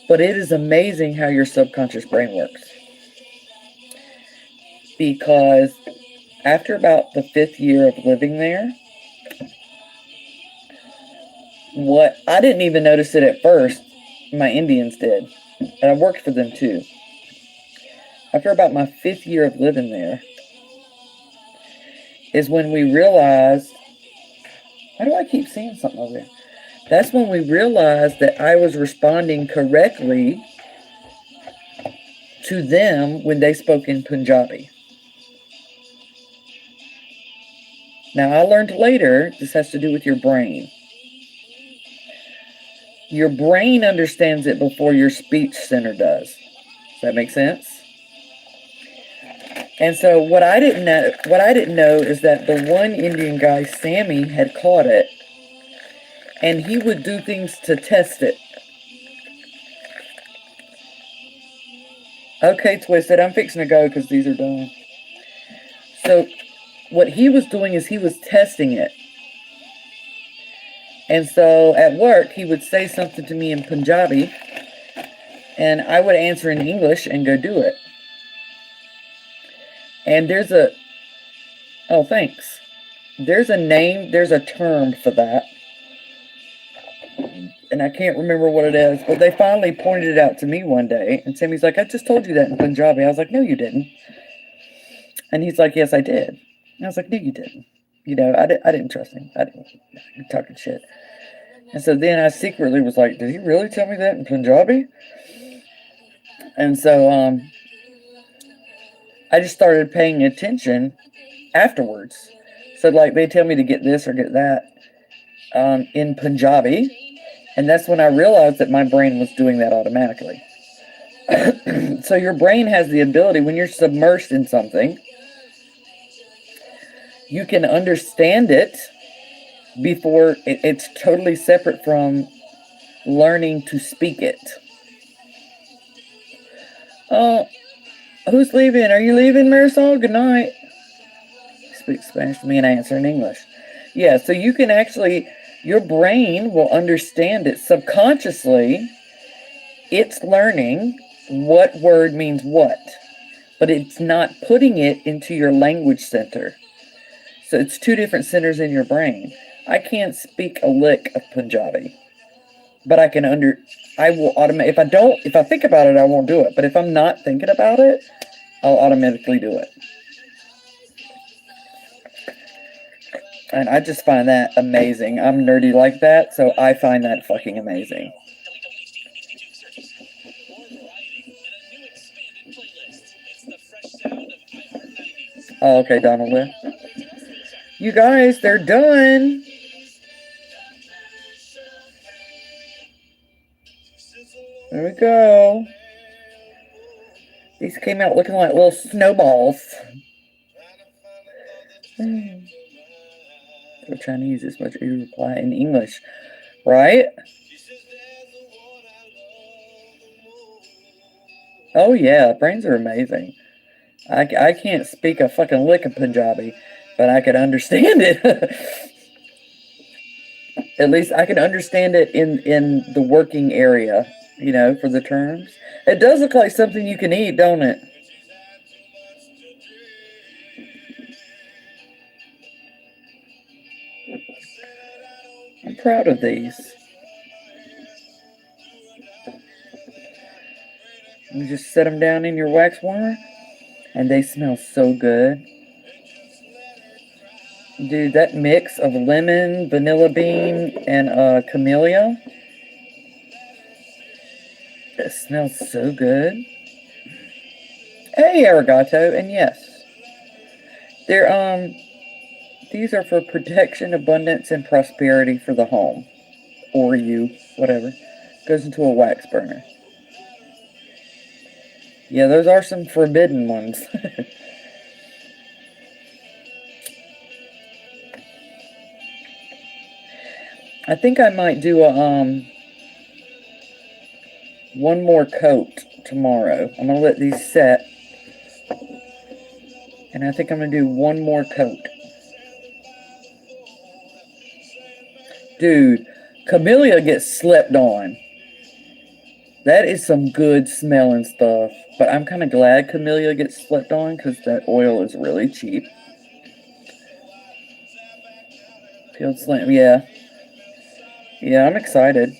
But it is amazing how your subconscious brain works. Because after about the 5th year of living there, I didn't even notice it at first. My Indians did. And I worked for them too. After about my 5th year of living there, is when we realized, why do I keep seeing something over there? That's when we realized that I was responding correctly to them when they spoke in Punjabi. Now, I learned later, this has to do with your brain. Your brain understands it before your speech center does. Does that make sense? And so what I didn't know is that the one Indian guy, Sammy, had caught it, and he would do things to test it. Okay, Twisted, I'm fixing to go because these are done. So what he was doing is he was testing it. And so at work, he would say something to me in Punjabi, and I would answer in English and go do it. And oh, thanks. There's a term for that. And I can't remember what it is, but they finally pointed it out to me one day. And Sammy's like, I just told you that in Punjabi. I was like, no, you didn't. And he's like, yes, I did. And I was like, no, you didn't. You know, I didn't trust him. You're talking shit. And so then I secretly was like, did he really tell me that in Punjabi? And so I just started paying attention afterwards. So like they tell me to get this or get that in Punjabi. And that's when I realized that my brain was doing that automatically. So your brain has the ability, when you're submersed in something, you can understand it before it's totally separate from learning to speak it. Who's leaving? Are you leaving, Marisol? Good night. Speak Spanish to me and I answer in English. Yeah, so you can actually, your brain will understand it subconsciously. It's learning what word means what, but it's not putting it into your language center. So it's 2 different centers in your brain. I can't speak a lick of Punjabi, but I will automate. If I think about it, I won't do it. But if I'm not thinking about it, I'll automatically do it. And I just find that amazing. I'm nerdy like that, so I find that fucking amazing. Oh, okay, Donald Webb. You guys, they're done. There we go. These came out looking like little snowballs. They're trying to use as much as reply in English, right? Oh yeah, brains are amazing. I can't speak a fucking lick of Punjabi, but I could understand it. At least I can understand it in the working area, you know, for the terms. It does look like something you can eat, don't it? I'm proud of these. You just set them down in your wax warmer, and they smell so good. Dude, that mix of lemon, vanilla bean, and camellia, it smells so good. Hey, Arigato, and yes, they're these are for protection, abundance, and prosperity for the home, or you, whatever. Goes into a wax burner. Yeah, those are some forbidden ones. I think I might do a one more coat tomorrow. I'm gonna let these set, and I think I'm gonna do one more coat. Dude, camellia gets slept on. That is some good smelling stuff. But I'm kind of glad camellia gets slept on because that oil is really cheap. Peeled slam, yeah. Yeah, I'm excited.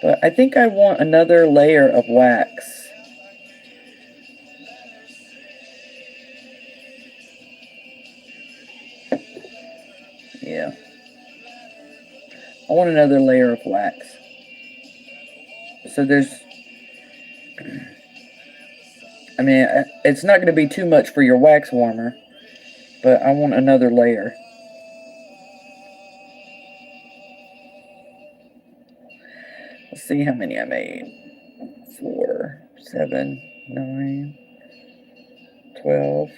But I think I want another layer of wax. Yeah. I want another layer of wax. So there's... I mean, it's not going to be too much for your wax warmer. But I want another layer. Let's see how many I made. 4, 7, 9, 12,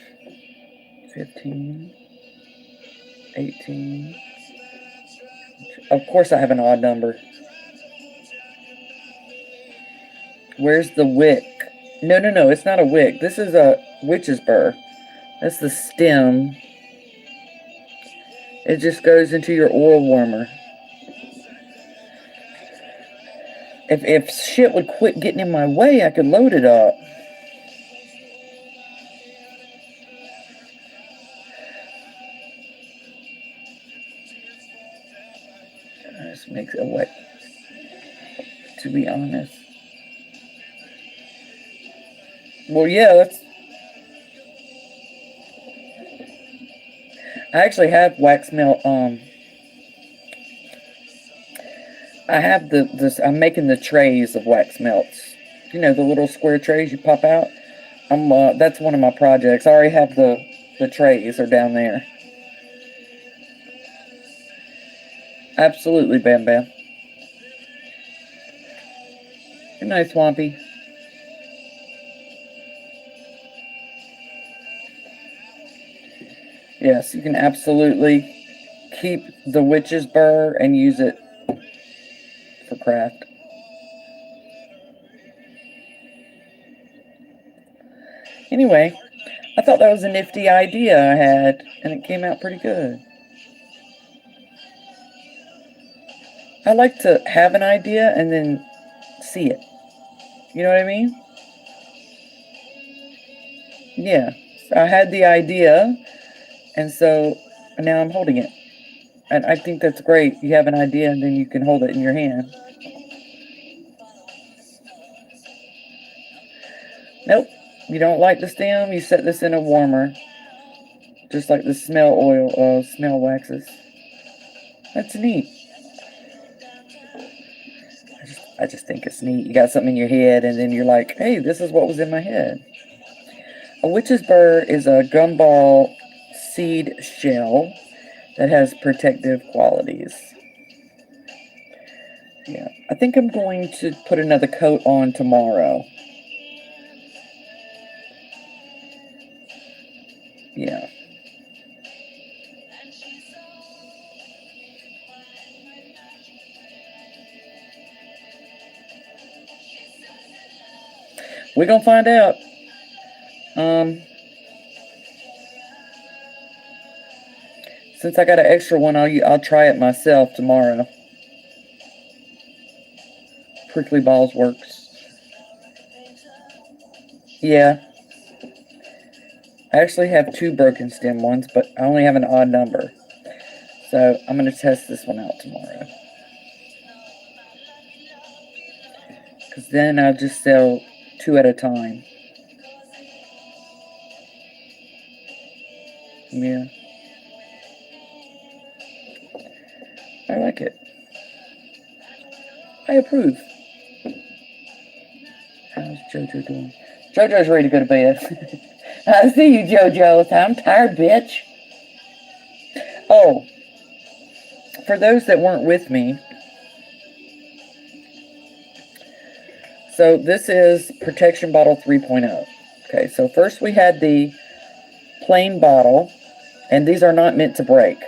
15, 18. Of course I have an odd number. Where's the wick? No, it's not a wick. This is a witch's burr. That's the stem. It just goes into your oil warmer. If shit would quit getting in my way, I could load it up. This makes it wet, to be honest. Well, yeah, that's... I actually have wax melt, I have I'm making the trays of wax melts. You know, the little square trays you pop out? That's one of my projects. I already have the trays are down there. Absolutely, Bam Bam. Good night, Swampy. Yes, you can absolutely keep the witch's burr and use it for craft. Anyway, I thought that was a nifty idea I had, and it came out pretty good. I like to have an idea and then see it. You know what I mean? Yeah. I had the idea, and so now I'm holding it. And I think that's great. You have an idea, and then you can hold it in your hand. Nope. You don't like the stem, you set this in a warmer. just like the smell waxes. That's neat. I just think it's neat. You got something in your head, and then you're like, hey, this is what was in my head. A witch's burr is a gumball seed shell that has protective qualities. Yeah, I think I'm going to put another coat on tomorrow. Yeah. We're gonna find out. Since I got an extra one, I'll try it myself tomorrow. Prickly Balls works. Yeah. I actually have 2 broken stem ones, but I only have an odd number. So I'm going to test this one out tomorrow. Because then I'll just sell 2 at a time. Yeah. I like it. I approve. How's JoJo doing? JoJo's ready to go to bed. I see you, JoJo. I'm tired, bitch. Oh. For those that weren't with me, so this is Protection Bottle 3.0. Okay, so first we had the plain bottle, and these are not meant to break.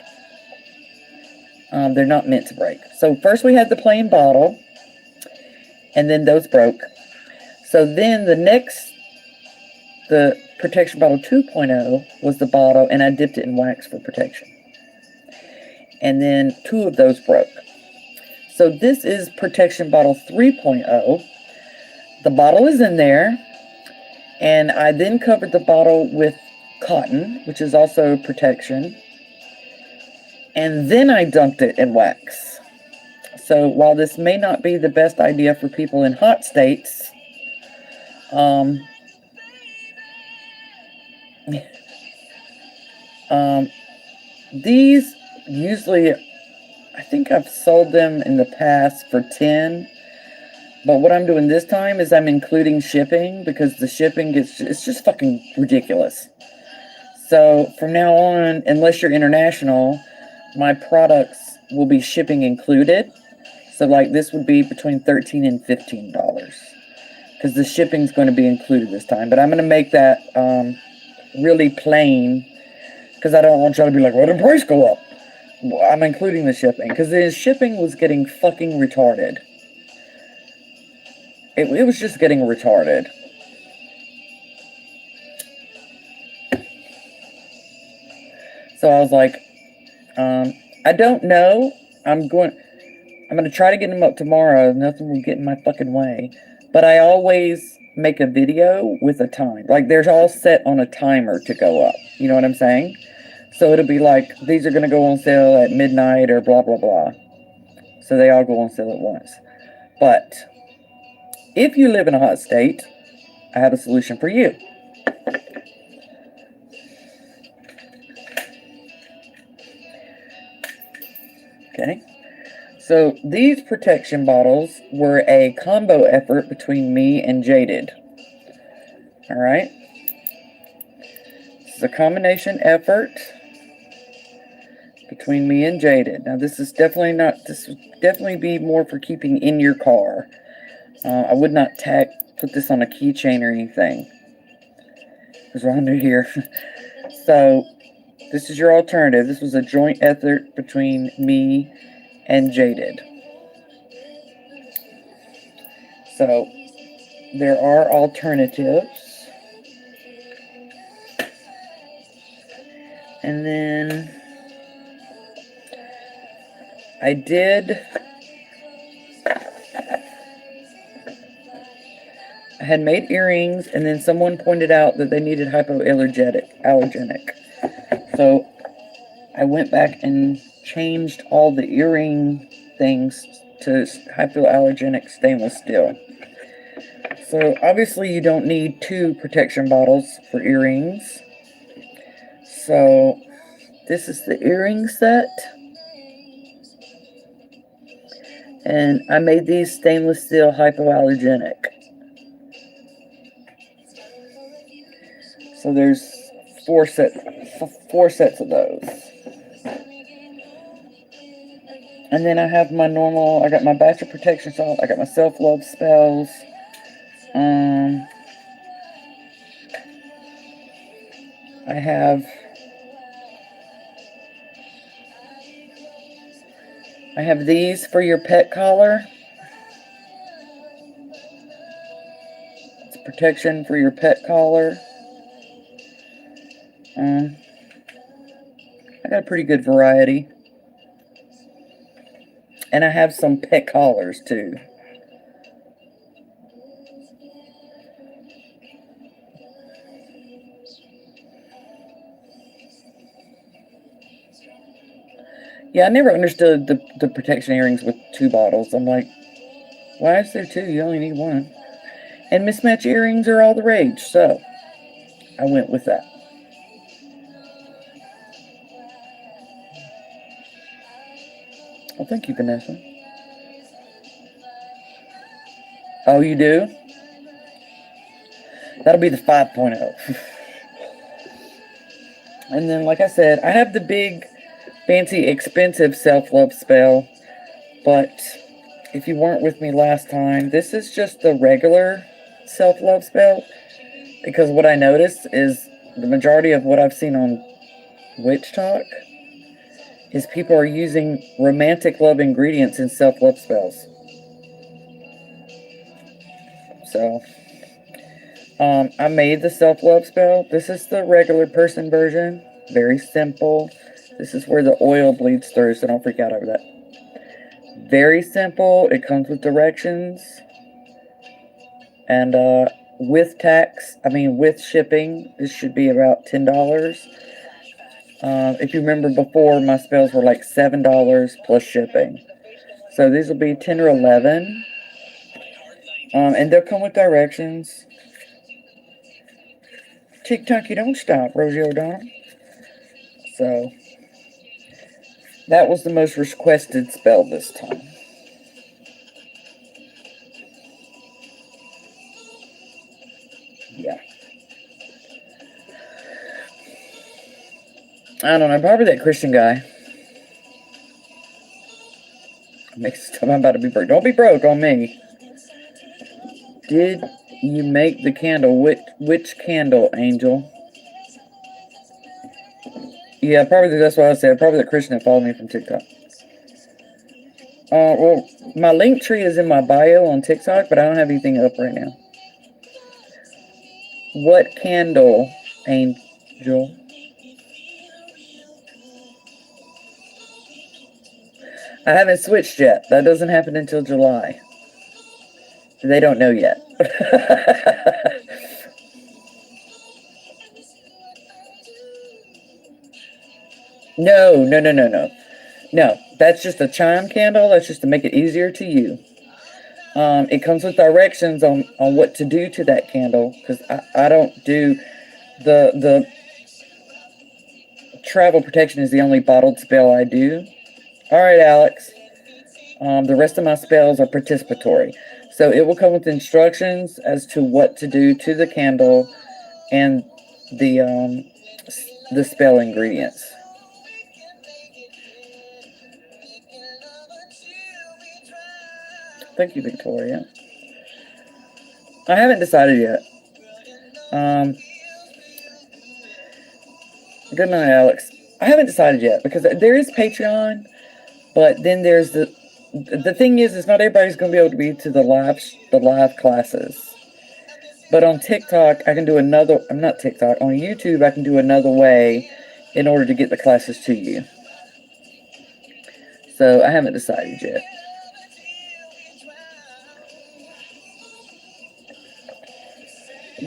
They're not meant to break. So first we had the plain bottle, and then those broke. So then the Protection Bottle 2.0 was the bottle, and I dipped it in wax for protection. And then 2 of those broke. So this is Protection Bottle 3.0. The bottle is in there, and I then covered the bottle with cotton, which is also protection, and then I dunked it in wax. So while this may not be the best idea for people in hot states, these usually, I think I've sold them in the past for 10. But what I'm doing this time is I'm including shipping, because the shipping it's just fucking ridiculous. So from now on, unless you're international, my products will be shipping included. So like this would be between $13 and $15, because the shipping's going to be included this time. But I'm going to make that really plain, because I don't want y'all to be like, why did the price go up? I'm including the shipping, because the shipping was getting fucking retarded. It was just getting retarded. So I was like, I don't know. I'm going to try to get them up tomorrow. Nothing will get in my fucking way. But I always make a video with a time. Like, they're all set on a timer to go up. You know what I'm saying? So it'll be like, these are going to go on sale at midnight or blah, blah, blah. So they all go on sale at once. But if you live in a hot state, I have a solution for you. Okay. So these protection bottles were a combo effort between me and Jaded. All right. This is a combination effort between me and Jaded. Now this is definitely not, this would definitely be more for keeping in your car. I would not put this on a keychain or anything, because we're under here. So this is your alternative. This was a joint effort between me and Jaded. So there are alternatives. And then I had made earrings, and then someone pointed out that they needed hypoallergenic. So I went back and changed all the earring things to hypoallergenic stainless steel. So obviously you don't need 2 protection bottles for earrings. So, this is the earring set. And I made these stainless steel hypoallergenic. So there's four sets of those. And then I have my normal, I got my batch of protection salt, I got my self-love spells. I have these for your pet collar. It's protection for your pet collar. I got a pretty good variety. And I have some pet collars too. Yeah, I never understood the protection earrings with 2 bottles. I'm like, why is there 2? You only need 1. And mismatch earrings are all the rage, so I went with that. Well, thank you, Vanessa. Oh, you do? That'll be the 5.0. And then, like I said, I have the big, fancy, expensive self-love spell. But if you weren't with me last time, this is just the regular self-love spell. Because what I noticed is the majority of what I've seen on Witch Talk is people are using romantic love ingredients in self-love spells. So, I made the self-love spell. This is the regular person version. Very simple. This is where the oil bleeds through, so don't freak out over that. Very simple. It comes with directions. And with with shipping, this should be about $10. If you remember before, my spells were like $7 plus shipping. So these will be 10 or 11. And they'll come with directions. TikTok, you don't stop, Rosie O'Donnell. So, that was the most requested spell this time. Yeah. I don't know, probably that Christian guy. Makes it I'm about to be broke. Don't be broke on me. Did you make the candle? Which candle, Angel? Yeah, probably that's what I said. Probably that Christian that followed me from TikTok. Well, my link tree is in my bio on TikTok, but I don't have anything up right now. What candle, Angel? I haven't switched yet. That doesn't happen until July. They don't know yet. No. No, that's just a chime candle. That's just to make it easier to use. It comes with directions on what to do to that candle, because I don't do the travel protection is the only bottled spell I do. All right, Alex. The rest of my spells are participatory. So it will come with instructions as to what to do to the candle and the spell ingredients. Thank you, Victoria. I haven't decided yet. Good night, Alex. I haven't decided yet because there is Patreon, but then there's the thing is not everybody's going to be able to be to the live classes. But on TikTok, I can do another. I'm not TikTok. On YouTube, I can do another way in order to get the classes to you. So I haven't decided yet.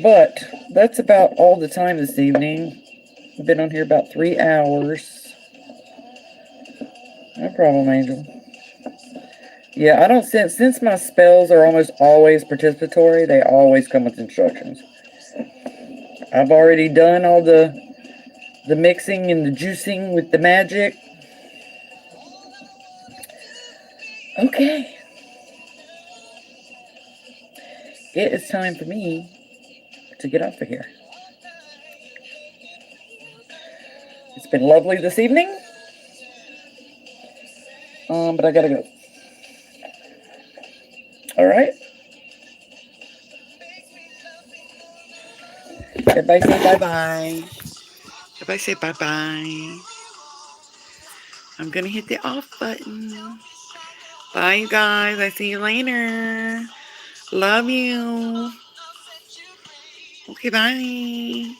But that's about all the time this evening. I've been on here about 3 hours. No problem, Angel. Yeah, I don't since my spells are almost always participatory, they always come with instructions. I've already done all the the mixing and the juicing with the magic. Okay. It is time for me to get off of here. It's been lovely this evening. But I gotta go. All right. Everybody say bye-bye. Everybody say bye-bye. I'm gonna hit the off button. Bye, you guys. I see you later. Love you. Okay, bye.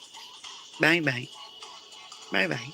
Bye-bye. Bye-bye.